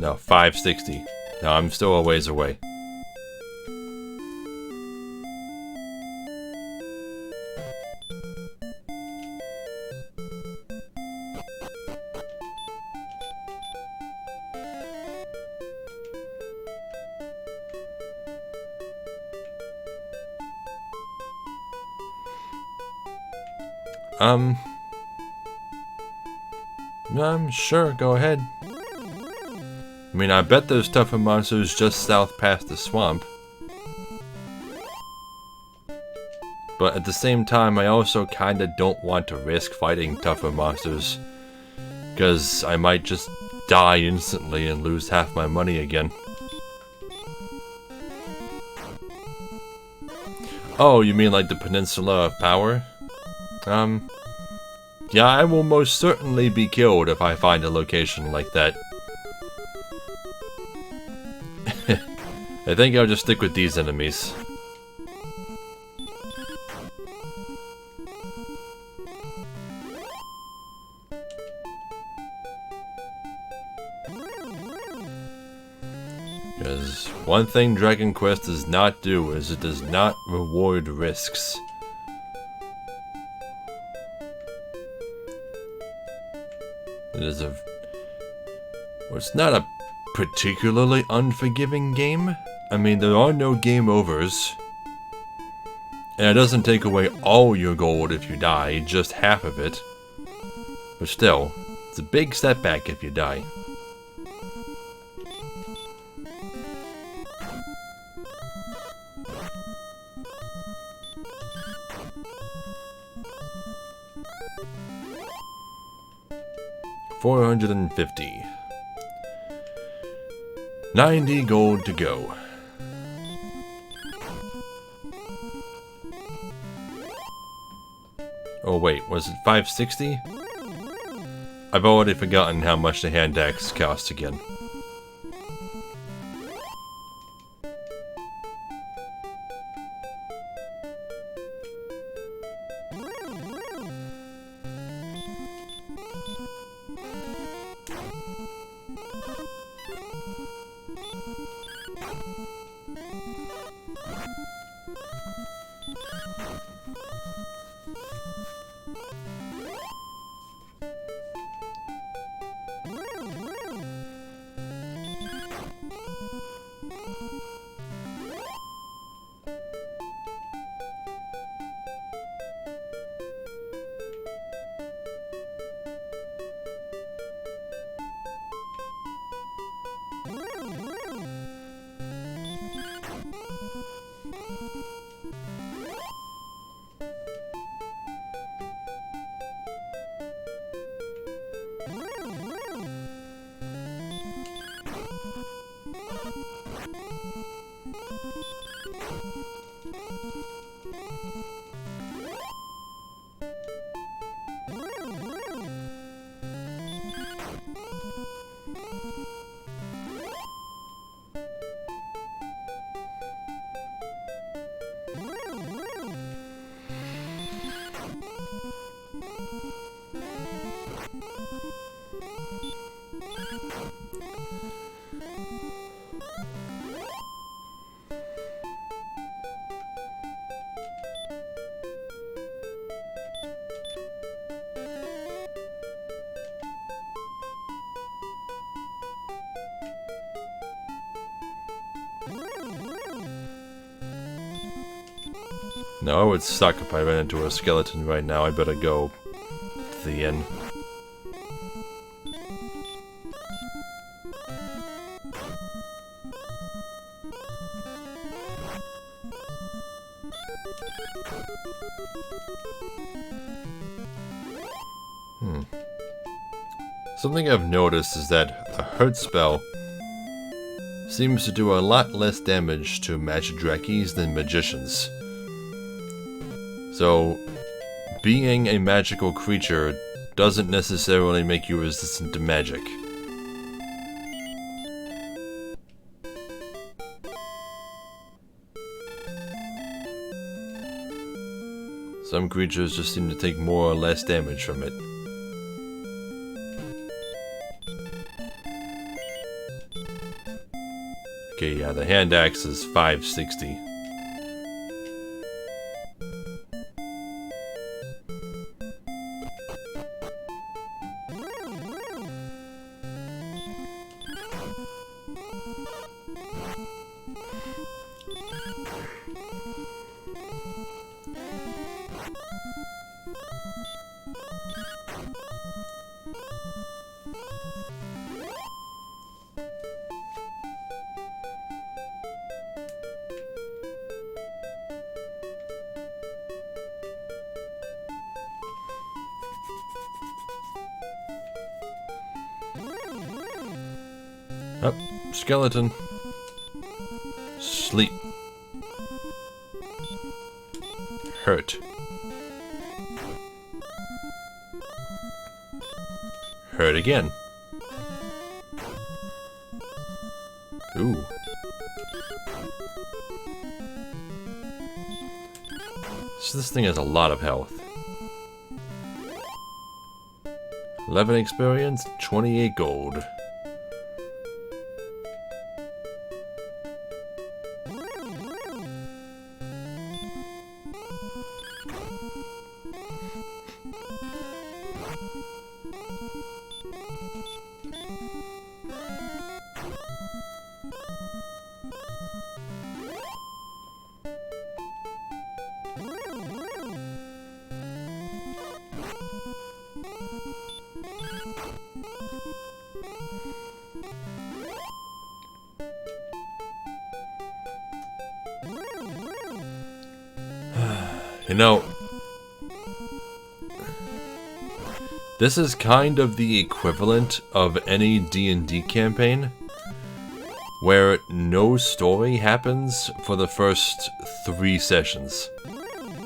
No, 560. No, I'm still a ways away. Sure, go ahead. I mean, I bet there's tougher monsters just south past the swamp. But at the same time, I also kinda don't want to risk fighting tougher monsters. Because I might just die instantly and lose half my money again. Oh, you mean like the Peninsula of Power? Yeah, I will most certainly be killed if I find a location like that. I think I'll just stick with these enemies. Because one thing Dragon Quest does not do is it does not reward risks. It is a... well, it's not a particularly unforgiving game. I mean, there are no game overs. And it doesn't take away all your gold if you die, just half of it. But still, it's a big setback if you die. $450. 90 gold to go. Oh wait, was it 560? I've already forgotten how much the hand axe costs again. No, it would suck if I ran into a skeleton right now. I better go to the inn. Something I've noticed is that the hurt spell seems to do a lot less damage to jRPG's than magicians. So, being a magical creature doesn't necessarily make you resistant to magic. Some creatures just seem to take more or less damage from it. Okay, yeah, the hand axe is 560. Up, skeleton. Sleep. Hurt. Hurt again. Ooh. So this thing has a lot of health. 11 experience, 28 gold. You know, this is kind of the equivalent of any D&D campaign, where no story happens for the first 3 sessions.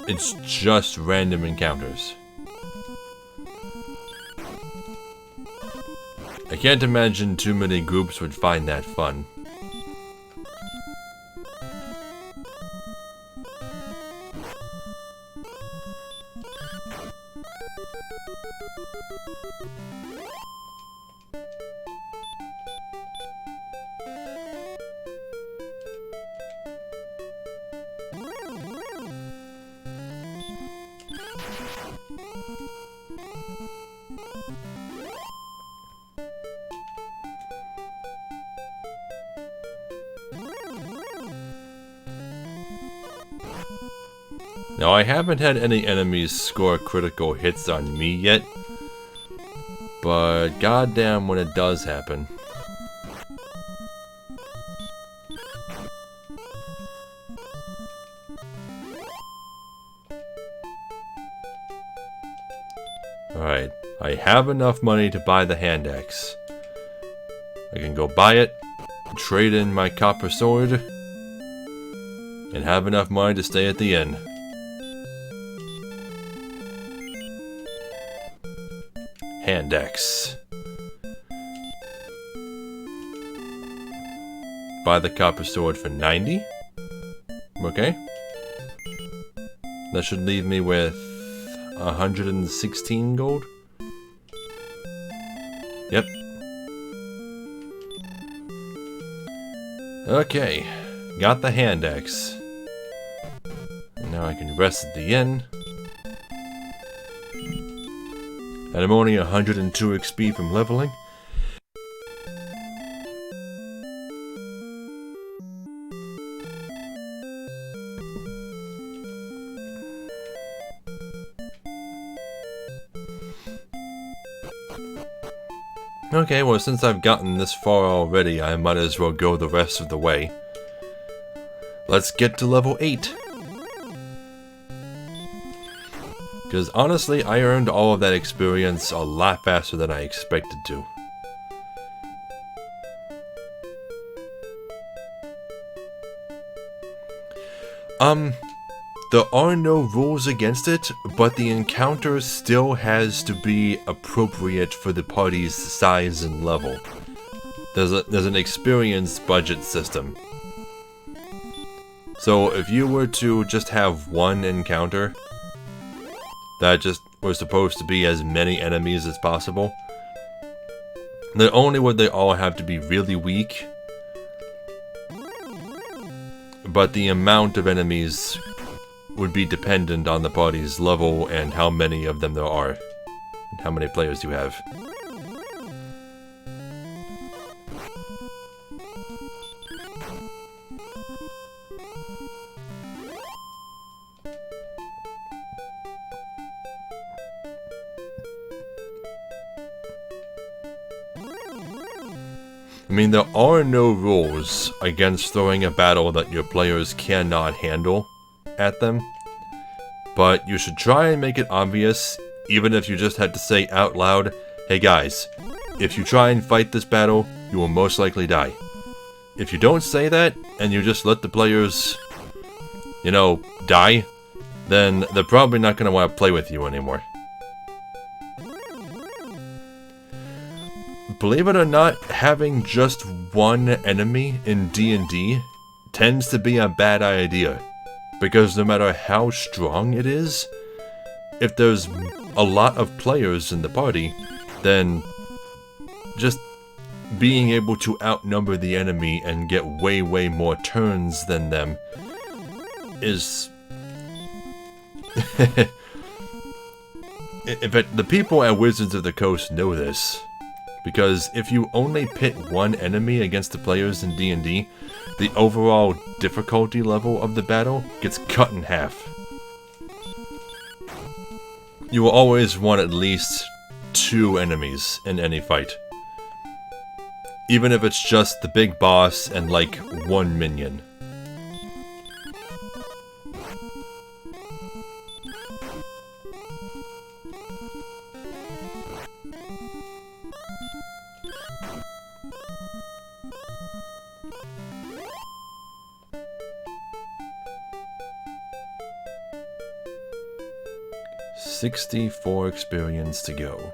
It's just random encounters. I can't imagine too many groups would find that fun. Now, I haven't had any enemies score critical hits on me yet, but goddamn when it does happen. Alright, I have enough money to buy the hand axe. I can go buy it, trade in my copper sword, and have enough money to stay at the inn. Hand axe. Buy the copper sword for 90. Okay. That should leave me with 116 gold. Yep. Okay. Got the hand axe. Now I can rest at the inn. And I'm only 102 XP from leveling. Okay, well, since I've gotten this far already, I might as well go the rest of the way. Let's get to level 8. Because honestly, I earned all of that experience a lot faster than I expected to. There are no rules against it, but the encounter still has to be appropriate for the party's size and level. There's an experience budget system. So if you were to just have one encounter that just was supposed to be as many enemies as possible, not only would they all have to be really weak, but the amount of enemies would be dependent on the party's level and how many of them there are, and how many players you have. I mean, there are no rules against throwing a battle that your players cannot handle at them, but you should try and make it obvious, even if you just had to say out loud, "Hey guys, if you try and fight this battle, you will most likely die. If you don't say that, and you just let the players, you know, die, then they're probably not going to want to play with you anymore. Believe it or not, having just one enemy in D&D tends to be a bad idea. Because no matter how strong it is, if there's a lot of players in the party, then just being able to outnumber the enemy and get way, way more turns than them is... In fact, the people at Wizards of the Coast know this. Because if you only pit one enemy against the players in D&D, the overall difficulty level of the battle gets cut in half. You will always want at least 2 enemies in any fight. Even if it's just the big boss and like 1 minion. $64 experience to go.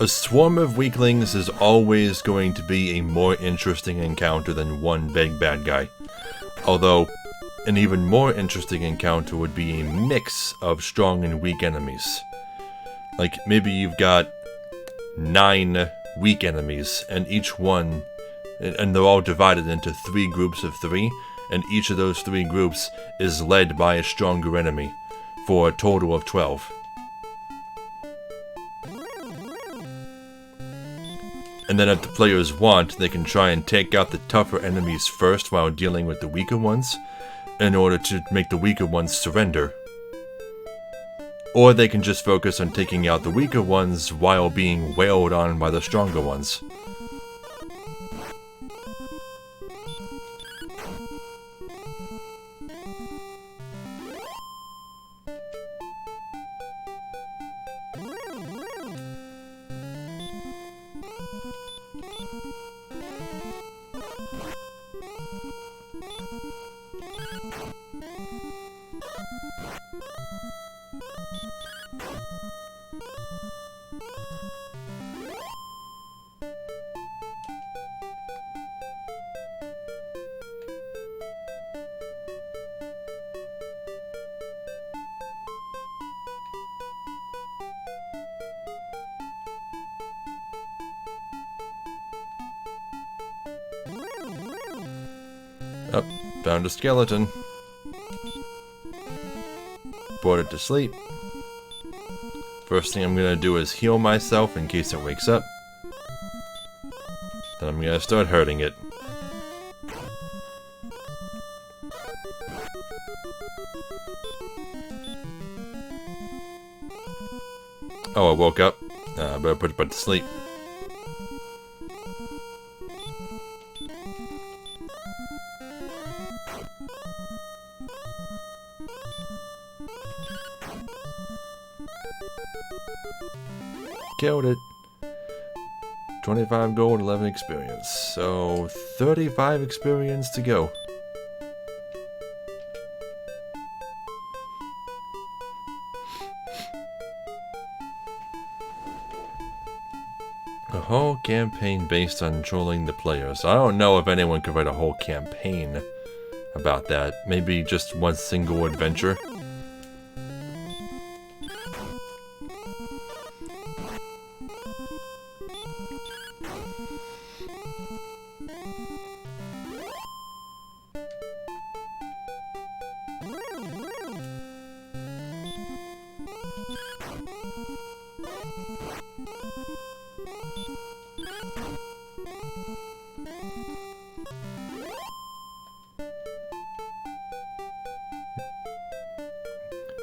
A swarm of weaklings is always going to be a more interesting encounter than one big bad guy. Although, an even more interesting encounter would be a mix of strong and weak enemies. Like, maybe you've got 9 weak enemies, and each one, and they're all divided into 3 groups of 3, and each of those 3 groups is led by a stronger enemy, for a total of 12. And then if the players want, they can try and take out the tougher enemies first while dealing with the weaker ones, in order to make the weaker ones surrender. Or they can just focus on taking out the weaker ones while being wailed on by the stronger ones. Oh, found a skeleton. Brought it to sleep. First thing I'm gonna do is heal myself in case it wakes up. Then I'm gonna start hurting it. Oh, I woke up. I better put it back to sleep. Killed it. 25 gold, 11 experience. So, 35 experience to go. A whole campaign based on trolling the players. I don't know if anyone could write a whole campaign about that. Maybe just one single adventure.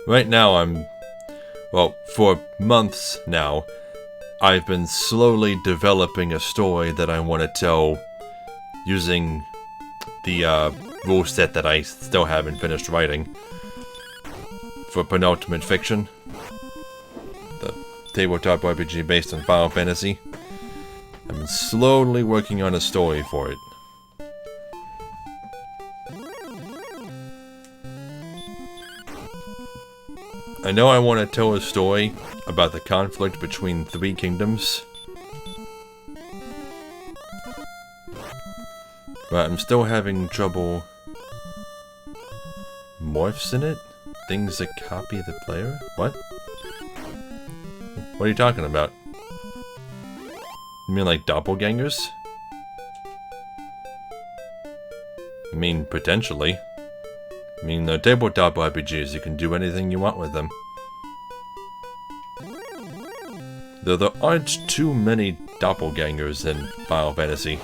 Right now well, for months now, I've been slowly developing a story that I want to tell using the rule set that I still haven't finished writing for Penultimate Fiction, the tabletop RPG based on Final Fantasy. I've been slowly working on a story for it. I know I want to tell a story about the conflict between three kingdoms, but I'm still having trouble. Morphs in it? Things that copy the player? What? What are you talking about? You mean like doppelgangers? I mean, potentially. I mean, the tabletop RPGs, you can do anything you want with them. Though there aren't too many doppelgangers in Final Fantasy.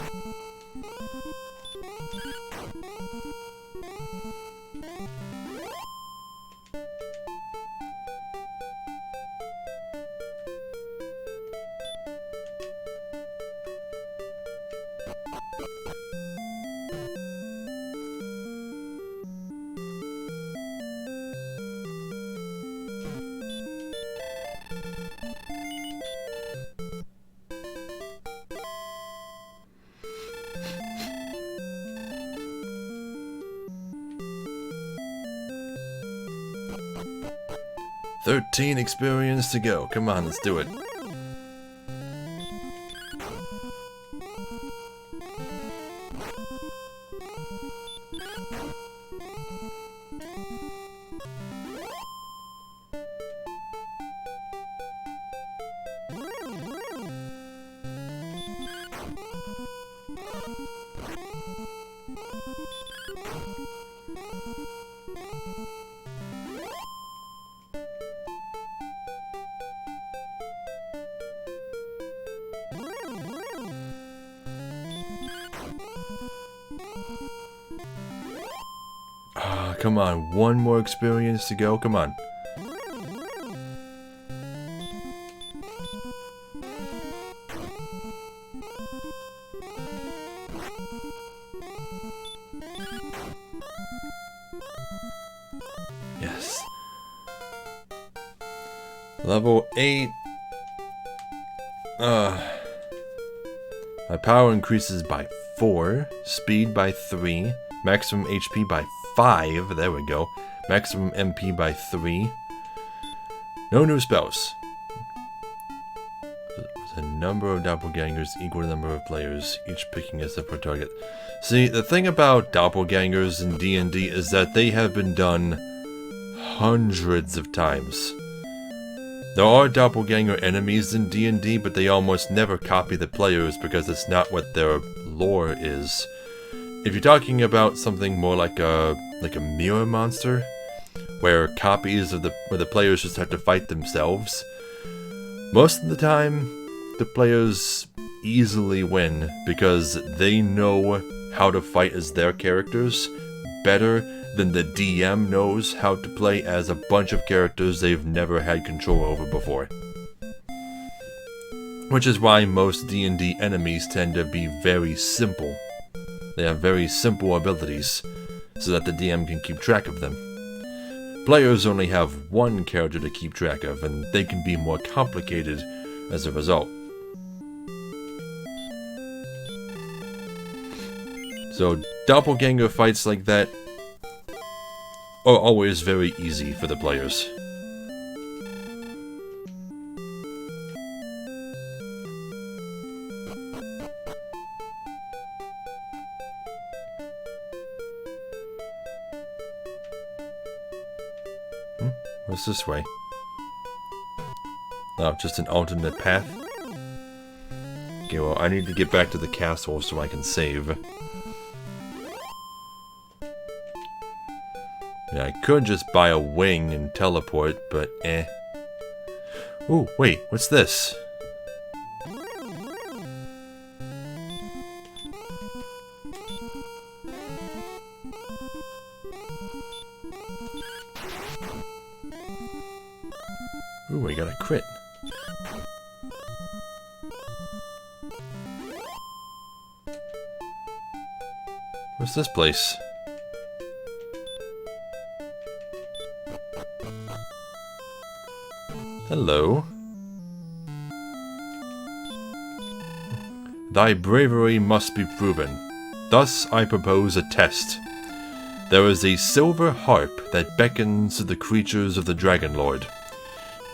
"13 experience to go. Come on, let's do it." Come on, one more experience to go. Come on. Yes. Level 8. My power increases by 4, speed by 3, maximum HP by 5, there we go, maximum MP by 3. No new spells. The number of doppelgangers equal to the number of players, each picking a separate target. See, the thing about doppelgangers in D&D is that they have been done hundreds of times. There are doppelganger enemies in D&D, but they almost never copy the players because it's not what their lore is. If you're talking about something more like a mirror monster, where copies of where the players just have to fight themselves, most of the time the players easily win because they know how to fight as their characters better than the DM knows how to play as a bunch of characters they've never had control over before. Which is why most D&D enemies tend to be very simple. They have very simple abilities, so that the DM can keep track of them. Players only have one character to keep track of, and they can be more complicated as a result. So, doppelganger fights like that are always very easy for the players. What's this way? Oh, just an alternate path? Okay, well, I need to get back to the castle so I can save. Yeah, I could just buy a wing and teleport, but eh. Ooh, wait, what's this? Ooh, I got a crit. What's this place? Hello. Thy bravery must be proven. Thus I propose a test. There is a silver harp that beckons to the creatures of the Dragon Lord.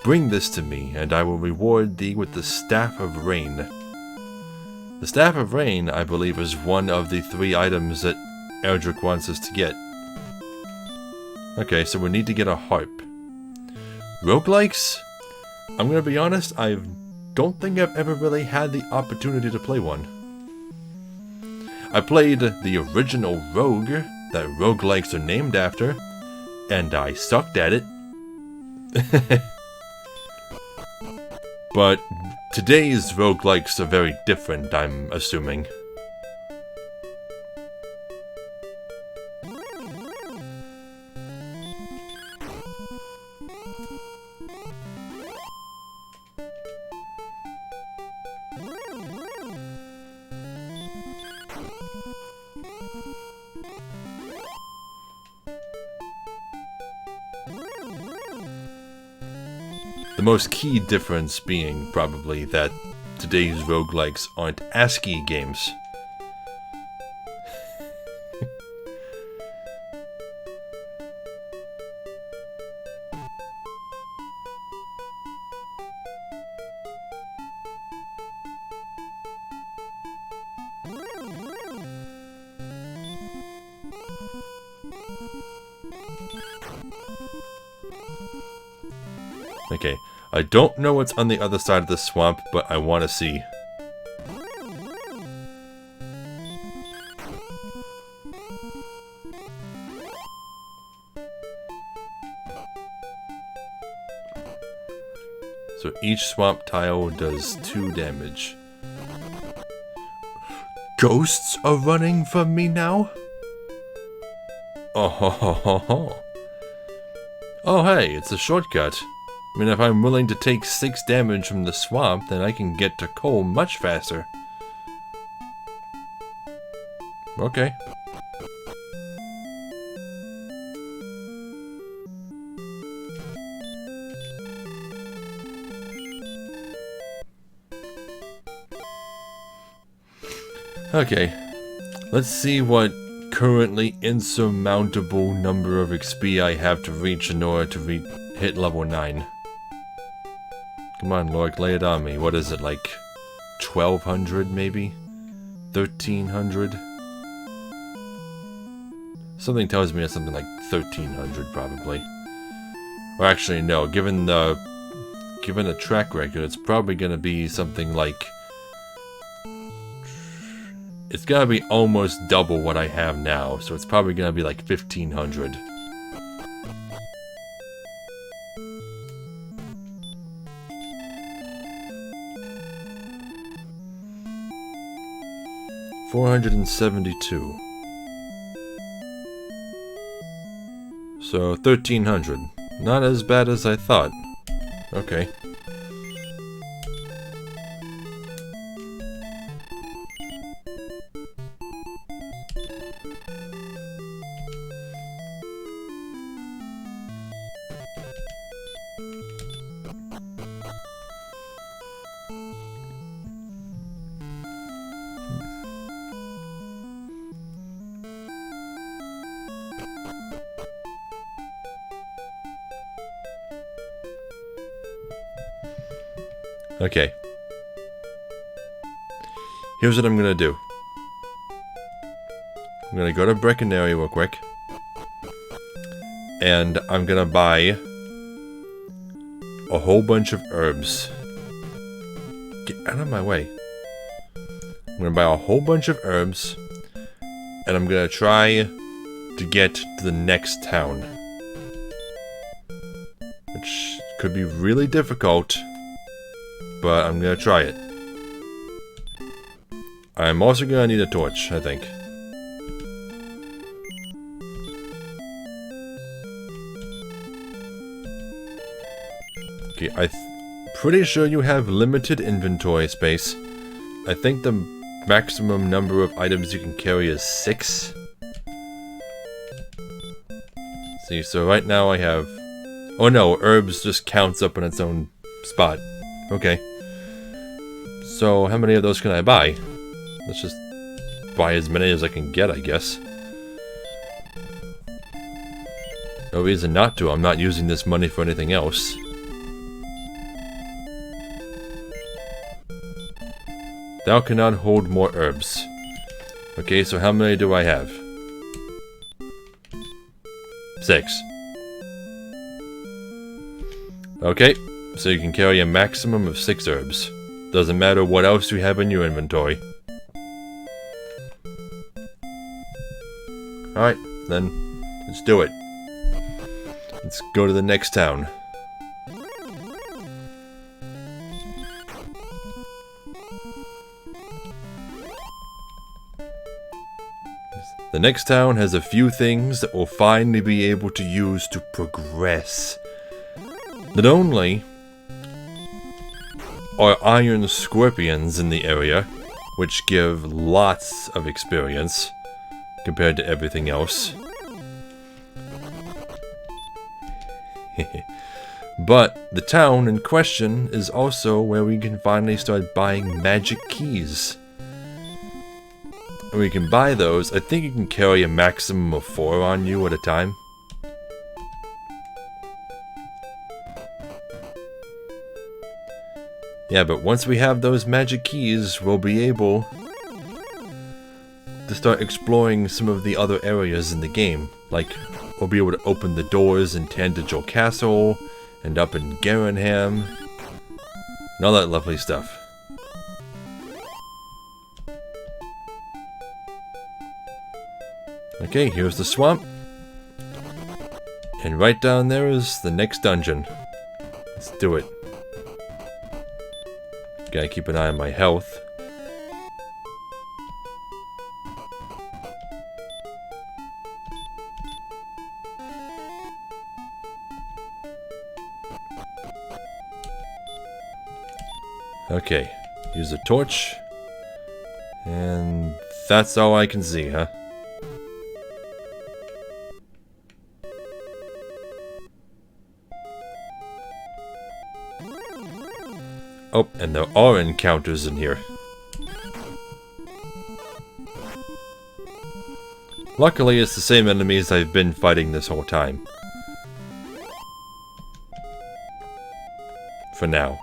Bring this to me, and I will reward thee with the Staff of Rain. The Staff of Rain, I believe, is one of the 3 items that Erdrick wants us to get. Okay, so we need to get a harp. Roguelikes? I'm gonna be honest, I don't think I've ever really had the opportunity to play one. I played the original Rogue that roguelikes are named after, and I sucked at it. But today's roguelikes are very different, I'm assuming. The most key difference being probably that today's roguelikes aren't ASCII games. Okay, I don't know what's on the other side of the swamp, but I want to see. So each swamp tile does 2 damage. Ghosts are running from me now? Oh ho ho ho ho. Oh hey, it's a shortcut. I mean, if I'm willing to take 6 damage from the swamp, then I can get to Cole much faster. Okay. Okay. Let's see what currently insurmountable number of XP I have to reach in order to hit level 9. Come on, Lork, lay it on me. What is it, like 1200 maybe? 1300? Something tells me it's something like 1300 probably. Or actually no, given the track record, it's probably gonna be something like, it's gonna be almost double what I have now, so it's probably gonna be like 1500. $472. So 1300. Not as bad as I thought. Okay. Okay. Here's what I'm gonna do. I'm gonna go to Breckenary real quick. And I'm gonna buy a whole bunch of herbs. Get out of my way. I'm gonna buy a whole bunch of herbs. And I'm gonna try to get to the next town. Which could be really difficult. But I'm gonna try it. I'm also gonna need a torch, I think. Okay, pretty sure you have limited inventory space. I think the maximum number of items you can carry is 6. See, so right now I have... Oh no, herbs just counts up in its own spot. Okay. So, how many of those can I buy? Let's just buy as many as I can get, I guess. No reason not to. I'm not using this money for anything else. Thou cannot hold more herbs. Okay, so how many do I have? 6. Okay, so you can carry a maximum of 6 herbs. Doesn't matter what else you have in your inventory. Alright, then let's do it. Let's go to the next town. The next town has a few things that we'll finally be able to use to progress. Not only are iron scorpions in the area, which give lots of experience compared to everything else. But the town in question is also where we can finally start buying magic keys. And we can buy those. I think you can carry a maximum of 4 on you at a time. Yeah, but once we have those magic keys, we'll be able to start exploring some of the other areas in the game. Like, we'll be able to open the doors in Tandagel Castle, and up in Garenham, and all that lovely stuff. Okay, here's the swamp. And right down there is the next dungeon. Let's do it. Gotta keep an eye on my health. Okay, use a torch. And that's all I can see, huh? Oh, and there are encounters in here. Luckily, it's the same enemies I've been fighting this whole time. For now.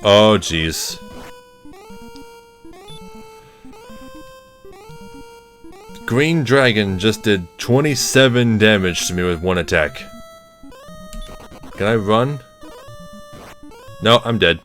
Oh, jeez. Green Dragon just did 27 damage to me with one attack. Can I run? No, I'm dead.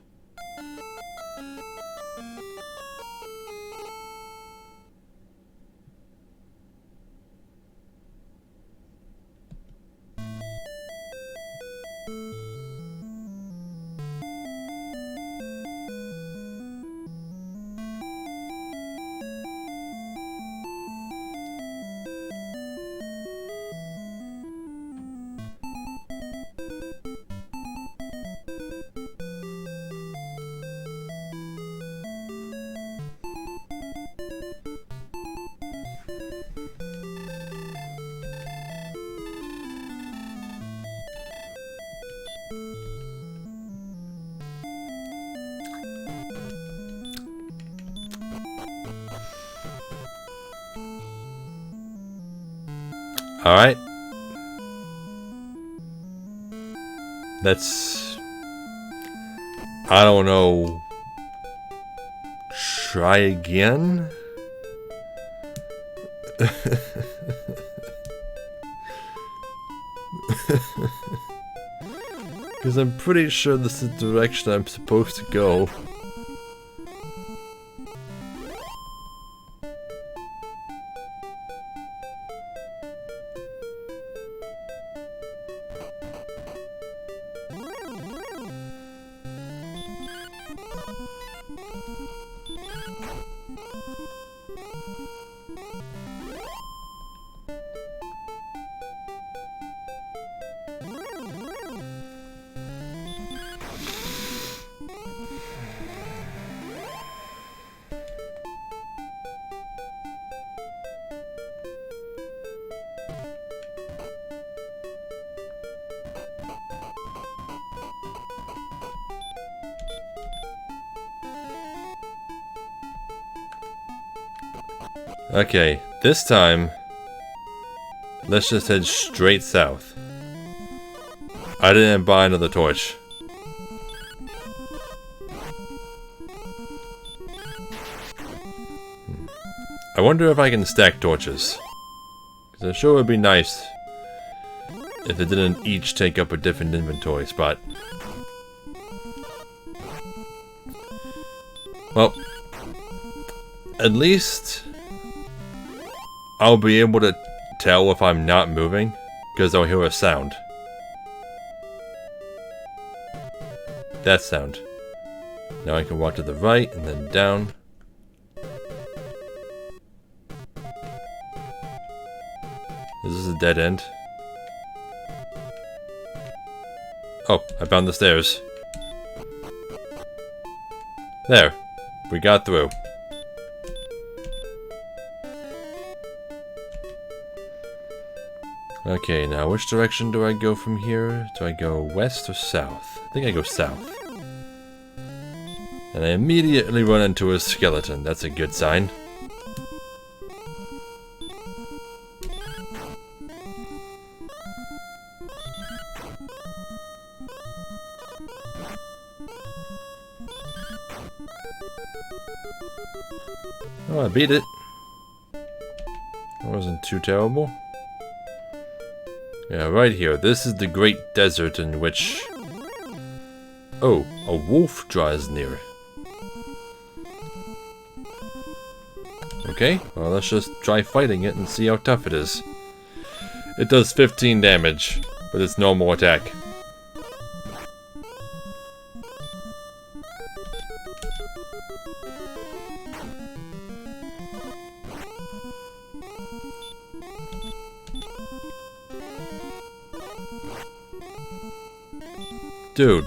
Alright. Let's... I don't know... Try again? Because I'm pretty sure this is the direction I'm supposed to go. Okay, this time, let's just head straight south. I didn't buy another torch. I wonder if I can stack torches. Because I'm sure it would be nice if they didn't each take up a different inventory spot. Well, at least I'll be able to tell if I'm not moving, because I'll hear a sound. That sound. Now I can walk to the right and then down. Is this a dead end? Oh, I found the stairs. There. We got through. Okay, now which direction do I go from here? Do I go west or south? I think I go south. And I immediately run into a skeleton. That's a good sign. Oh, I beat it. That wasn't too terrible. Yeah, right here. This is the great desert in which... Oh, a wolf draws near. Okay, well let's just try fighting it and see how tough it is. It does 15 damage, but it's normal attack. Dude.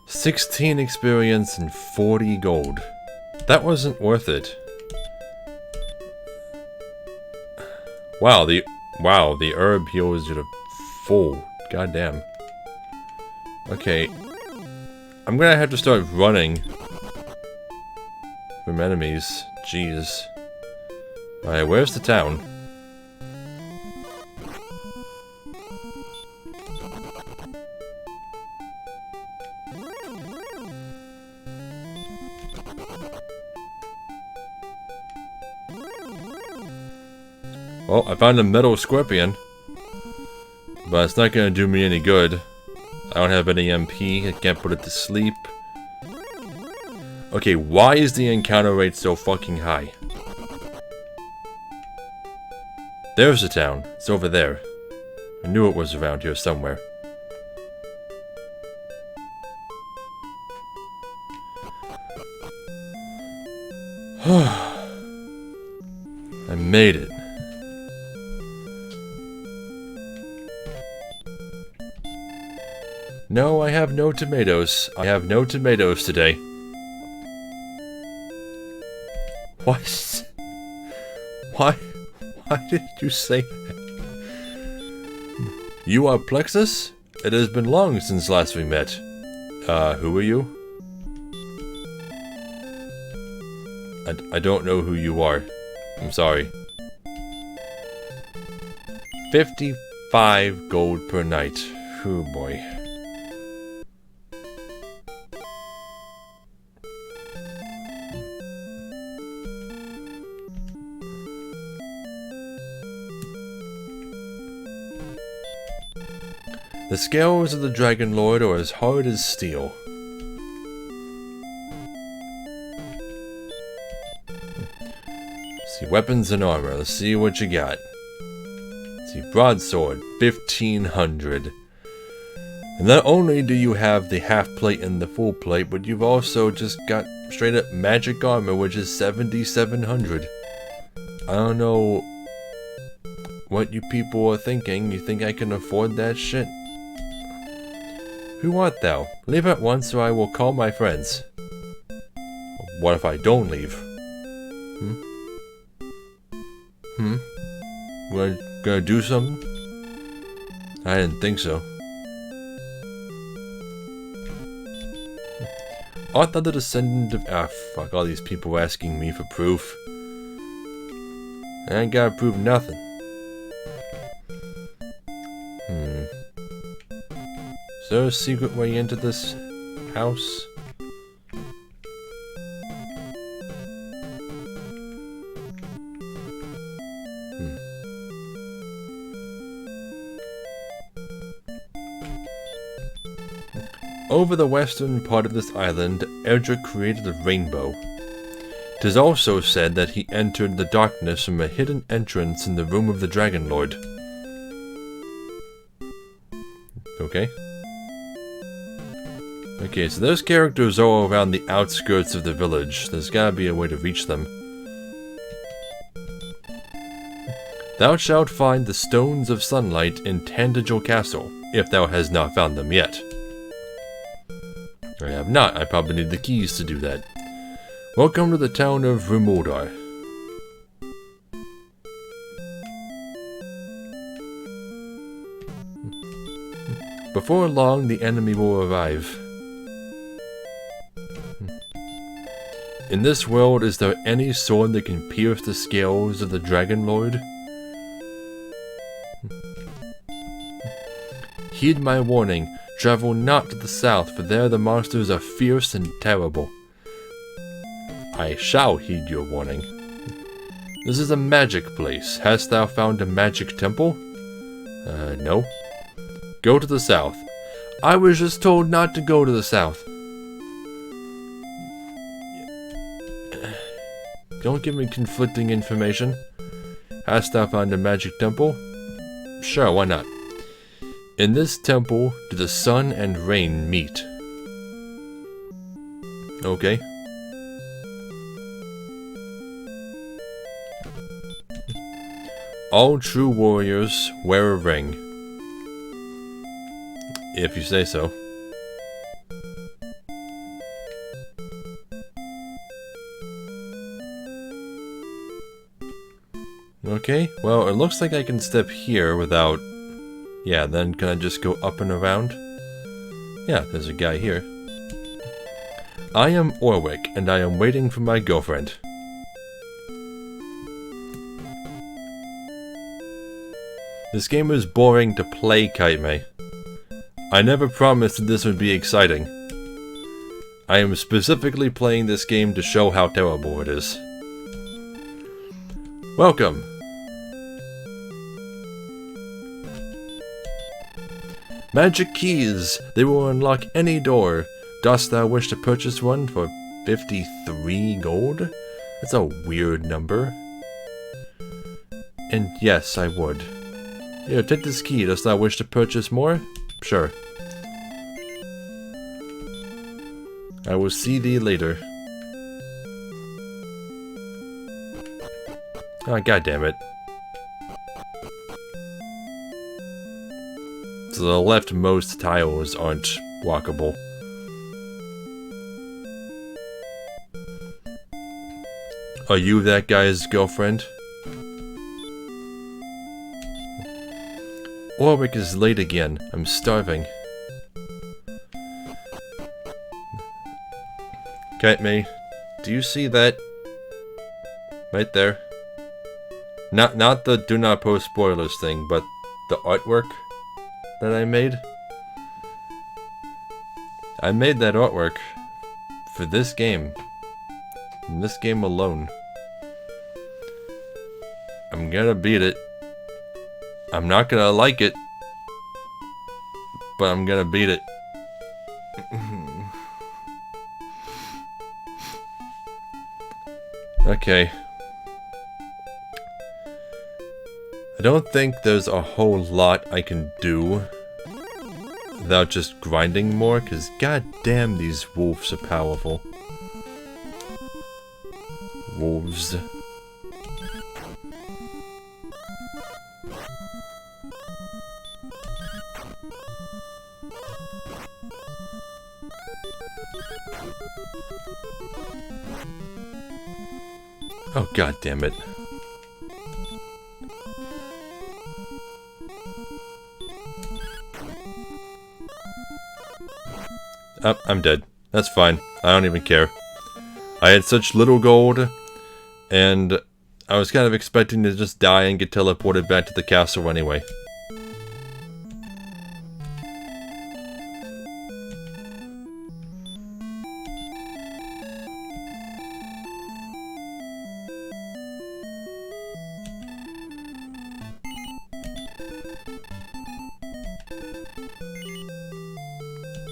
$16 experience and 40 gold. That wasn't worth it. Wow, the herb heals you to full. Goddamn. Okay. I'm gonna have to start running from enemies. Jeez. Alright, where's the town? Well, I found a metal scorpion. But it's not gonna do me any good. I don't have any MP, I can't put it to sleep. Okay, why is the encounter rate so fucking high? There's the town. It's over there. I knew it was around here somewhere. I made it. No, I have no tomatoes. I have no tomatoes today. What? Why did you say that? You are Plexus? It has been long since last we met. Who are you? I don't know who you are. I'm sorry. 55 gold per night. Oh boy. The scales of the Dragon Lord are as hard as steel. See, weapons and armor. Let's see what you got. See, broadsword, 1500. And not only do you have the half plate and the full plate, but you've also just got straight up magic armor, which is 7700. I don't know what you people are thinking. You think I can afford that shit? Who art thou? Leave at once or I will call my friends. what if I don't leave? We're gonna do something? I didn't think so. Art thou the descendant of... Ah, fuck, all these people asking me for proof. I ain't gotta prove nothing. Is there a secret way into this house? Over the western part of this island, Edric created a rainbow. 'Tis also said that he entered the darkness from a hidden entrance in the room of the Dragon Lord. Okay. Okay, so those characters are around the outskirts of the village. There's gotta be a way to reach them. Thou shalt find the Stones of Sunlight in Tandagel Castle, if thou hast not found them yet. I have not. I probably need the keys to do that. Welcome to the town of Rumordar. Before long, the enemy will arrive. In this world, is there any sword that can pierce the scales of the Dragon Lord? Heed my warning. Travel not to the south, for there the monsters are fierce and terrible. I shall heed your warning. This is a magic place. Hast thou found a magic temple? No. Go to the south. I was just told not to go to the south. Don't give me conflicting information. Hast thou found a magic temple? Sure, why not? In this temple do the sun and rain meet. Okay. All true warriors wear a ring. If you say so. Okay, well, it looks like I can step here without... Yeah, then can I just go up and around? Yeah, there's a guy here. I am Orwick, and I am waiting for my girlfriend. This game is boring to play, Kite May. I never promised that this would be exciting. I am specifically playing this game to show how terrible it is. Welcome! Magic keys! They will unlock any door. Dost thou wish to purchase one for 53 gold? That's a weird number. And yes, I would. Here, take this key. Dost thou wish to purchase more? Sure. I will see thee later. Oh, goddammit. So the leftmost tiles aren't walkable. Are you that guy's girlfriend? Orwick is late again. I'm starving. Kite May, do you see that? Right there. Not the do not post spoilers thing, but the artwork that I made. I made that artwork for this game. And this game alone. I'm gonna beat it. I'm not gonna like it, but I'm gonna beat it. Okay. I don't think there's a whole lot I can do without just grinding more, because goddamn these wolves are powerful. Wolves. Oh, god damn it. Oh, I'm dead. That's fine. I don't even care. I had such little gold, and I was kind of expecting to just die and get teleported back to the castle anyway.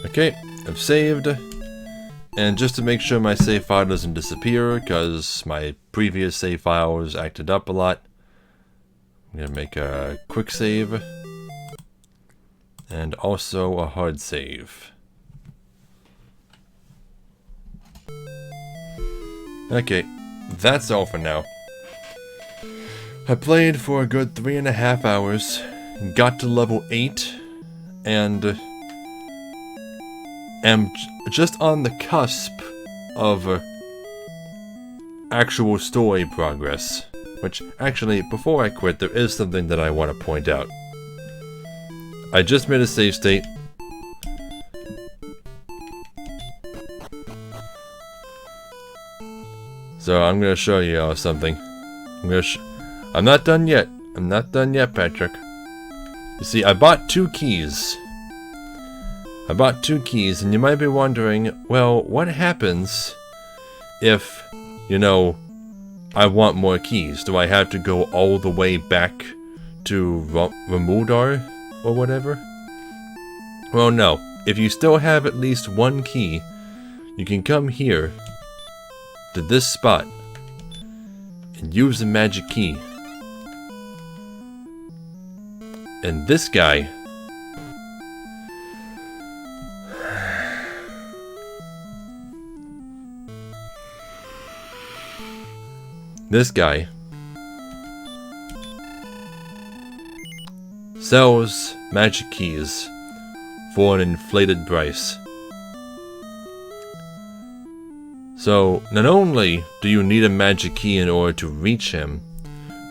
Okay, I've saved. And just to make sure my save file doesn't disappear, because my previous save files acted up a lot, I'm going to make a quick save. And also a hard save. Okay, that's all for now. I played for a good 3.5 hours, got to level 8, and am just on the cusp of actual story progress. Which, actually, before I quit, there is something that I want to point out. I just made a save state. So I'm gonna show you all something. I'm not done yet. I'm not done yet, Patrick. You see, I bought 2 keys. And you might be wondering, well, what happens if, you know, I want more keys? Do I have to go all the way back to Ramudar or whatever? Well, no. If you still have at least 1 key, you can come here to this spot and use the magic key. And this guy sells magic keys for an inflated price. So, not only do you need a magic key in order to reach him,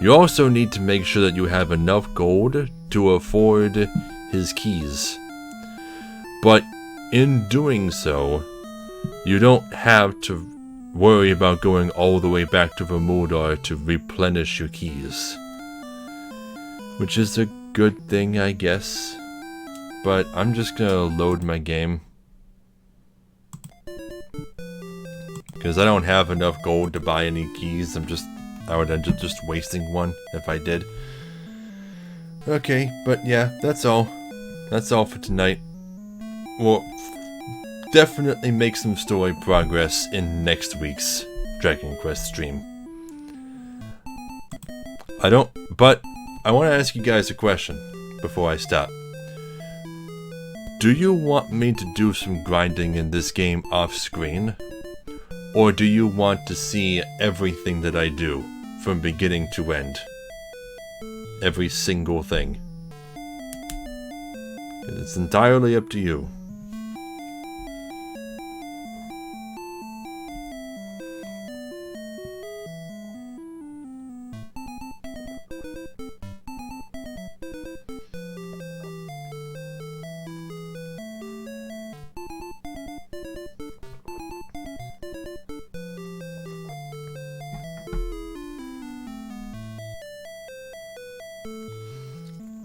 you also need to make sure that you have enough gold to afford his keys. But in doing so, you don't have to worry about going all the way back to Ramudar to replenish your keys. Which is a good thing, I guess. But I'm just gonna load my game. Because I don't have enough gold to buy any keys. I would end up just wasting one if I did. Okay, but yeah, that's all. That's all for tonight. We'll definitely make some story progress in next week's Dragon Quest stream. But I want to ask you guys a question before I stop. Do you want me to do some grinding in this game off screen? Or do you want to see everything that I do from beginning to end? Every single thing. It's entirely up to you.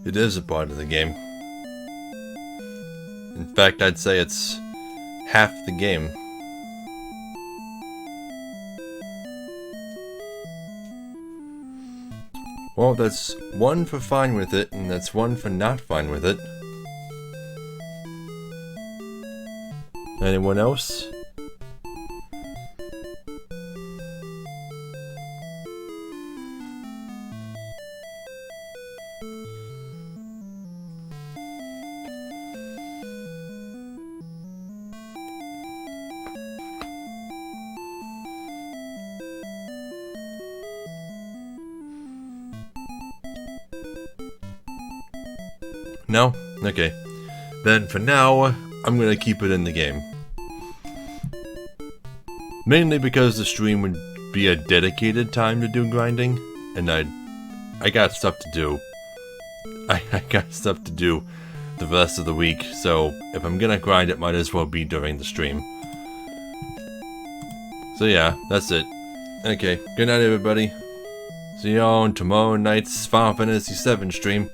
It is a part of the game. In fact, I'd say it's half the game. Well, that's 1 for fine with it, and that's 1 for not fine with it. Anyone else? No? Okay. Then for now, I'm gonna keep it in the game. Mainly because the stream would be a dedicated time to do grinding, and I got stuff to do. I got stuff to do the rest of the week, so if I'm gonna grind, it might as well be during the stream. So yeah, that's it. Okay, good night everybody. See y'all on tomorrow night's Final Fantasy VII stream.